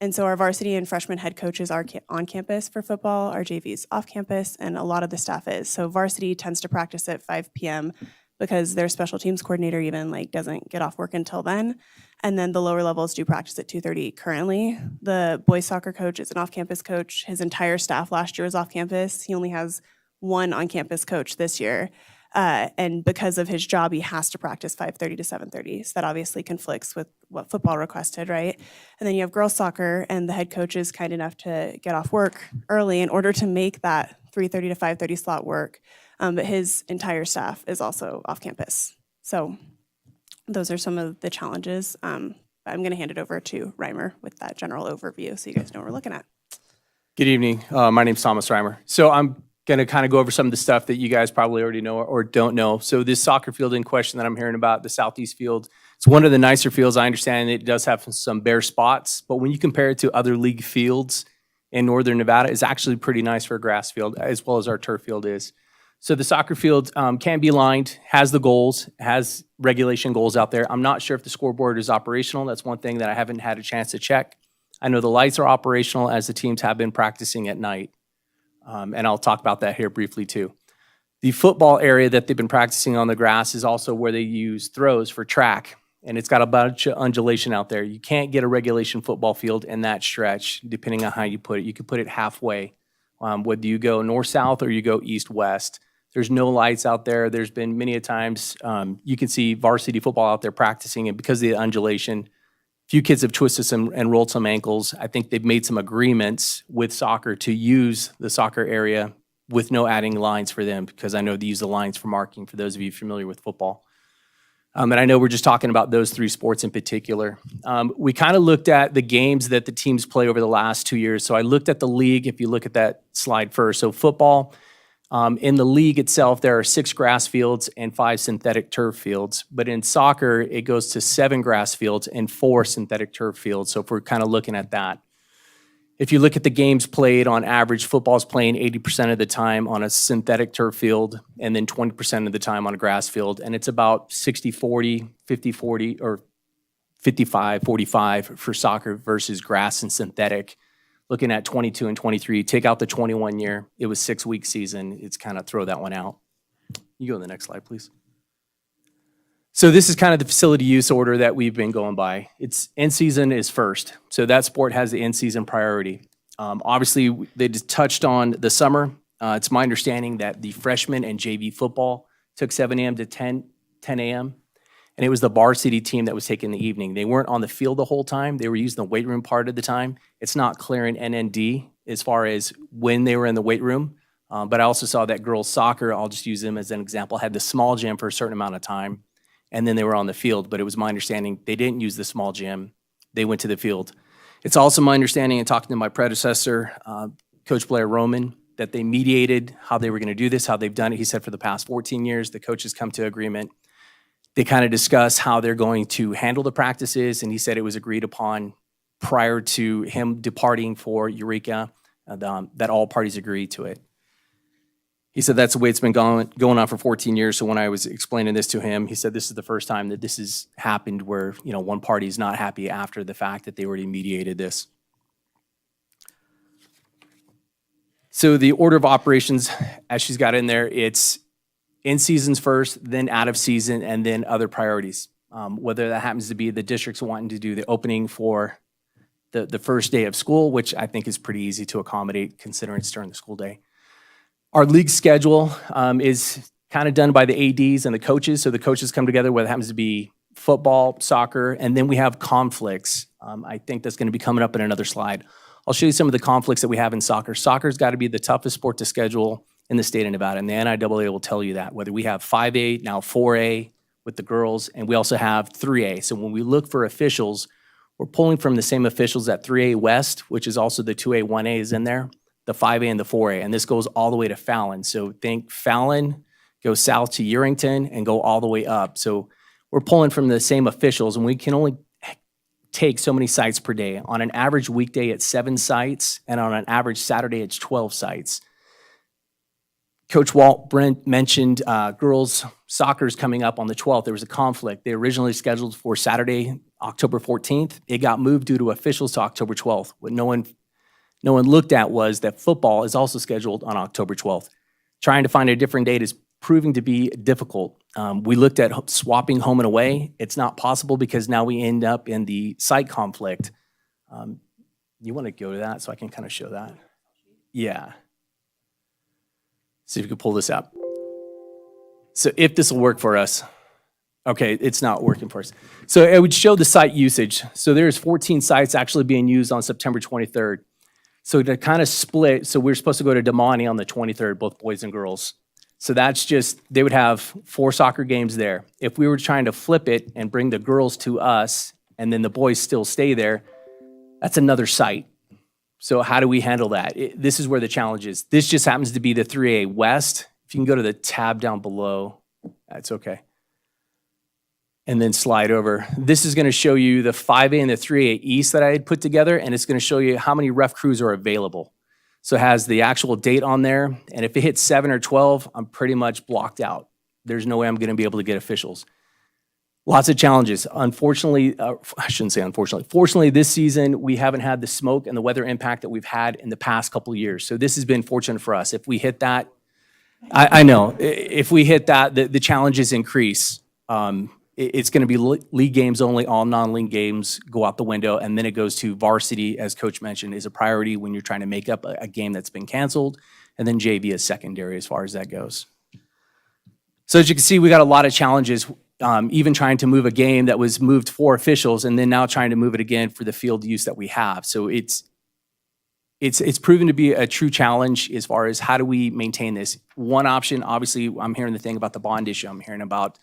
And so our varsity and freshman head coaches are on campus for football, our JV's off campus, and a lot of the staff is. So varsity tends to practice at 5 p.m. because their special teams coordinator even doesn't get off work until then. And then the lower levels do practice at 2:30 currently. The boys soccer coach is an off-campus coach. His entire staff last year was off campus. He only has one on-campus coach this year. And because of his job, he has to practice 5:30 to 7:30. So that obviously conflicts with what football requested, right? And then you have girls soccer, and the head coach is kind enough to get off work early in order to make that 3:30 to 5:30 slot work. But his entire staff is also off campus. So those are some of the challenges. I'm going to hand it over to Reimer with that general overview so you guys know what we're looking at. Good evening. My name's Thomas Reimer. So I'm going to kind of go over some of the stuff that you guys probably already know or don't know. So this soccer field in question that I'm hearing about, the Southeast field, it's one of the nicer fields. I understand it does have some bare spots, but when you compare it to other league fields in northern Nevada, it's actually pretty nice for a grass field, as well as our turf field is. So the soccer field can be lined, has the goals, has regulation goals out there. I'm not sure if the scoreboard is operational. That's one thing that I haven't had a chance to check. I know the lights are operational as the teams have been practicing at night. And I'll talk about that here briefly too. The football area that they've been practicing on the grass is also where they use throws for track. And it's got a bunch of undulation out there. You can't get a regulation football field in that stretch, depending on how you put it. You could put it halfway, whether you go north-south or you go east-west. There's no lights out there. There's been many a times you can see varsity football out there practicing, and because of the undulation, few kids have twisted some and rolled some ankles. I think they've made some agreements with soccer to use the soccer area with no adding lines for them, because I know they use the lines for marking, for those of you familiar with football. And I know we're just talking about those three sports in particular. We kind of looked at the games that the teams play over the last 2 years. So I looked at the league, if you look at that slide first. So football, in the league itself, there are 6 grass fields and 5 synthetic turf fields. But in soccer, it goes to 7 grass fields and 4 synthetic turf fields. So if we're kind of looking at that. If you look at the games played, on average, football's playing 80% of the time on a synthetic turf field and then 20% of the time on a grass field. And it's about 60-40, 50-40, or 55-45 for soccer versus grass and synthetic. Looking at 22 and 23, take out the 21 year, it was 6-week season. It's kind of throw that one out. You go to the next slide, please. So this is kind of the facility use order that we've been going by. It's in-season is first. So that sport has the in-season priority. Obviously, they just touched on the summer. It's my understanding that the freshman and JV football took 7 a.m. to 10 a.m. And it was the varsity team that was taking the evening. They weren't on the field the whole time. They were using the weight room part of the time. It's not clear in NND as far as when they were in the weight room. But I also saw that girls soccer, I'll just use them as an example, had the small gym for a certain amount of time, and then they were on the field. But it was my understanding they didn't use the small gym. They went to the field. It's also my understanding, and talking to my predecessor, Coach Blair Roman, that they mediated how they were going to do this, how they've done it. He said for the past 14 years, the coaches come to agreement. They kind of discuss how they're going to handle the practices, and he said it was agreed upon prior to him departing for Eureka, that all parties agreed to it. He said that's the way it's been going on for 14 years. So when I was explaining this to him, he said this is the first time that this has happened where, one party is not happy after the fact that they already mediated this. So the order of operations, as she's got in there, it's in seasons first, then out of season, and then other priorities. Whether that happens to be the districts wanting to do the opening for the first day of school, which I think is pretty easy to accommodate considering it's during the school day. Our league schedule is kind of done by the ADs and the coaches. So the coaches come together, whether it happens to be football, soccer, and then we have conflicts. I think that's going to be coming up in another slide. I'll show you some of the conflicts that we have in soccer. Soccer's got to be the toughest sport to schedule in the state of Nevada, and the NIAA will tell you that, whether we have 5A, now 4A with the girls, and we also have 3A. So when we look for officials, we're pulling from the same officials at 3A West, which is also the 2A, 1A is in there, the 5A and the 4A, and this goes all the way to Fallon. So think Fallon, go south to Urington, and go all the way up. So we're pulling from the same officials, and we can only take so many sites per day. On an average weekday, it's 7 sites, and on an average Saturday, it's 12 sites. Coach Walt Brent mentioned girls soccer is coming up on the 12th. There was a conflict. They originally scheduled for Saturday, October 14th. It got moved due to officials to October 12th. What no one looked at was that football is also scheduled on October 12th. Trying to find a different date is proving to be difficult. We looked at swapping home and away. It's not possible because now we end up in the site conflict. You want to go to that so I can kind of show that? Yeah. See if you can pull this up. So if this will work for us. Okay, it's not working for us. So it would show the site usage. So there's 14 sites actually being used on September 23rd. So to kind of split, so we're supposed to go to Damani on the 23rd, both boys and girls. So that's just, they would have 4 soccer games there. If we were trying to flip it and bring the girls to us and then the boys still stay there, that's another site. So how do we handle that? This is where the challenge is. This just happens to be the 3A West. If you can go to the tab down below, that's okay. And then slide over. This is going to show you the 5A and the 3A East that I had put together, and it's going to show you how many ref crews are available. So it has the actual date on there, and if it hits 7 or 12, I'm pretty much blocked out. There's no way I'm going to be able to get officials. Lots of challenges. Unfortunately, I shouldn't say unfortunately. Fortunately, this season, we haven't had the smoke and the weather impact that we've had in the past couple of years. So this has been fortunate for us. If we hit that, I know, if we hit that, the challenges increase. It's going to be league games only. All non-league games go out the window, and then it goes to varsity, as Coach mentioned, is a priority when you're trying to make up a game that's been canceled, and then JV is secondary as far as that goes. So as you can see, we got a lot of challenges, even trying to move a game that was moved for officials, and then now trying to move it again for the field use that we have. So it's proven to be a true challenge as far as how do we maintain this. One option, obviously, I'm hearing the thing about the bond issue. I'm hearing about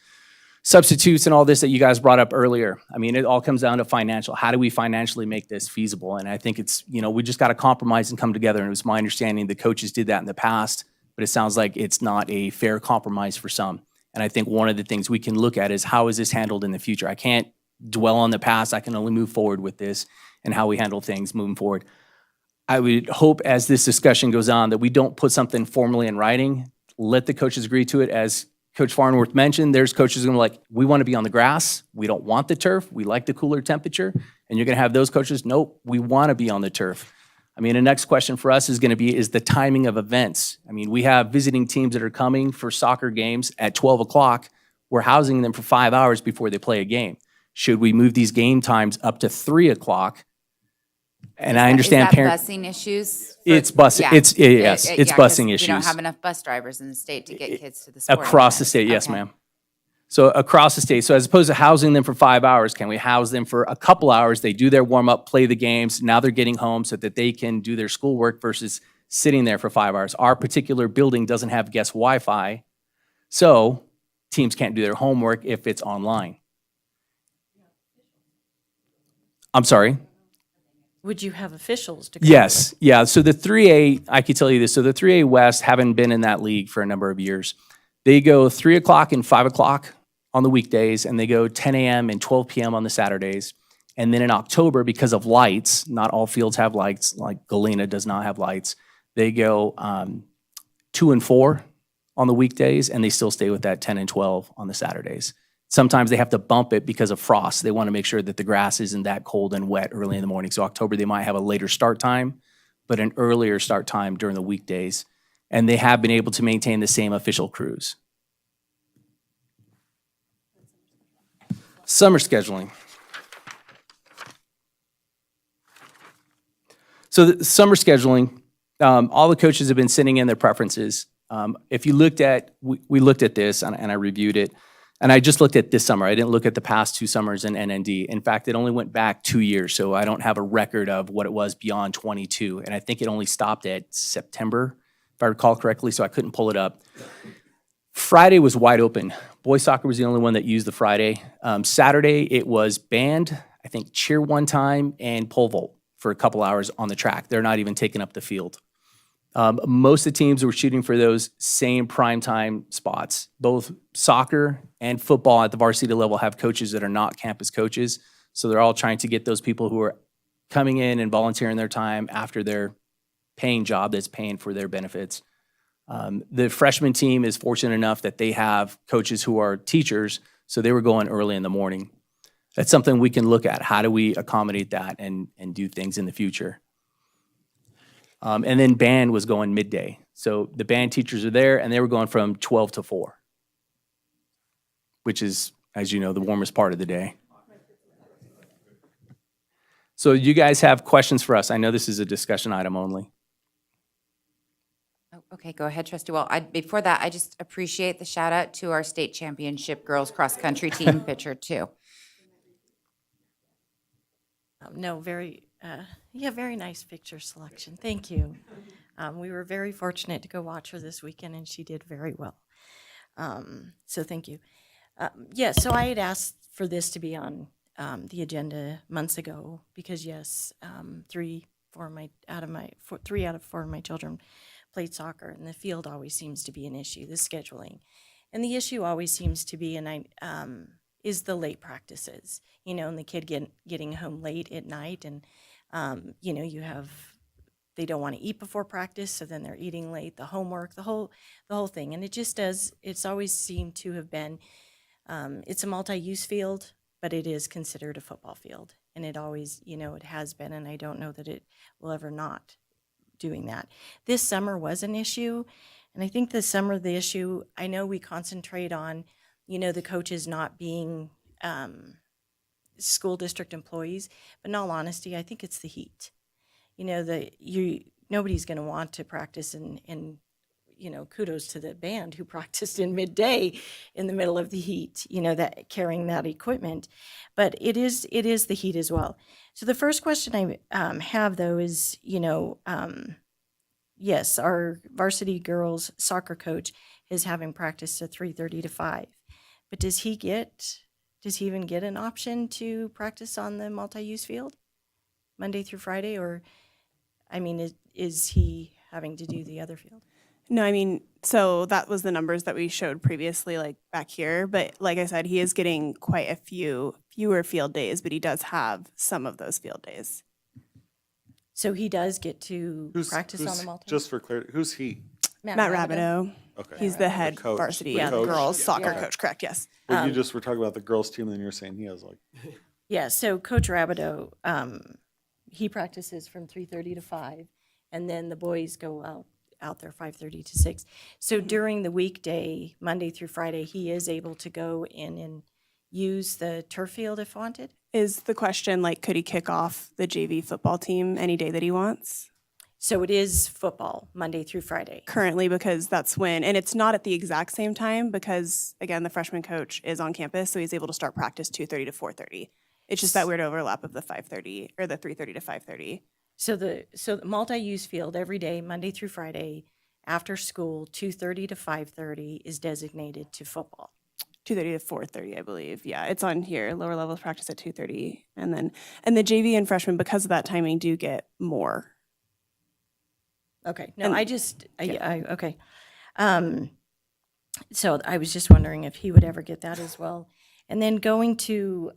substitutes and all this that you guys brought up earlier. I mean, it all comes down to financial. How do we financially make this feasible? And I think it's, we just got to compromise and come together. And it was my understanding the coaches did that in the past, but it sounds like it's not a fair compromise for some. And I think one of the things we can look at is how is this handled in the future? I can't dwell on the past. I can only move forward with this and how we handle things moving forward. I would hope as this discussion goes on that we don't put something formally in writing, let the coaches agree to it. As Coach Farnworth mentioned, there's coaches going to be like, we want to be on the grass. We don't want the turf. We like the cooler temperature. And you're going to have those coaches, nope, we want to be on the turf. I mean, the next question for us is going to be, is the timing of events. I mean, we have visiting teams that are coming for soccer games at 12 o'clock. We're housing them for 5 hours before they play a game. Should we move these game times up to 3 o'clock? And I understand Is that busing issues? It's busing. Yeah. It's yes. It's Yeah, 'cause busing we issues. don't have enough bus drivers in the state to get kids to the sporting Across the events. state, yes, Okay. ma'am. So across the state. So as opposed to housing them for 5 hours, can we house them for a couple hours? They do their warm up, play the games. Now they're getting home so that they can do their schoolwork versus sitting there for 5 hours. Our particular building doesn't have guest Wi-Fi, so teams can't do their homework if it's online. I'm sorry. Would you have officials to go? Yes, yeah. So the 3A, I can tell you this. So the 3A West haven't been in that league for a number of years. They go 3 o'clock and 5 o'clock on the weekdays, and they go 10 a.m. and 12 p.m. on the Saturdays. And then in October, because of lights, not all fields have lights, like Galena does not have lights, they go 2 and 4 on the weekdays, and they still stay with that 10 and 12 on the Saturdays. Sometimes they have to bump it because of frost. They want to make sure that the grass isn't that cold and wet early in the morning. So October, they might have a later start time, but an earlier start time during the weekdays. And they have been able to maintain the same official crews. Summer scheduling. So the summer scheduling, all the coaches have been sending in their preferences. If you looked at, we looked at this and I reviewed it. And I just looked at this summer. I didn't look at the past 2 summers in NND. In fact, it only went back 2 years, so I don't have a record of what it was beyond 22. And I think it only stopped at September, if I recall correctly, so I couldn't pull it up. Friday was wide open. Boys soccer was the only one that used the Friday. Saturday, it was band, I think cheer one time, and pole vault for a couple hours on the track. They're not even taking up the field. Most of the teams were shooting for those same primetime spots. Both soccer and football at the varsity level have coaches that are not campus coaches. So they're all trying to get those people who are coming in and volunteering their time after their paying job that's paying for their benefits. The freshman team is fortunate enough that they have coaches who are teachers, so they were going early in the morning. That's something we can look at. How do we accommodate that and do things in the future? And then band was going midday. So the band teachers are there, and they were going from 12 to 4, which is, as you know, the warmest part of the day. So you guys have questions for us? I know this is a discussion item only. Oh, okay, go ahead, Trustee Wall. Before that, I just appreciate the shout out to our state championship girls cross country team pitcher too. No, very nice picture selection. Thank you. We were very fortunate to go watch her this weekend, and she did very well. So thank you. So I had asked for this to be on the agenda months ago because yes, 3 out of 4 of my children played soccer, and the field always seems to be an issue, the scheduling, and the issue always seems to be is the late practices, and the kid getting home late at night, and they don't want to eat before practice, so then they're eating late, the homework, the whole thing, and it's always seemed to have been, it's a multi-use field, but it is considered a football field, and it always, it has been, and I don't know that it will ever not doing that. This summer was an issue, and I think this summer the issue, I know we concentrate on, the coaches not being school district employees, but in all honesty, I think it's the heat. Nobody's going to want to practice and kudos to the band who practiced in midday in the middle of the heat, that carrying that equipment, but it is the heat as well. So the first question I have though is, yes, our varsity girls soccer coach is having practice at 3:30 to 5, but does he even get an option to practice on the multi-use field Monday through Friday, or is he having to do the other field? No, so that was the numbers that we showed previously, like back here. But like I said, he is getting quite a fewer field days, but he does have some of those field days. So he does get to practice on the multi? Just for clarity, who's he? Matt Rabideau. Okay. He's the head coach. varsity The coach? girls soccer Yeah. coach, correct, yes. But you just were talking about the girls' team, and then you're saying he has Yeah, so Coach Rabideau, he practices from 3:30 to 5, and then the boys go out there 5:30 to 6. So during the weekday, Monday through Friday, he is able to go in and use the turf field if wanted? Is the question, could he kick off the JV football team any day that he wants? So it is football, Monday through Friday. Currently, because that's when, and it's not at the exact same time because, again, the freshman coach is on campus, so he's able to start practice 2:30 to 4:30. It's just that weird overlap of the 5:30 or the 3:30 to 5:30. So the multi-use field every day, Monday through Friday, after school, 2:30 to 5:30 is designated to football. 2:30 to 4:30, I believe. Yeah, it's on here. Lower levels practice at 2:30, and the JV and freshmen, because of that timing, do get more. Okay, no, And- okay. So I was just wondering if he would ever get that as well. And then going to,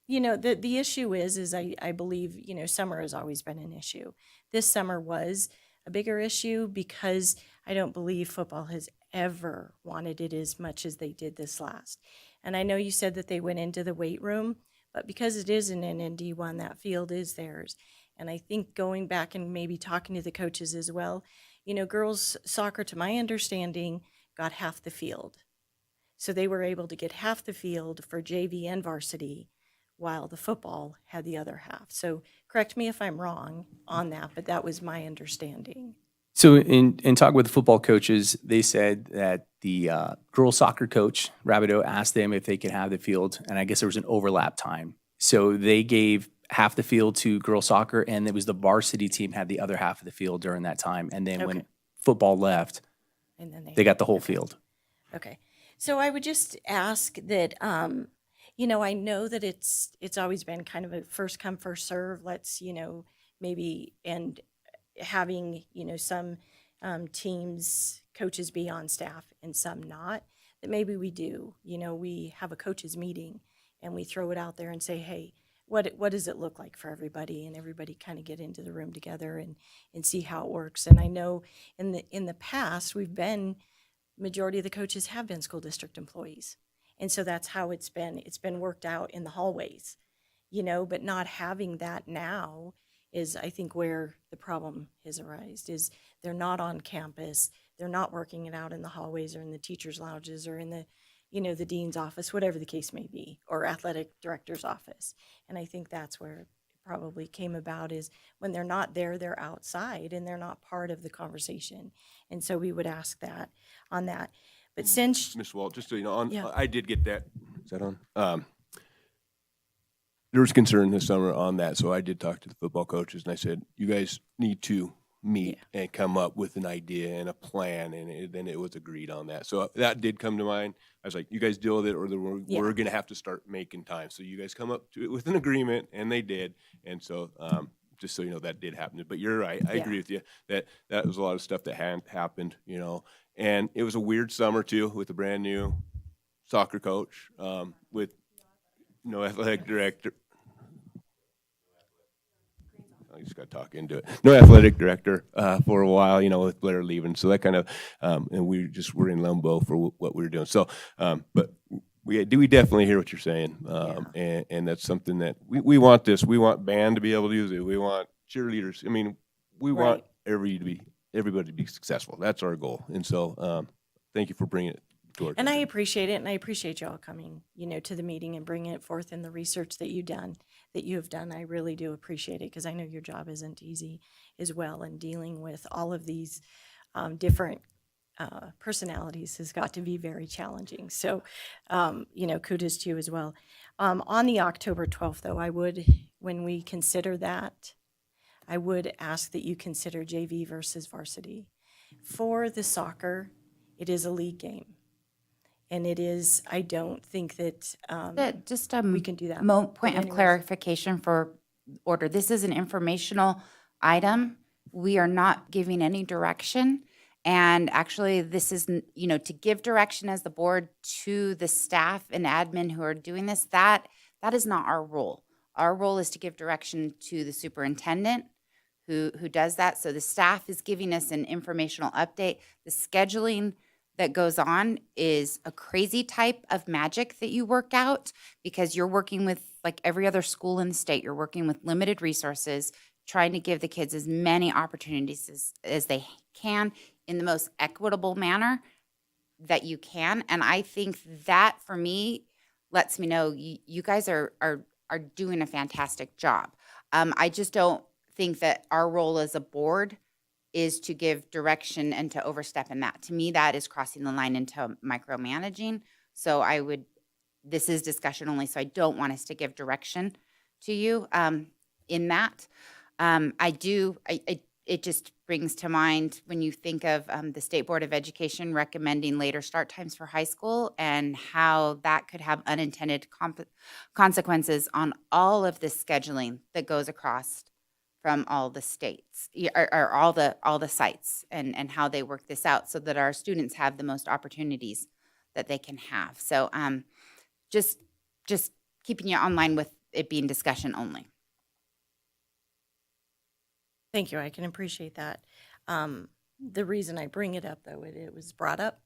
the issue is I believe, summer has always been an issue. This summer was a bigger issue because I don't believe football has ever wanted it as much as they did this last. And I know you said that they went into the weight room, but because it is an NND1, that field is theirs. And I think going back and maybe talking to the coaches as well, girls soccer, to my understanding, got half the field. So they were able to get half the field for JV and varsity, while the football had the other half. So correct me if I'm wrong on that, but that was my understanding. So in talking with the football coaches, they said that the girls soccer coach, Rabideau, asked them if they could have the field, and I guess there was an overlap time. So they gave half the field to girls soccer, and it was the varsity team had the other half of the field during that time. And then when football left, And then they got the whole field. Okay. So I would just ask that, I know that it's always been kind of a first come, first serve. Let's, maybe, and having, some teams, coaches be on staff and some not, that maybe we do. We have a coaches meeting and we throw it out there and say, hey, what does it look like for everybody, and everybody kind of get into the room together and see how it works. And I know in the past, majority of the coaches have been school district employees. And so that's how it's been worked out in the hallways, but not having that now is, I think, where the problem has arisen, is they're not on campus, they're not working it out in the hallways or in the teachers' lounges or in the, the dean's office, whatever the case may be, or athletic director's office. And I think that's where it probably came about, is when they're not there, they're outside and they're not part of the conversation. And so we would ask that on that. But since, Ms. Walt, just so you know, Yeah. I did get that. Is that on? There was concern this summer on that, so I did talk to the football coaches, and I said, you guys need to meet and come up with an idea and a plan, and then it was agreed on that. So that did come to mind. I was like, you guys deal with it, or we're going to have to start making time. So you guys come up to it with an agreement, and they did. And so just so you know, that did happen. But you're right. I agree with you that was a lot of stuff that hadn't happened, And it was a weird summer, too, with a brand-new soccer coach, with no athletic director. I just got to talk into it. No athletic director for a while, with Blair leaving. So that kind of, and we were in limbo for what we were doing. So, but we definitely hear what you're saying. And that's something that we want this. We want band to be able to use it. We want cheerleaders. I mean, we want everybody to be successful. That's our goal. And so thank you for bringing it. And I appreciate it, and I appreciate y'all coming, to the meeting and bringing it forth in the research that you have done. I really do appreciate it, because I know your job isn't easy as well, and dealing with all of these different personalities has got to be very challenging. So, kudos to you as well. On the October 12th, though, when we consider that, I would ask that you consider JV versus varsity. For the soccer, it is a league game. And it is, I don't think that Just we can do that. point of clarification for order. This is an informational item. We are not giving any direction. And actually, this is, to give direction as the board to the staff and admin who are doing this, that is not our role. Our role is to give direction to the superintendent who does that. So the staff is giving us an informational update. The scheduling that goes on is a crazy type of magic that you work out, because you're working with, like every other school in the state, you're working with limited resources, trying to give the kids as many opportunities as they can in the most equitable manner that you can. And I think that, for me, lets me know you guys are doing a fantastic job. I just don't think that our role as a board is to give direction and to overstep in that. To me, that is crossing the line into micromanaging. So this is discussion only, so I don't want us to give direction to you in that. It just brings to mind when you think of the State Board of Education recommending later start times for high school, and how that could have unintended consequences on all of the scheduling that goes across from all the states, or all the sites, and how they work this out so that our students have the most opportunities that they can have. So just keeping you online with it being discussion only. Thank you. I can appreciate that. The reason I bring it up, though, it was brought up.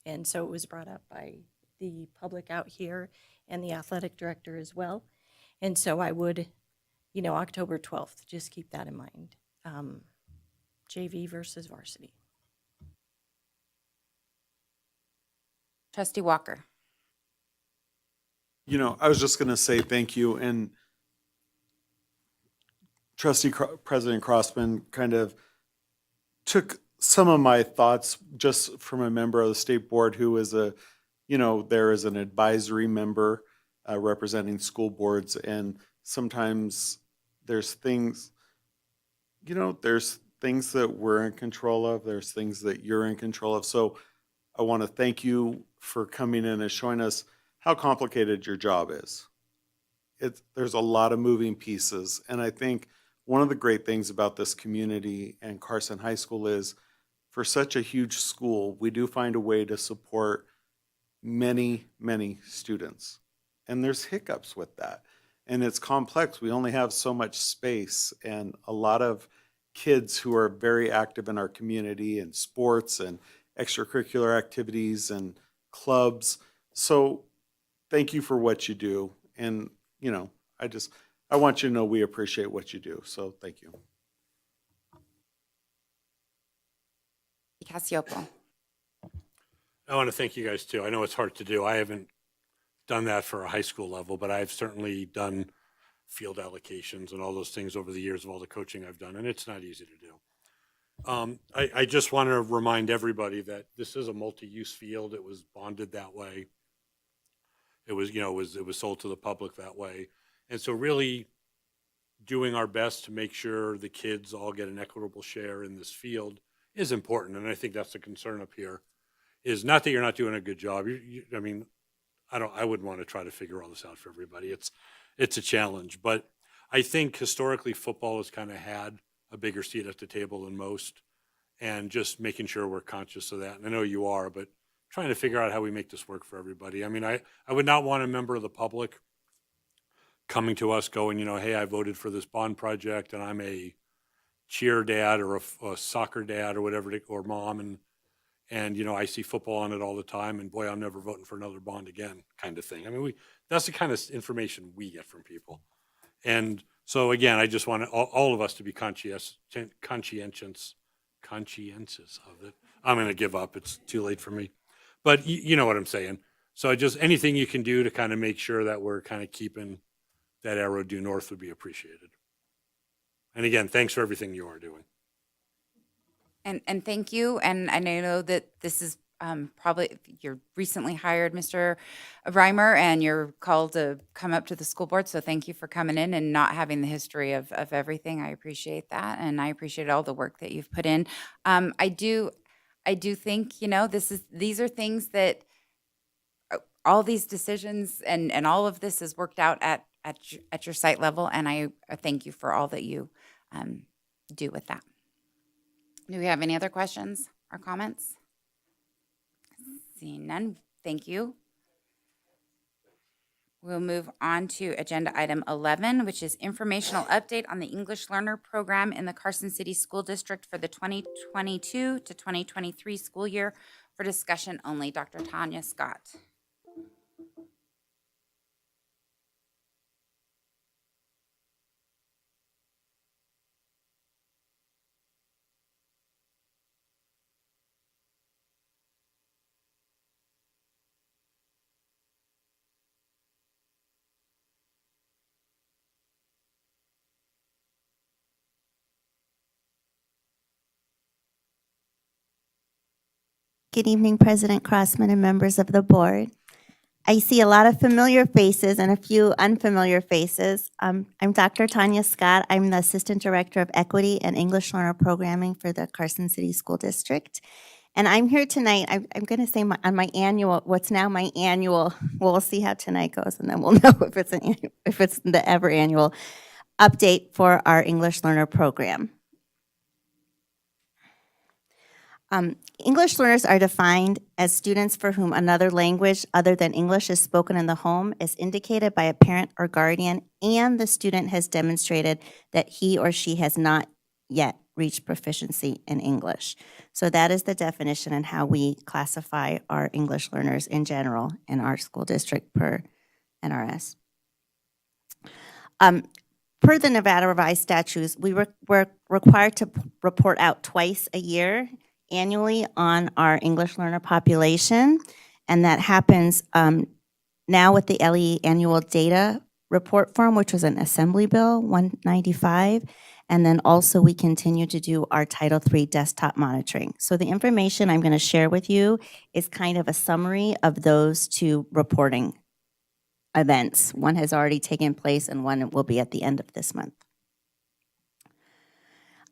And so it was brought up by the public out here and the athletic director as well. And so I would, October 12th, just keep that in mind. JV versus varsity. Trustee Walker. I was just going to say thank you. And President Crossman kind of took some of my thoughts just from a member of the state board who is there is an advisory member representing school boards. And sometimes there's things that we're in control of. There's things that you're in control of. So I want to thank you for coming in and showing us how complicated your job is. There's a lot of moving pieces. And I think one of the great things about this community and Carson High School is, for such a huge school, we do find a way to support many, many students. And there's hiccups with that. and it's complex. We only have so much space, and a lot of kids who are very active in our community and sports and extracurricular activities and clubs. So thank you for what you do. And, you know, I want you to know we appreciate what you do. So thank you. Cassiopolo. I want to thank you guys too. I know it's hard to do. I haven't done that for a high school level, but I've certainly done field allocations and all those things over the years of all the coaching I've done, and it's not easy to do. I just want to remind everybody that this is a multi-use field. It was bonded that way. It was, you know, it was sold to the public that way. And so really doing our best to make sure the kids all get an equitable share in this field is important. And I think that's the concern up here, is not that you're not doing a good job. I mean, I wouldn't want to try to figure all this out for everybody. It's a challenge, but I think historically football has kind of had a bigger seat at the table than most, and just making sure we're conscious of that. And I know you are, but trying to figure out how we make this work for everybody. I mean, I would not want a member of the public coming to us going, you know, hey, I voted for this bond project and I'm a cheer dad or a soccer dad or whatever, or mom, and you know, I see football on it all the time, and boy, I'm never voting for another bond again, kind of thing. I mean, that's the kind of information we get from people. And so again, I just want all of us to be conscientious of it. I'm going to give up. It's too late for me. But you know what I'm saying. So just anything you can do to kind of make sure that we're kind of keeping that arrow due north would be appreciated. And again, thanks for everything you are doing. And thank you. And I know that this is probably, you're recently hired, Mr. Reimer, and you're called to come up to the school board. So thank you for coming in and not having the history of everything. I appreciate that. And I appreciate all the work that you've put in. I do think, you know, these are things that all these decisions and all of this is worked out at your site level. And I thank you for all that you do with that. Do we have any other questions or comments? Seeing none, thank you. We'll move on to agenda item 11, which is informational update on the English Learner Program in the Carson City School District for the 2022 to 2023 school year. For discussion only, Dr. Tanya Scott. Good evening, President Crossman and members of the board. I see a lot of familiar faces and a few unfamiliar faces. I'm Dr. Tanya Scott. I'm the Assistant Director of Equity and English Learner Programming for the Carson City School District. And I'm here tonight, I'm going to say on my annual, what's now my annual, we'll see how tonight goes, and then we'll know if it's the ever annual update for our English Learner Program. English learners are defined as students for whom another language other than English is spoken in the home, as indicated by a parent or guardian, and the student has demonstrated that he or she has not yet reached proficiency in English. So that is the definition and how we classify our English learners in general in our school district per NRS. Per the Nevada revised statutes, we're required to report out twice a year annually on our English learner population, and that happens now with the LE annual data report form, which was an Assembly Bill 195, and then also we continue to do our Title III desktop monitoring. So the information I'm going to share with you is kind of a summary of those two reporting events. One has already taken place and one will be at the end of this month.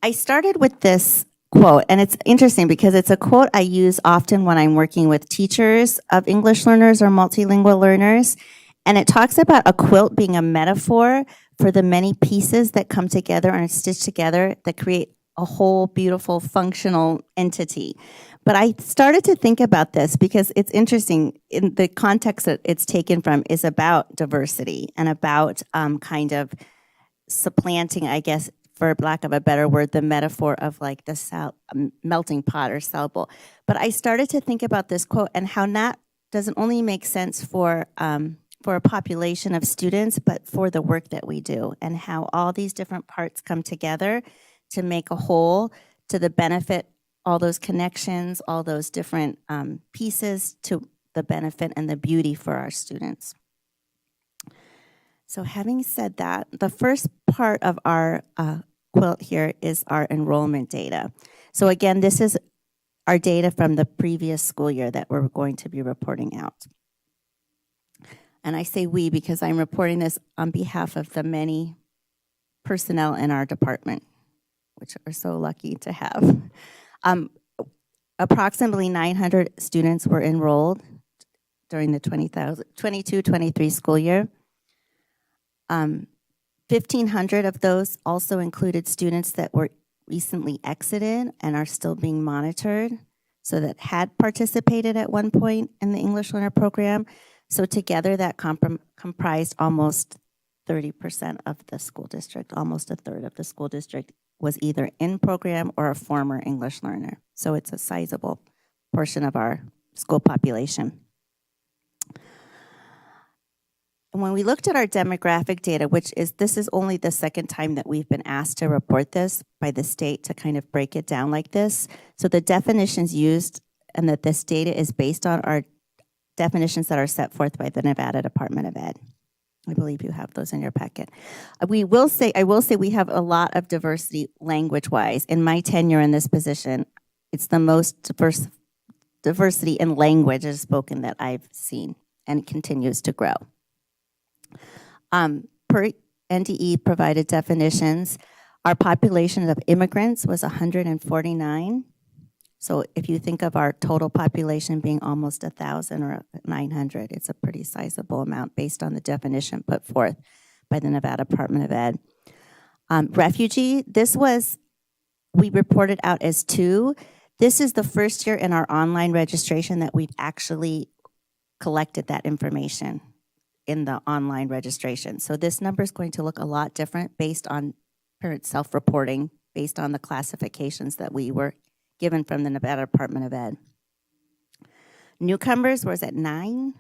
I started with this quote, and it's interesting because it's a quote I use often when I'm working with teachers of English learners or multilingual learners, and it talks about a quilt being a metaphor for the many pieces that come together and are stitched together that create a whole beautiful functional entity. But I started to think about this because it's interesting. In the context that it's taken from is about diversity and about kind of supplanting, I guess, for lack of a better word, the metaphor of like the melting pot or cell bowl. But I started to think about this quote and how that doesn't only make sense for a population of students, but for the work that we do and how all these different parts come together to make a whole to the benefit, all those connections, all those different pieces to the benefit and the beauty for our students. So having said that, the first part of our quilt here is our enrollment data. So again, this is our data from the previous school year that we're going to be reporting out. And I say we because I'm reporting this on behalf of the many personnel in our department, which we're so lucky to have. Approximately 900 students were enrolled during the 22-23 school year. 1,500 of those also included students that were recently exited and are still being monitored, so that had participated at one point in the English Learner Program. So together that comprised almost 30% of the school district, almost a third of the school district was either in program or a former English learner. So it's a sizable portion of our school population. And when we looked at our demographic data, this is only the second time that we've been asked to report this by the state to kind of break it down like this. So the definitions used and that this data is based on are definitions that are set forth by the Nevada Department of Ed. I believe you have those in your packet. I will say we have a lot of diversity language-wise. In my tenure in this position, it's the most diverse diversity in language is spoken that I've seen, and it continues to grow. Per NDE provided definitions, our population of immigrants was 149. So if you think of our total population being almost 1,000 or 900, it's a pretty sizable amount based on the definition put forth by the Nevada Department of Ed. Refugee, we reported out as 2. This is the first year in our online registration that we've actually collected that information in the online registration. So this number is going to look a lot different based on parent self-reporting, based on the classifications that we were given from the Nevada Department of Ed. Newcomers was at 9.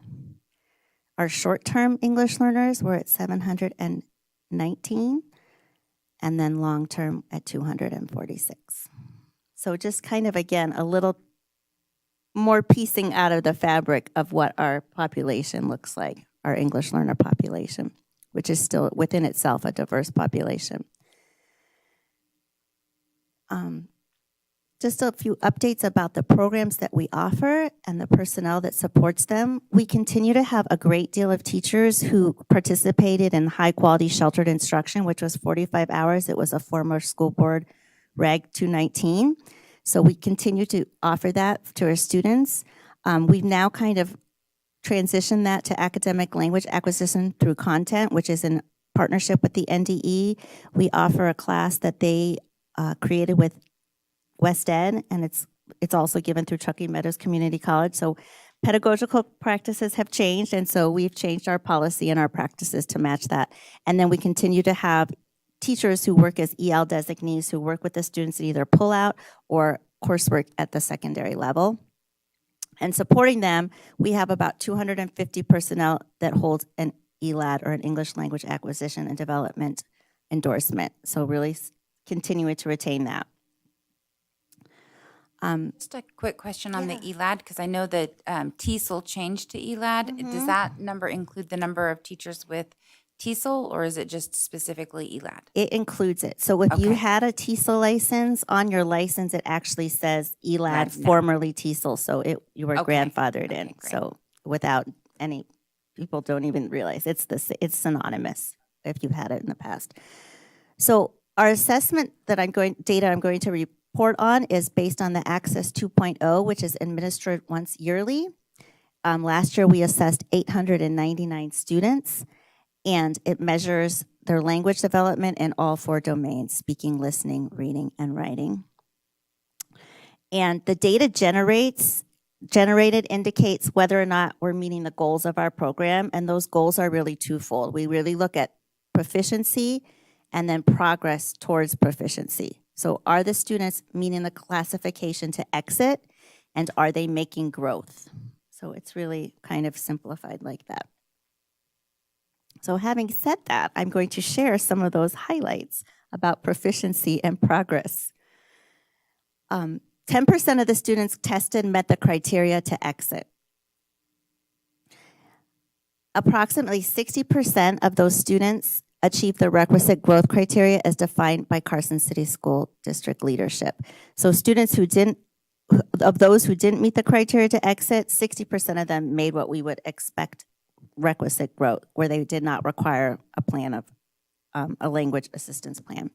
Our short-term English learners were at 719, and then long-term at 246. So just kind of, again, a little more piecing out of the fabric of what our population looks like, our English learner population, which is still within itself a diverse population. Just a few updates about the programs that we offer and the personnel that supports them. We continue to have a great deal of teachers who participated in high-quality sheltered instruction, which was 45 hours. It was a former school board Reg 219. So we continue to offer that to our students. We've now kind of transitioned that to academic language acquisition through content, which is in partnership with the NDE. We offer a class that they created with West Ed, and it's also given through Truckee Meadows Community College. So pedagogical practices have changed, and so we've changed our policy and our practices to match that. And then we continue to have teachers who work as EL designees who work with the students at either pull-out or coursework at the secondary level. And supporting them, we have about 250 personnel that hold an ELAD or an English Language Acquisition and Development endorsement. So really continuing to retain that. Just a quick question on the ELAD, because I know that TESOL changed to ELAD. Does that number include the number of teachers with TESOL, or is it just specifically ELAD? It includes it. So if you had a TESOL license, on your license it actually says ELAD, formerly TESOL, so you were grandfathered in. Great. So without any, people don't even realize it's synonymous if you've had it in the past. So our assessment that data I'm going to report on is based on the Access 2.0, which is administered once yearly. Last year we assessed 899 students, and it measures their language development in all 4 domains: speaking, listening, reading, and writing. And the data generated indicates whether or not we're meeting the goals of our program, and those goals are really twofold. We really look at proficiency and then progress towards proficiency. So are the students meeting the classification to exit, and are they making growth? So it's really kind of simplified like that. So having said that, I'm going to share some of those highlights about proficiency and progress. 10% of the students tested met the criteria to exit. Approximately 60% of those students achieved the requisite growth criteria as defined by Carson City School District leadership. So students of those who didn't meet the criteria to exit, 60% of them made what we would expect requisite growth, where they did not require a plan of a language assistance plan.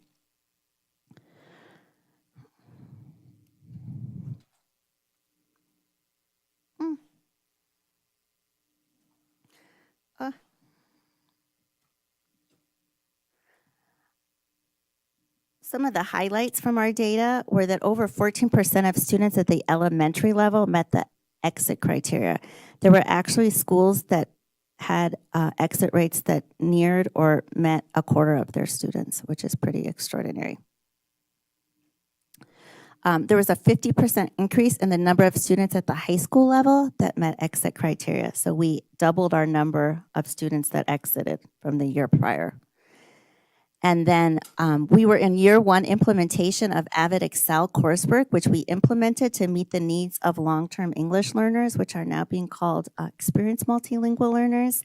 Some of the highlights from our data were that over 14% of students at the elementary level met the exit criteria. There were actually schools that had exit rates that neared or met a quarter of their students, which is pretty extraordinary. There was a 50% increase in the number of students at the high school level that met exit criteria. So we doubled our number of students that exited from the year prior. And then we were in year one implementation of Avid Excel coursework, which we implemented to meet the needs of long-term English learners, which are now being called experienced multilingual learners.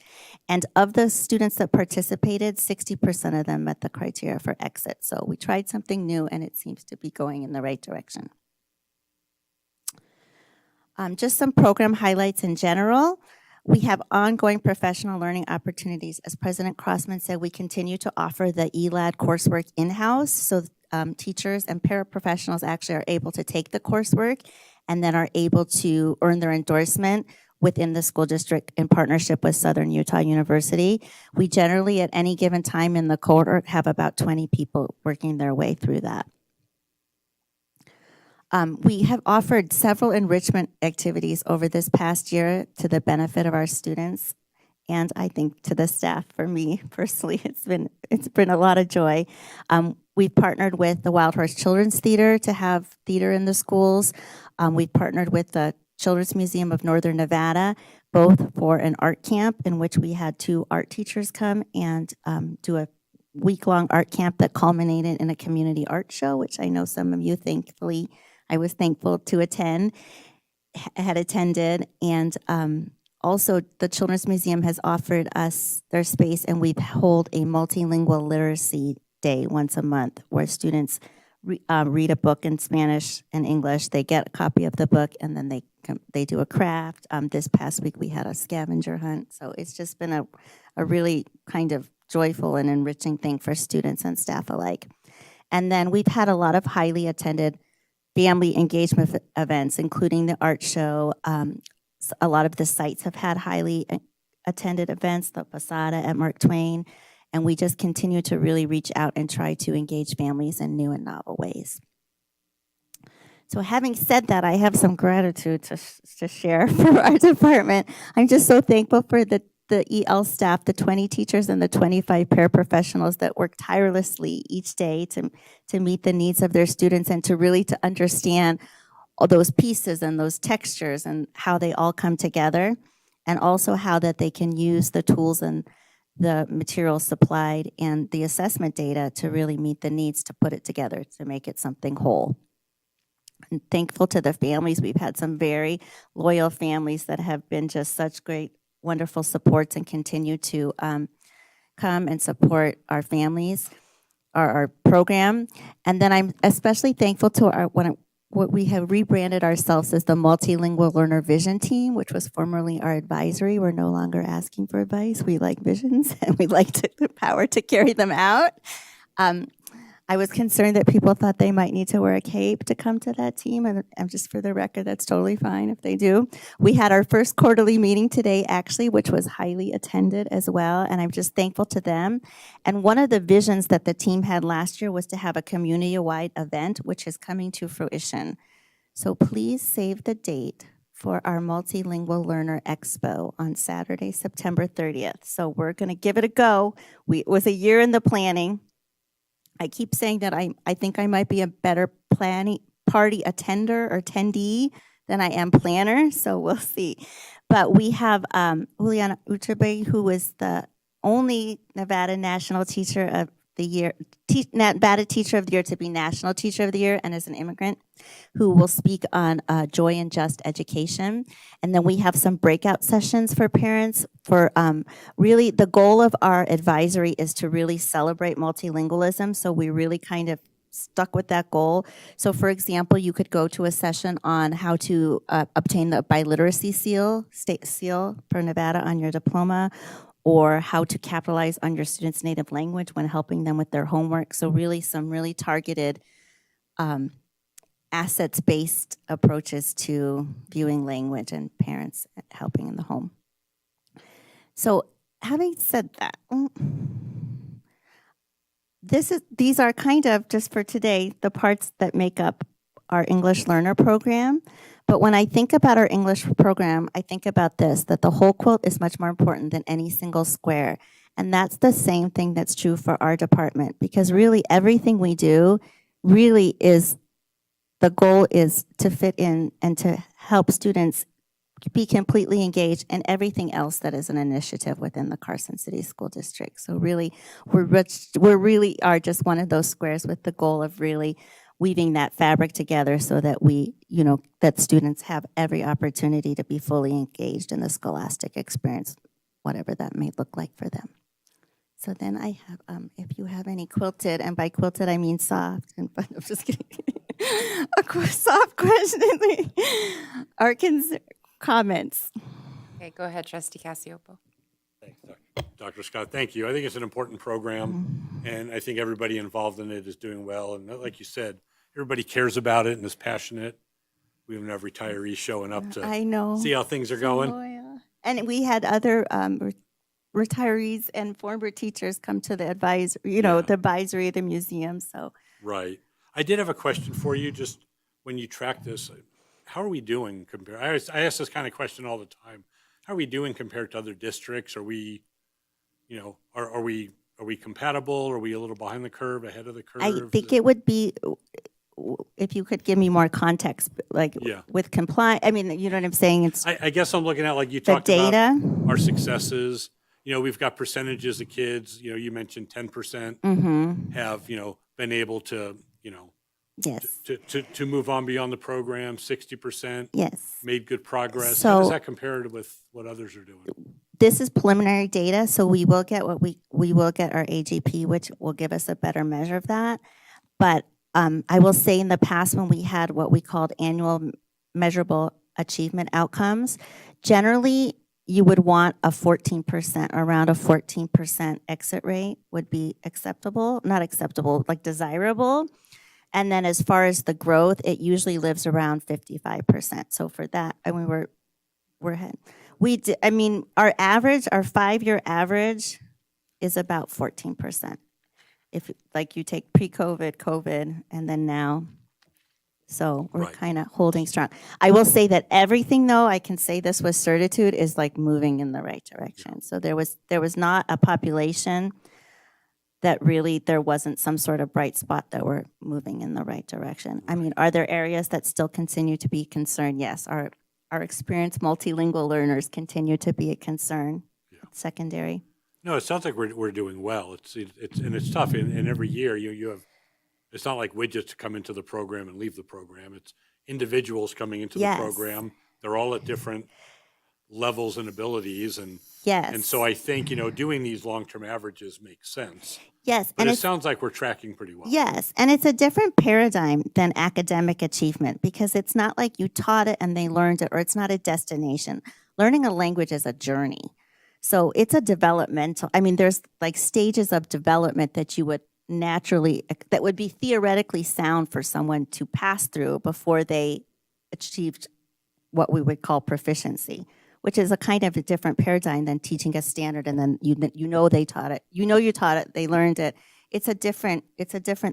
And of the students that participated, 60% of them met the criteria for exit. So we tried something new, and it seems to be going in the right direction. Just some program highlights in general. We have ongoing professional learning opportunities. As President Crossman said, we continue to offer the ELAD coursework in-house, so teachers and paraprofessionals actually are able to take the coursework and then are able to earn their endorsement within the school district in partnership with Southern Utah University. We generally, at any given time in the cohort, have about 20 people working their way through that. We have offered several enrichment activities over this past year to the benefit of our students, and I think to the staff. For me personally, it's been a lot of joy. We've partnered with the Wild Horse Children's Theater to have theater in the schools. We've partnered with the Children's Museum of Northern Nevada, both for an art camp in which we had 2 art teachers come and do a week-long art camp that culminated in a community art show, which I know some of you I was thankful to had attended. And also the Children's Museum has offered us their space, and we hold a multilingual literacy day once a month where students read a book in Spanish and English. They get a copy of the book, and then they do a craft. This past week we had a scavenger hunt. So it's just been a really kind of joyful and enriching thing for students and staff alike. And then we've had a lot of highly attended family engagement events, including the art show. A lot of the sites have had highly attended events, the Posada at Mark Twain, and we just continue to really reach out and try to engage families in new and novel ways. So having said that, I have some gratitude to share for our department. I'm just so thankful for the EL staff, the 20 teachers and the 25 paraprofessionals that work tirelessly each day to meet the needs of their students and to understand all those pieces and those textures and how they all come together, and also how that they can use the tools and the materials supplied and the assessment data to really meet the needs to put it together to make it something whole. I'm thankful to the families. We've had some very loyal families that have been just such great wonderful supports and continue to come and support our families, our program. And then I'm especially thankful to what we have rebranded ourselves as the Multilingual Learner Vision Team, which was formerly our advisory. We're no longer asking for advice. We like visions, and we like the power to carry them out. I was concerned that people thought they might need to wear a cape to come to that team, and just for the record, that's totally fine if they do. We had our first quarterly meeting today, actually, which was highly attended as well, and I'm just thankful to them. And one of the visions that the team had last year was to have a community-wide event, which is coming to fruition. So please save the date for our Multilingual Learner Expo on Saturday, September 30th. So we're going to give it a go. It was a year in the planning. I keep saying that I think I might be a better party attender or attendee than I am planner, so we'll see. But we have Juliana Uterbe, who is the only Nevada National Teacher of the Year, Nevada Teacher of the Year to be National Teacher of the Year, and is an immigrant, who will speak on joy and just education. And then we have some breakout sessions for parents for really the goal of our advisory is to really celebrate multilingualism. So we really kind of stuck with that goal. So for example, you could go to a session on how to obtain the biliteracy seal, state seal for Nevada on your diploma, or how to capitalize on your students' native language when helping them with their homework. So really some really targeted assets-based approaches to viewing language and parents helping in the home. So having said that, these are kind of, just for today, the parts that make up our English Learner Program. But when I think about our English program, I think about this, that the whole quilt is much more important than any single square. And that's the same thing that's true for our department, because really everything we do really is, the goal is to fit in and to help students be completely engaged in everything else that is an initiative within the Carson City School District. So really, we're really are just one of those squares with the goal of really weaving that fabric together so that we, that students have every opportunity to be fully engaged in the scholastic experience, whatever that may look like for them. So then I have, if you have any quilted, and by quilted I mean soft, and I'm just kidding, a soft question, or comments. Okay, go ahead, Trustee Casiopo. Thanks, Dr. Scott. Thank you. I think it's an important program, and I think everybody involved in it is doing well. And like you said, everybody cares about it and is passionate. We even have retirees showing up to see how things are going. Oh, yeah. And we had other retirees and former teachers come to the the advisory, the museum. So right. I did have a question for you. Just when you track this, how are we doing compared? I ask this kind of question all the time. How are we doing compared to other districts? Are we, are we compatible? Are we a little behind the curve, ahead of the curve? I think it would be, if you could give me more context, with compliance. I mean, you know what I'm saying? It's I guess I'm looking at, like you talked about our successes. We've got percentages of kids. You mentioned 10% have been able to yes. to move on beyond the program. 60% yes. made good progress. So, how does that compare with what others are doing? This is preliminary data, so we will get we will get our AGP, which will give us a better measure of that. But I will say, in the past, when we had what we called annual measurable achievement outcomes, generally you would want a 14%, around a 14% exit rate would be acceptable, not acceptable, like desirable. And then as far as the growth, it usually lives around 55%. So for that, I mean, we're ahead. Our average, our 5-year average is about 14%. If you take pre-COVID, COVID, and then now. So we're kind of holding strong. I will say that everything, though, I can say this with certitude, is moving in the right direction. So there was not a population that really there wasn't some sort of bright spot that we're moving in the right direction. I mean, are there areas that still continue to be concerned? Yes. Our experienced multilingual learners continue to be a concern. It's secondary. No, it sounds like we're doing well. It's tough. And every year you have, it's not like widgets come into the program and leave the program. It's individuals coming into the program. They're all at different levels and abilities. And yes. And so I think, doing these long-term averages makes sense. Yes. But it sounds like we're tracking pretty well. Yes. And it's a different paradigm than academic achievement, because it's not like you taught it and they learned it, or it's not a destination. Learning a language is a journey. So it's a developmental, there's stages of development that you would naturally, that would be theoretically sound for someone to pass through before they achieved what we would call proficiency, which is a kind of a different paradigm than teaching a standard and then they taught it. You taught it, they learned it. It's a different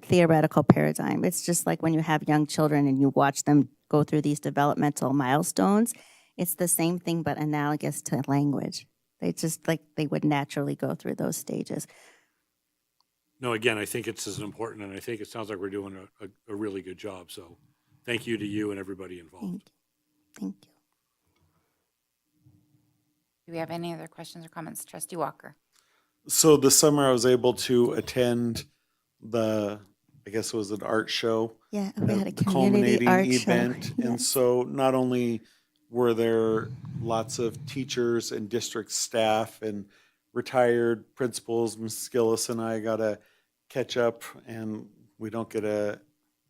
theoretical paradigm. It's just like when you have young children and you watch them go through these developmental milestones. It's the same thing, but analogous to language. They just like, they would naturally go through those stages. No, again, I think it's as important, and I think it sounds like we're doing a really good job. So thank you to you and everybody involved. Thank you. Do we have any other questions or comments? Trustee Walker? So this summer I was able to attend I guess it was an art show. Yeah, we had a the community culminating art event. show. And Yes. so not only were there lots of teachers and district staff and retired principals, Mrs. Gillis and I got to catch up, and we don't get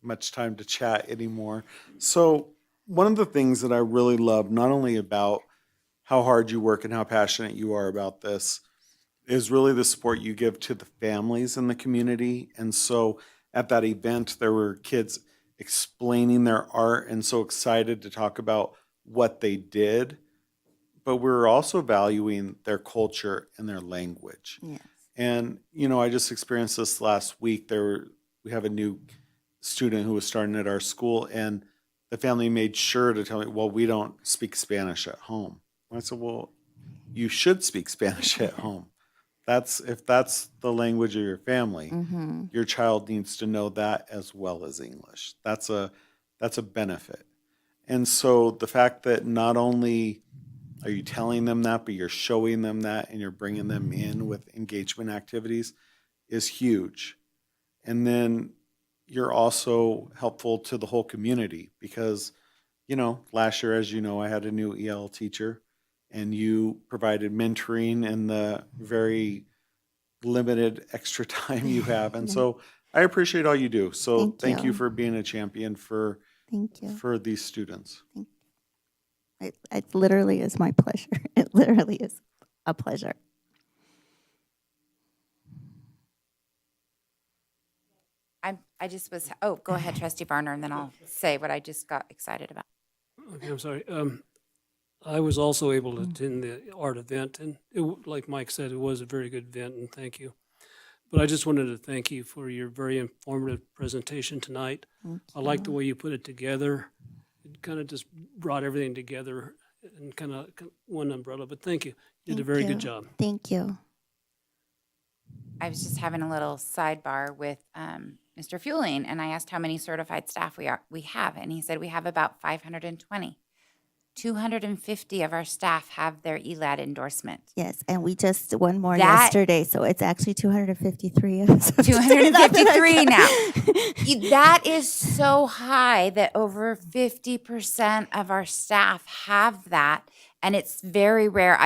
much time to chat anymore. So one of the things that I really love, not only about how hard you work and how passionate you are about this, is really the support you give to the families in the community. And so at that event, there were kids explaining their art and so excited to talk about what they did. But we were also valuing their culture and their language. Yes. And, I just experienced this last week. We have a new student who was starting at our school, and the family made sure to tell me, well, we don't speak Spanish at home. And I said, well, you should speak Spanish at home. If that's the language of your family, your child needs to know that as well as English. That's a benefit. And so the fact that not only are you telling them that, but you're showing them that and you're bringing them in with engagement activities is huge. And then you're also helpful to the whole community because, last year, as you know, I had a new EL teacher, and you provided mentoring in the very limited extra time you have. And so I appreciate all you do. So thank you for being a champion for these students. It literally is my pleasure. It literally is a pleasure. I just was, go ahead, Trustee Varner, and then I'll say what I just got excited about. Okay, I'm sorry. I was also able to attend the art event, and like Mike said, it was a very good event, and thank you. But I just wanted to thank you for your very informative presentation tonight. I like the way you put it together. It kind of just brought everything together in kind of one umbrella, but thank you. You did a very good job. Thank you. I was just having a little sidebar with Mr. Fueling, and I asked how many certified staff we have, and he said we have about 520. 250 of our staff have their ELAD endorsement. Yes, and we just one more That- yesterday, so it's actually 253. 253 now. That is so high that over 50% of our staff have that, and it's very rare.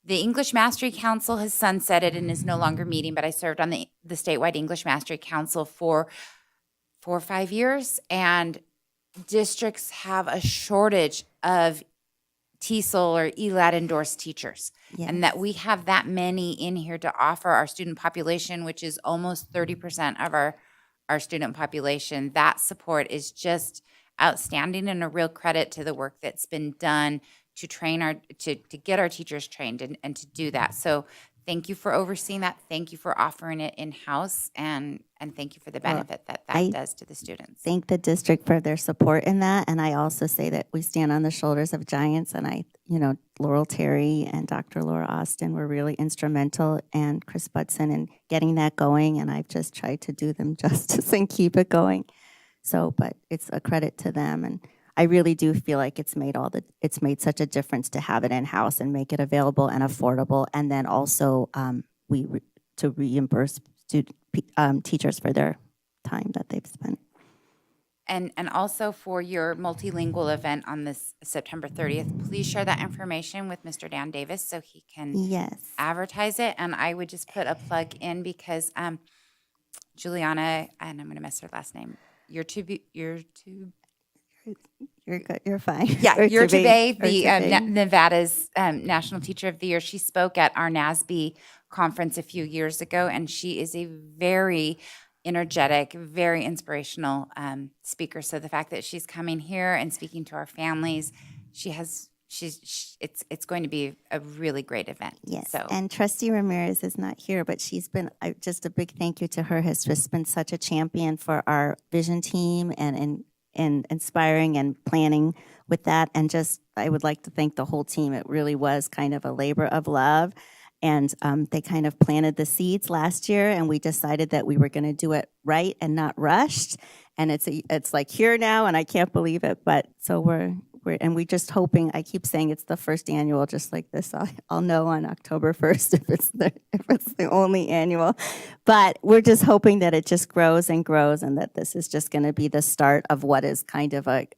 The English Mastery Council has sunsetted and is no longer meeting, but I served on the statewide English Mastery Council for 4 or 5 years, and districts have a shortage of TESOL or ELAD endorsed teachers. Yes. And that we have that many in here to offer our student population, which is almost 30% of our student population. That support is just outstanding and a real credit to the work that's been done to train to get our teachers trained and to do that. So thank you for overseeing that. Thank you for offering it in-house, and thank you for the benefit that does to the students. Thank the district for their support in that, and I also say that we stand on the shoulders of giants, and Laurel Terry and Dr. Laura Austin were really instrumental, and Chris Budson in getting that going, and I've just tried to do them justice and keep it going. So, but it's a credit to them, and I really do feel like it's made such a difference to have it in-house and make it available and affordable, and then also to reimburse teachers for their time that they've spent. And also for your multilingual event on this September 30th, please share that information with Mr. Dan Davis so he can advertise it. And I would just put a plug in because Juliana, and I'm going to mess her last name, You're good. You're fine. Yeah, Urtubey, the Nevada's National Teacher of the Year. She spoke at our NASB conference a few years ago, and she is a very energetic, very inspirational speaker. So the fact that she's coming here and speaking to our families, it's going to be a really great event. Yes, So and Trustee Ramirez is not here, but she's been, just a big thank you to her, has just been such a champion for our vision team and in inspiring and planning with that. And just, I would like to thank the whole team. It really was kind of a labor of love. And they kind of planted the seeds last year, and we decided that we were going to do it right and not rushed. And it's like here now, and I can't believe it. But so we're just hoping. I keep saying it's the first annual, just like this. I'll know on October 1st if it's the only annual. But we're just hoping that it just grows and grows, and that this is just going to be the start of what is kind of a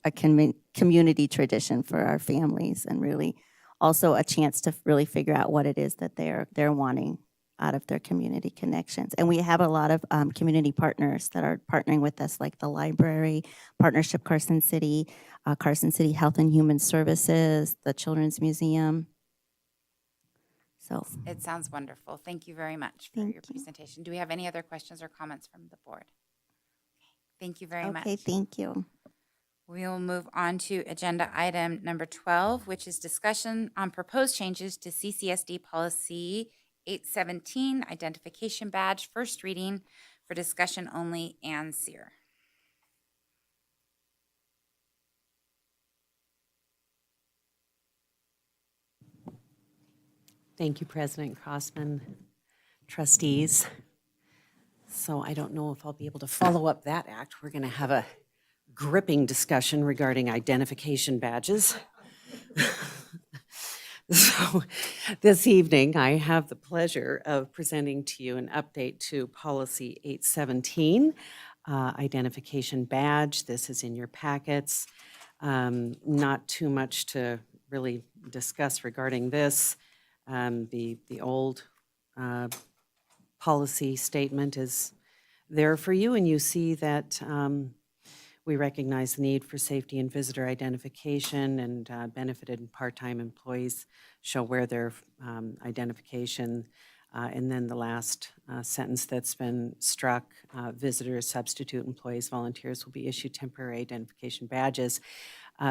community tradition for our families, and really also a chance to really figure out what it is that they're wanting out of their community connections. And we have a lot of community partners that are partnering with us, like the library, Partnership Carson City Health and Human Services, the Children's Museum. So It sounds wonderful. Thank you very much for your presentation. Do we have any other questions or comments from the board? Thank you very much. okay, thank you. We will move on to agenda item number 12, which is discussion on proposed changes to CCSD policy 817, identification badge, first reading for discussion only, and Sear. Thank you, President Crossman, trustees. So I don't know if I'll be able to follow up that act. We're going to have a gripping discussion regarding identification badges. So this evening, I have the pleasure of presenting to you an update to Policy 817, identification badge. This is in your packets. Not too much to really discuss regarding this. The old policy statement is there for you, and you see that we recognize the need for safety and visitor identification, and benefited and part-time employees shall wear their identification. And then the last sentence that's been struck, visitors, substitute employees, volunteers will be issued temporary identification badges.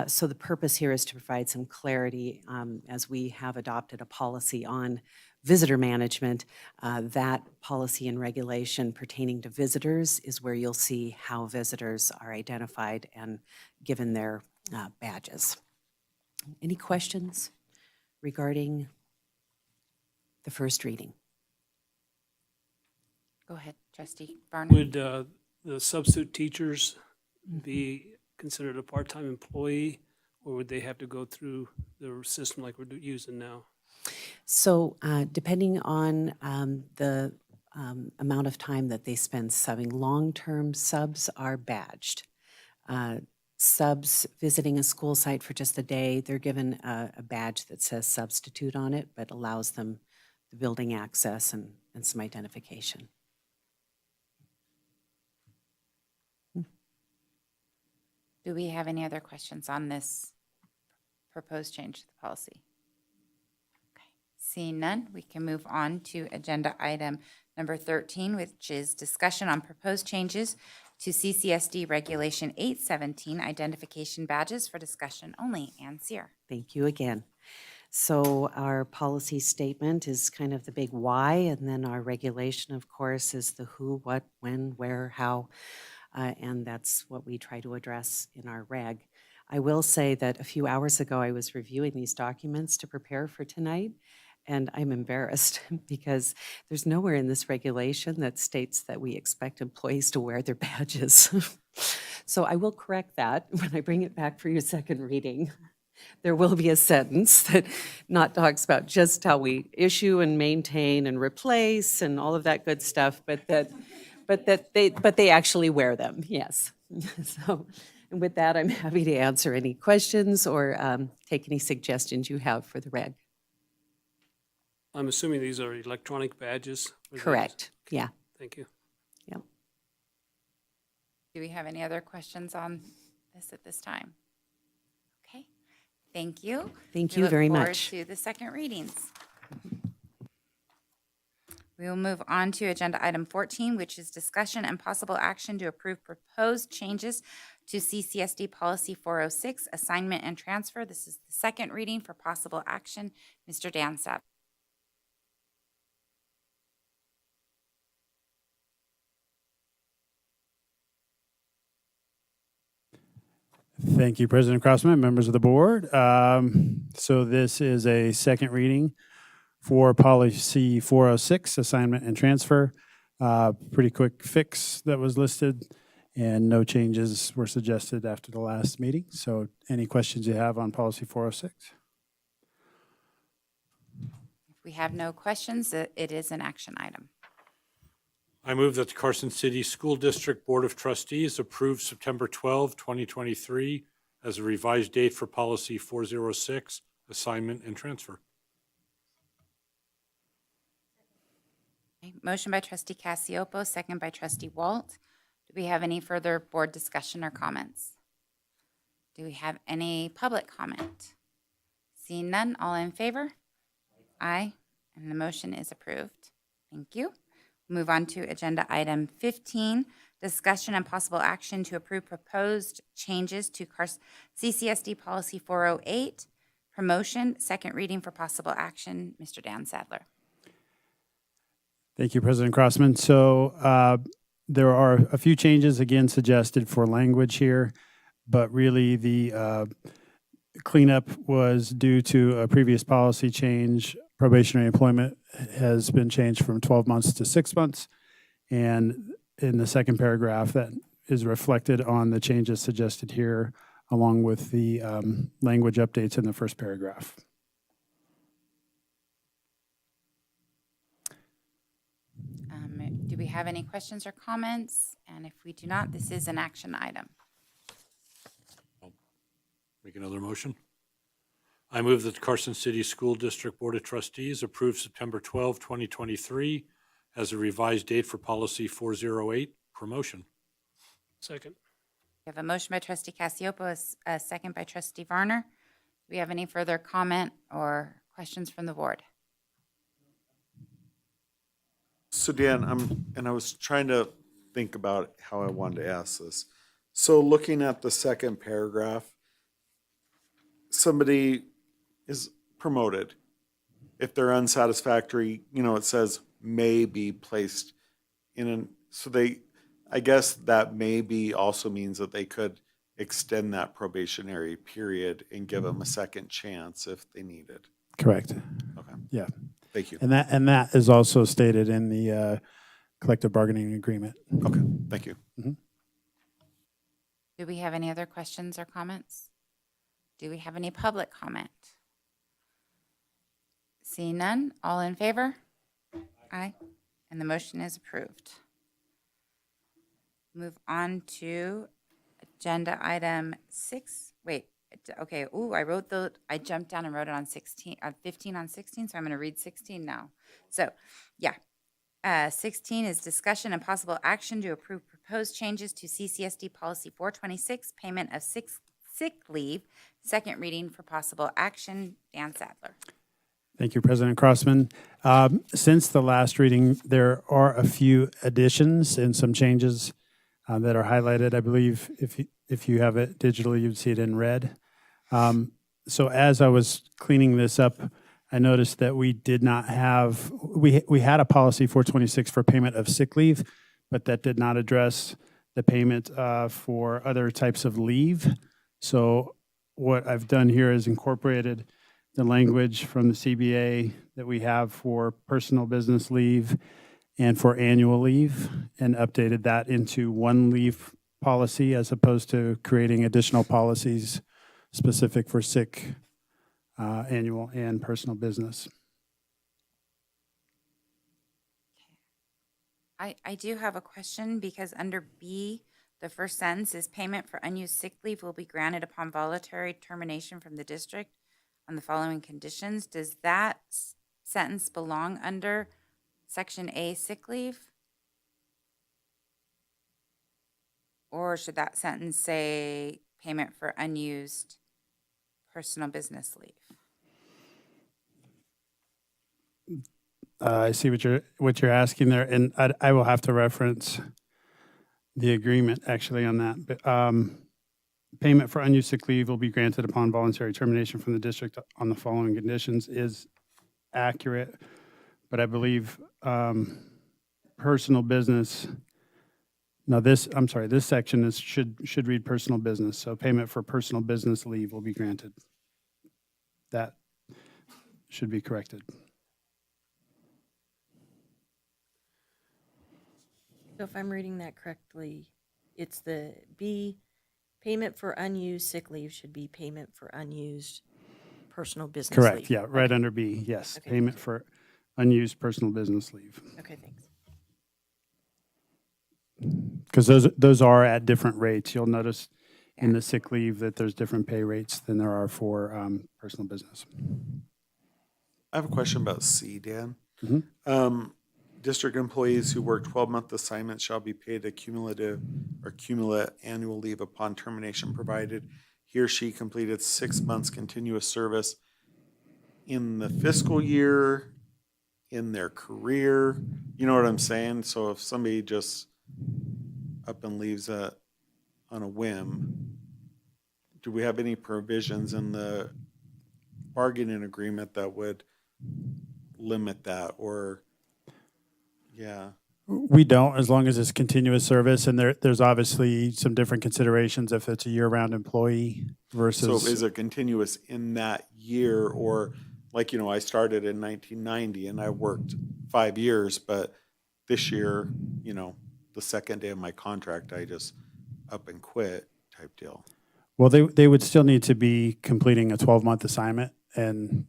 So the purpose here is to provide some clarity as we have adopted a policy on visitor management. That policy and regulation pertaining to visitors is where you'll see how visitors are identified and given their badges. Any questions regarding the first reading? Go ahead, Trustee Barnum. Would the substitute teachers be considered a part-time employee, or would they have to go through the system like we're using now? So depending on the amount of time that they spend subbing, long-term subs are badged. Subs visiting a school site for just a day, they're given a badge that says substitute on it, but allows them the building access and some identification. Do we have any other questions on this proposed change to the policy? Okay. Seeing none, we can move on to agenda item number 13, which is discussion on proposed changes to CCSD Regulation 817, identification badges for discussion only. Ann Sear. Thank you again. So our policy statement is kind of the big why, and then our regulation, of course, is the who, what, when, where, how. And that's what we try to address in our reg. I will say that a few hours ago, I was reviewing these documents to prepare for tonight, and I'm embarrassed because there's nowhere in this regulation that states that we expect employees to wear their badges. So I will correct that when I bring it back for your second reading. There will be a sentence that not talks about just how we issue and maintain and replace and all of that good stuff, but they actually wear them, yes. So, and with that, I'm happy to answer any questions or take any suggestions you have for the reg. I'm assuming these are electronic badges? Correct, yeah. Thank you. Yep. Do we have any other questions on this at this time? Okay, thank you. Thank We you look very forward much. to the second readings. We will move on to agenda item 14, which is discussion and possible action to approve proposed changes to CCSD Policy 406, assignment and transfer. This is the second reading for possible action. Mr. Dansap. Thank you, President Crossman, members of the board. So this is a second reading for policy 406, assignment and transfer. Pretty quick fix that was listed, and no changes were suggested after the last meeting. So any questions you have on policy 406? If we have no questions, it is an action item. I move that the Carson City School District Board of Trustees approve September 12, 2023 as a revised date for policy 406, assignment and transfer. Okay, motion by trustee Cassiopo, second by trustee Walt. Do we have any further board discussion or comments? Do we have any public comment? Seeing none, all in favor? Aye, and the motion is approved. Thank you. Move on to agenda item 15, discussion and possible action to approve proposed changes to CCSD policy 408, promotion, second reading for possible action. Mr. Dan Sadler. Thank you, President Crossman. So there are a few changes again suggested for language here, but really the cleanup was due to a previous policy change. Probationary employment has been changed from 12 months to 6 months. And in the second paragraph, that is reflected on the changes suggested here, along with the language updates in the first paragraph. Do we have any questions or comments? And if we do not, this is an action item. Make another motion. I move that the Carson City School District Board of Trustees approve September 12, 2023 as a revised date for policy 408, promotion. Second. We have a motion by trustee Cassiopo, a second by trustee Varner. Do we have any further comment or questions from the board? So Dan, I was trying to think about how I wanted to ask this. So looking at the second paragraph, somebody is promoted. If they're unsatisfactory, it says may be placed I guess that maybe also means that they could extend that probationary period and give them a second chance if they need it. Correct. Okay. Yeah. Thank you. And that is also stated in the collective bargaining agreement. Okay, thank you. Do we have any other questions or comments? Do we have any public comment? Seeing none, all in favor? Aye, and the motion is approved. Move on to agenda item 6. Wait, okay, I jumped down and wrote it on 15 on 16, so I'm going to read 16 now. So, yeah. 16 is discussion and possible action to approve proposed changes to CCSD policy 426, payment of sick leave, second reading for possible action. Dan Sadler. Thank you, President Crossman. Since the last reading, there are a few additions and some changes that are highlighted. I believe if you have it digitally, you'd see it in red. So as I was cleaning this up, I noticed that we did not have, we had a policy 426 for payment of sick leave, but that did not address the payment for other types of leave. So what I've done here is incorporated the language from the CBA that we have for personal business leave and for annual leave, and updated that into one leave policy as opposed to creating additional policies specific for sick, annual, and personal business. I do have a question because under B, the first sentence is payment for unused sick leave will be granted upon voluntary termination from the district on the following conditions. Does that sentence belong under Section A, sick leave? Or should that sentence say payment for unused personal business leave? I see what you're asking there, and I will have to reference the agreement actually on that. But payment for unused sick leave will be granted upon voluntary termination from the district on the following conditions is accurate, but I believe personal business Now this, I'm sorry, this section is, should read personal business. So payment for personal business leave will be granted. That should be corrected. So if I'm reading that correctly, it's the B, payment for unused sick leave should be payment for unused personal business leave. Correct, yeah, right Okay. under B, yes. Okay, Payment for unused personal business leave. Okay, thanks. Because those are at different rates. You'll notice in the sick leave that there's different pay rates than there are for personal business. I have a question about C, Dan. Mhm. District employees who work 12-month assignments shall be paid a cumulative or cumulate annual leave upon termination, provided he or she completed 6 months continuous service in the fiscal year, in their career. You know what I'm saying? So if somebody just up and leaves on a whim, do we have any provisions in the bargaining agreement that would limit that, or, yeah? We don't, as long as it's continuous service, and there's obviously some different considerations if it's a year-round employee So versus. is it continuous in that year, or like, I started in 1990 and I worked 5 years, but this year, the second day of my contract, I just up and quit type deal? Well, they would still need to be completing a 12-month assignment and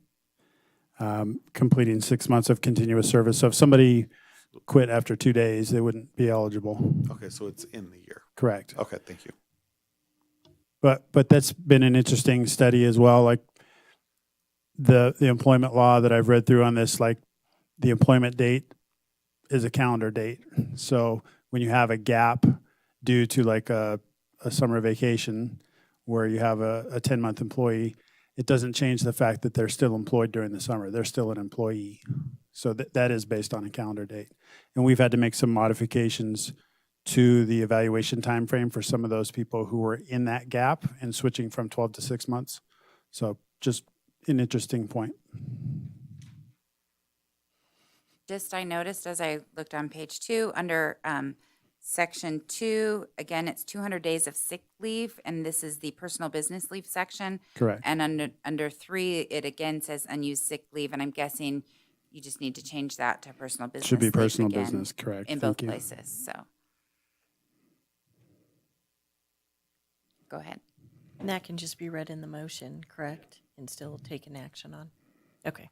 completing 6 months of continuous service. So if somebody quit after 2 days, they wouldn't be eligible. Okay, so it's in the year. Correct. Okay, thank you. But that's been an interesting study as well. Like the employment law that I've read through on this, like the employment date is a calendar date. So when you have a gap due to like a summer vacation where you have a 10-month employee, it doesn't change the fact that they're still employed during the summer. They're still an employee. So that is based on a calendar date. And we've had to make some modifications to the evaluation timeframe for some of those people who were in that gap and switching from 12 to 6 months. So just an interesting point. Just I noticed as I looked on page 2, under section 2, again, it's 200 days of sick leave, and this is the personal business leave section. Correct. And under 3, it again says unused sick leave, and I'm guessing you just need to change that to personal business Should be leave personal again business, correct. in Thank both you. places, so. Go ahead. And that can just be read in the motion, correct? And still taken action on? Okay.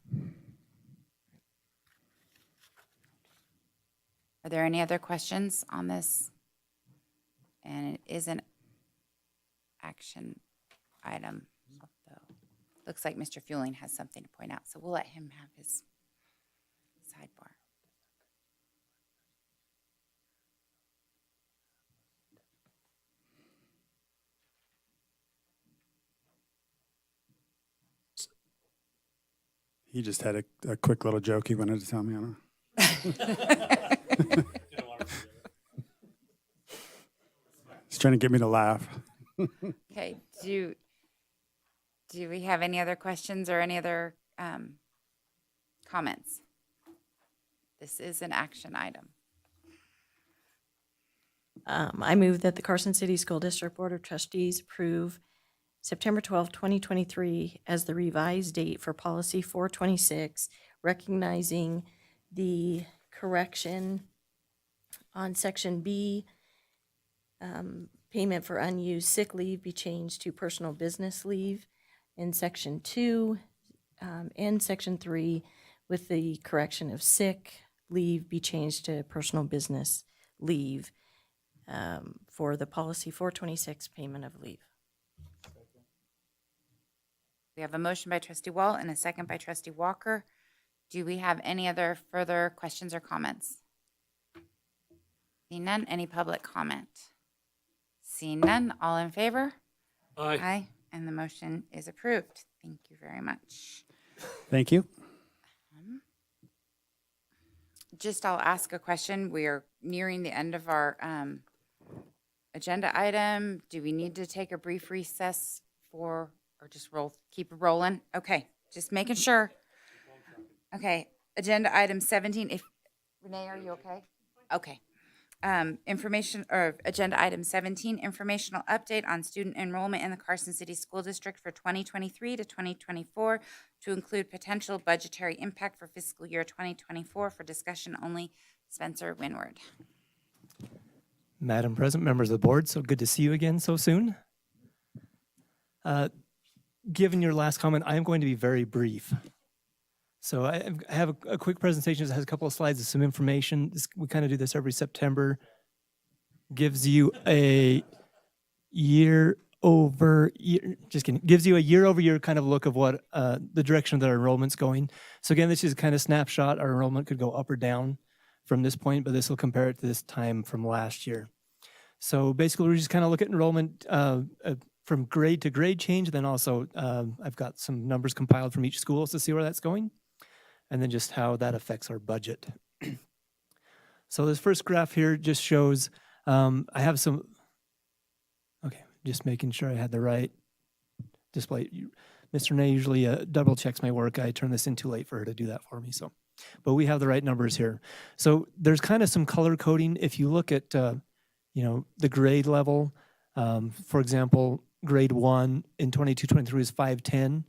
Are there any other questions on this? And it is an action item, although looks like Mr. Fueling has something to point out, so we'll let him have his sidebar. He just had a quick little joke he wanted to tell me on. He's trying to get me to laugh. Okay, do we have any other questions or any other comments? This is an action item. I move that the Carson City School District Board of Trustees approve September 12, 2023 as the revised date for Policy 426, recognizing the correction on Section B, payment for unused sick leave be changed to personal business leave in Section 2, and Section 3, with the correction of sick leave be changed to personal business leave for the Policy 426 payment of leave. We have a motion by trustee Wall and a second by trustee Walker. Do we have any other further questions or comments? Seeing none, any public comment? Seeing none, all in favor? Aye. Aye, and the motion is approved. Thank you very much. Thank you. Just I'll ask a question. We are nearing the end of our agenda item. Do we need to take a brief recess or just keep it rolling? Okay, just making sure. Okay, agenda item 17. Renee, are you okay? Okay. Information or agenda item 17, informational update on student enrollment in the Carson City School District for 2023 to 2024 to include potential budgetary impact for fiscal year 2024 for discussion only. Spencer Winward. Madam President, members of the board, so good to see you again so soon. Given your last comment, I am going to be very brief. So I have a quick presentation that has a couple of slides of some information. We kind of do this every September. Gives you a year over year, just kidding, gives you a year over year kind of look of what the direction that our enrollment's going. So again, this is kind of snapshot. Our enrollment could go up or down from this point, but this will compare it to this time from last year. So basically, we just kind of look at enrollment from grade to grade change. Then also, I've got some numbers compiled from each school to see where that's going, and then just how that affects our budget. So this first graph here just shows, I have some, okay, just making sure I had the right display. Mr. Nay usually double checks my work. I turned this in too late for her to do that for me. So, but we have the right numbers here. So there's kind of some color coding. If you look at, the grade level, for example, grade 1 in 22-23 is 510.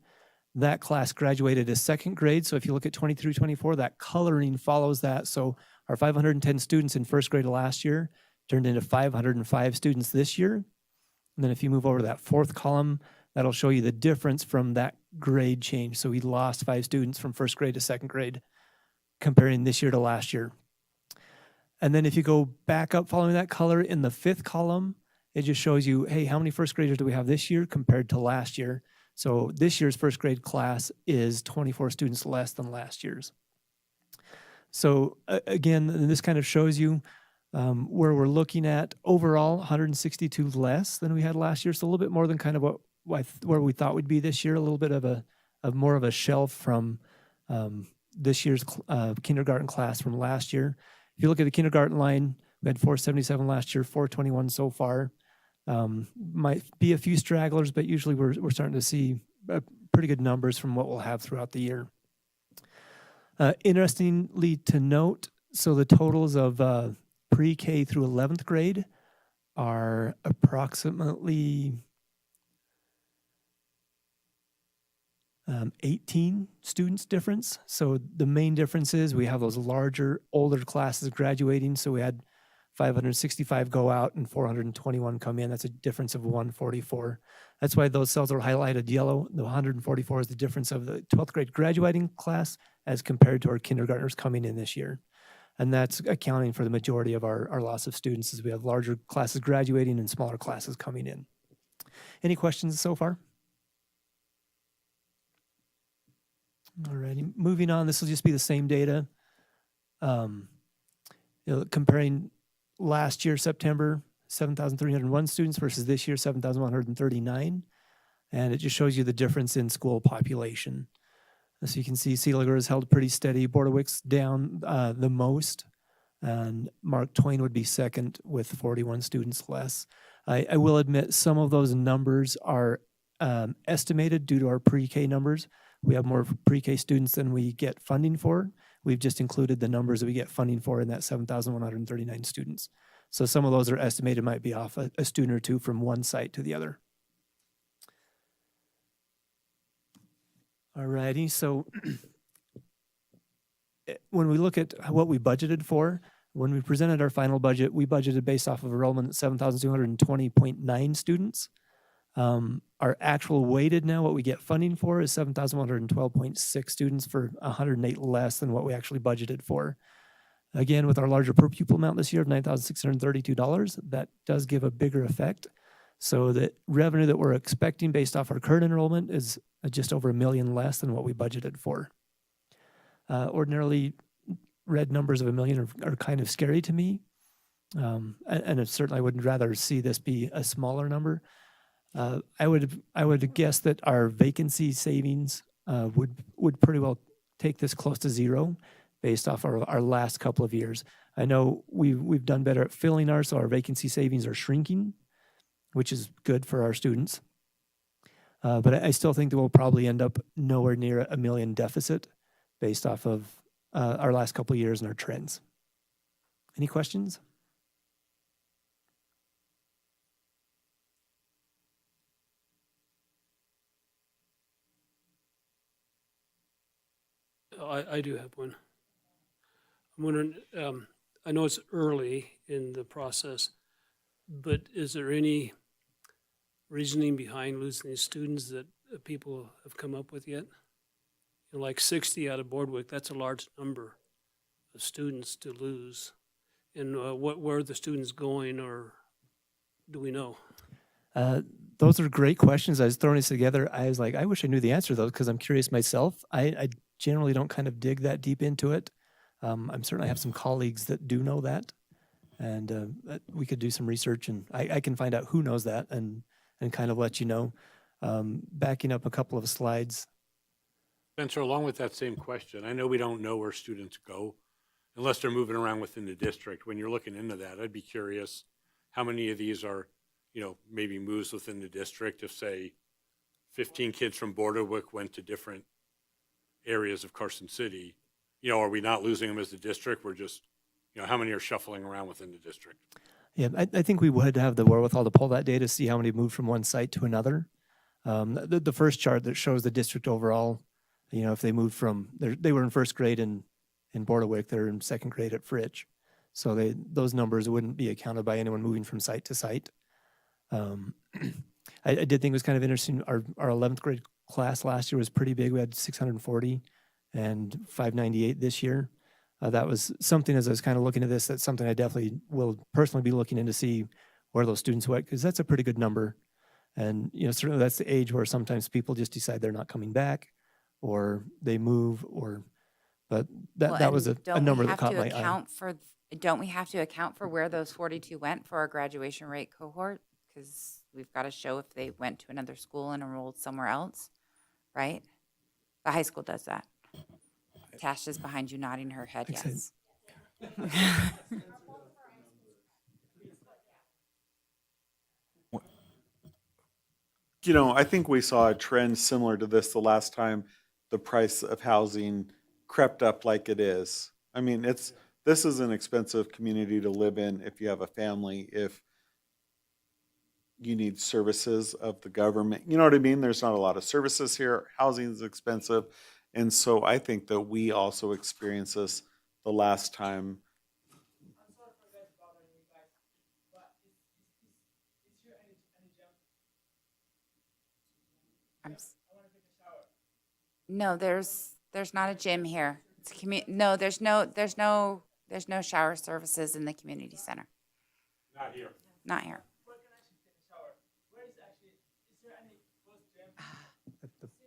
That class graduated as second grade. So if you look at 23-24, that coloring follows that. So our 510 students in first grade last year turned into 505 students this year. And then if you move over to that fourth column, that'll show you the difference from that grade change. So we lost 5 students from first grade to second grade, comparing this year to last year. And then if you go back up following that color in the fifth column, it just shows you, hey, how many first graders do we have this year compared to last year? So this year's first grade class is 24 students less than last year's. So again, this kind of shows you where we're looking at overall 162 less than we had last year. So a little bit more than kind of where we thought we'd be this year, a little bit of more of a shelf from this year's kindergarten class from last year. If you look at the kindergarten line, we had 477 last year, 421 so far. Might be a few stragglers, but usually we're starting to see pretty good numbers from what we'll have throughout the year. Interestingly to note, so the totals of pre-K through 11th grade are approximately 18 students difference. So the main difference is we have those larger, older classes graduating. So we had 565 go out and 421 come in. That's a difference of 144. That's why those cells are highlighted yellow. The 144 is the difference of the 12th grade graduating class as compared to our kindergartners coming in this year. And that's accounting for the majority of our loss of students, as we have larger classes graduating and smaller classes coming in. Any questions so far? Alrighty, moving on. This will just be the same data. Comparing last year, September, 7,301 students versus this year, 7,139. And it just shows you the difference in school population. As you can see, Sealiger has held pretty steady. Bordewick's down the most. And Mark Twain would be second with 41 students less. I will admit some of those numbers are estimated due to our pre-K numbers. We have more pre-K students than we get funding for. We've just included the numbers that we get funding for in that 7,139 students. So some of those are estimated, might be off a student or two from one site to the other. Alrighty, so when we look at what we budgeted for, when we presented our final budget, we budgeted based off of enrollment at 7,220.9 students. Our actual weighted now, what we get funding for is 7,112.6 students for 108 less than what we actually budgeted for. Again, with our larger per pupil amount this year of $9,632, that does give a bigger effect. So the revenue that we're expecting based off our current enrollment is just over $1 million less than what we budgeted for. Ordinarily, red numbers of $1 million are kind of scary to me. And certainly I would rather see this be a smaller number. I would guess that our vacancy savings would pretty well take this close to zero based off our last couple of years. I know we've done better at filling ours, so our vacancy savings are shrinking, which is good for our students. But I still think that we'll probably end up nowhere near $1 million deficit based off of our last couple of years and our trends. Any questions? I do have one. I'm wondering, I know it's early in the process, but is there any reasoning behind losing these students that people have come up with yet? You know, like 60 out of Boardwick, that's a large number of students to lose. And where are the students going, or do we know? Those are great questions. I was throwing this together. I was like, I wish I knew the answer to those because I'm curious myself. I generally don't kind of dig that deep into it. I'm certainly have some colleagues that do know that, and we could do some research, and I can find out who knows that and kind of let you know. Backing up a couple of slides. Spencer, along with that same question, I know we don't know where students go unless they're moving around within the district. When you're looking into that, I'd be curious how many of these are, you know, maybe moves within the district. If, say, 15 kids from Boardwick went to different areas of Carson City, you know, are we not losing them as a district? We're just, you know, how many are shuffling around within the district? Yeah, I think we would have the wherewithal to pull that data, see how many moved from one site to another. The first chart that shows the district overall, you know, if they moved from, they were in first grade in Boardwick, they're in second grade at Fritch. So those numbers wouldn't be accounted by anyone moving from site to site. I did think it was kind of interesting. Our 11th grade class last year was pretty big. We had 640 and 598 this year. That was something, as I was kind of looking at this, that's something I definitely will personally be looking in to see where those students went, because that's a pretty good number. And, you know, certainly that's the age where sometimes people just decide they're not coming back, or they move, but that was a number that caught my eye. Don't we have to account for where those 42 went for our graduation rate cohort? Because we've got to show if they went to another school and enrolled somewhere else, right? The high school does that. Tasha's behind you nodding her head, yes. You know, I think we saw a trend similar to this the last time the price of housing crept up like it is. I mean, this is an expensive community to live in if you have a family, if you need services of the government. You know what I mean? There's not a lot of services here. Housing is expensive. And so I think that we also experienced this the last time. No, there's not a gym here. It's no, there's no shower services in the community center. Not here. Not here.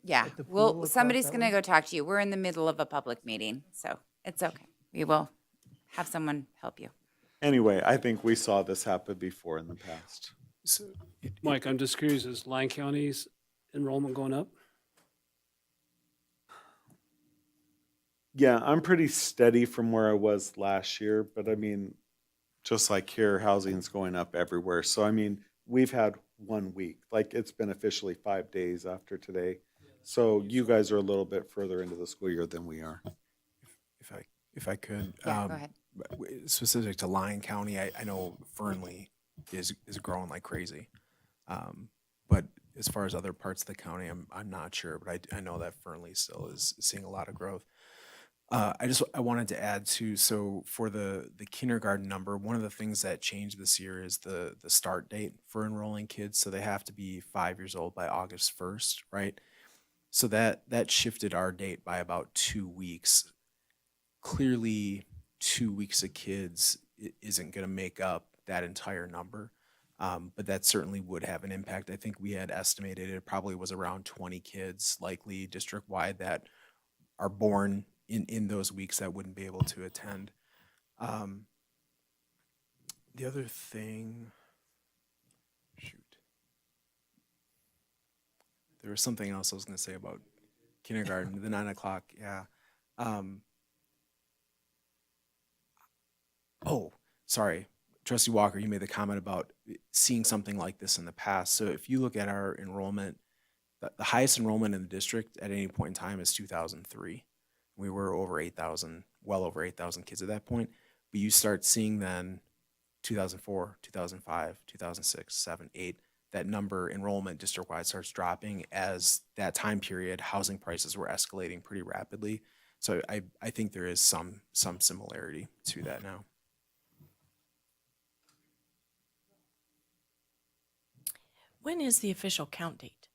Yeah, well, somebody's gonna go talk to you. We're in the middle of a public meeting, so it's okay. We will have someone help you. Anyway, I think we saw this happen before in the past. So, Mike, I'm just curious, is Lyon County's enrollment going up? Yeah, I'm pretty steady from where I was last year, but I mean, just like here, housing's going up everywhere. So I mean, we've had 1 week, like it's been officially 5 days after today. So you guys are a little bit further into the school year than we are. if I could, Yeah, go ahead. specific to Lyon County, I know Fernley is growing like crazy. But as far as other parts of the county, I'm not sure, but I know that Fernley still is seeing a lot of growth. I wanted to add too, so for the kindergarten number, one of the things that changed this year is the start date for enrolling kids. So they have to be 5 years old by August 1st, right? So that shifted our date by about 2 weeks. Clearly, 2 weeks of kids isn't going to make up that entire number, but that certainly would have an impact. I think we had estimated it probably was around 20 kids, likely district-wide, that are born in those weeks that wouldn't be able to attend. The other thing, there was something else I was going to say about kindergarten, the 9 o'clock, yeah. Oh, sorry. Trustee Walker, you made the comment about seeing something like this in the past. So if you look at our enrollment, the highest enrollment in the district at any point in time is 2003. We were over 8,000, well over 8,000 kids at that point. But you start seeing then 2004, 2005, 2006, 7, 8, that number enrollment district-wide starts dropping as that time period housing prices were escalating pretty rapidly. So I think there is some similarity to that now. When is the official count date?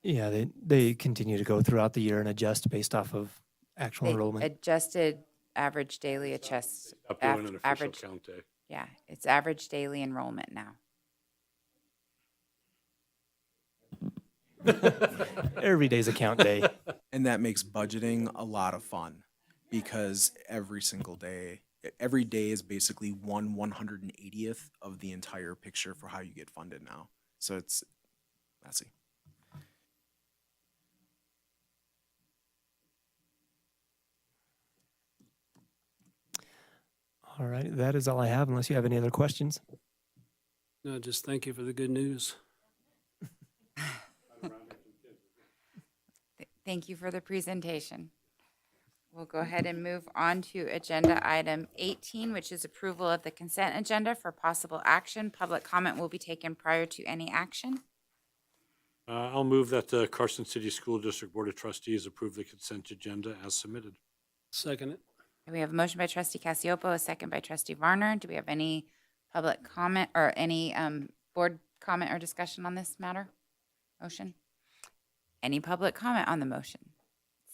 Yeah, they continue to go throughout the year and adjust based off of actual They enrollment. adjusted average daily adjust. Stop doing an official average, count day. yeah, it's average daily enrollment now. Every day's a count day. And that makes budgeting a lot of fun because every day is basically 1/180th of the entire picture for how you get funded now. So it's messy. All right, that is all I have unless you have any other questions. No, just thank you for the good news. Thank you for the presentation. We'll go ahead and move on to agenda item 18, which is approval of the consent agenda for possible action. Public comment will be taken prior to any action. I'll move that the Carson City School District Board of Trustees approve the consent agenda as submitted. Second it. We have a motion by trustee Cassioppo, a second by trustee Varner. Do we have any public comment or any board comment or discussion on this matter? Motion? Any public comment on the motion?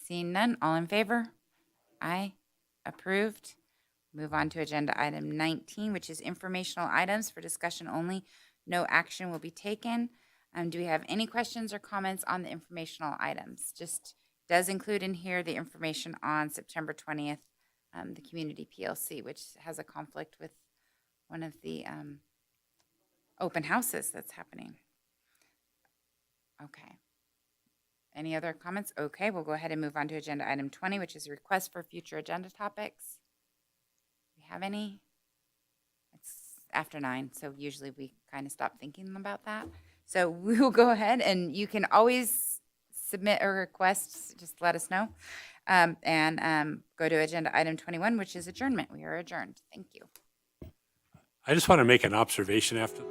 Seeing none, all in favor? Aye. Approved. Move on to agenda item 19, which is informational items for discussion only. No action will be taken. Do we have any questions or comments on the informational items? Just does include in here the information on September 20th, the Community PLC, which has a conflict with one of the open houses that's happening. Okay. Any other comments? Okay, we'll go ahead and move on to agenda item 20, which is a request for future agenda topics. Do we have any? It's after 9, so usually we kind of stop thinking about that. So we will go ahead, and you can always submit a request, just let us know. And go to agenda item 21, which is adjournment. We are adjourned. Thank you. I just want to make an observation after.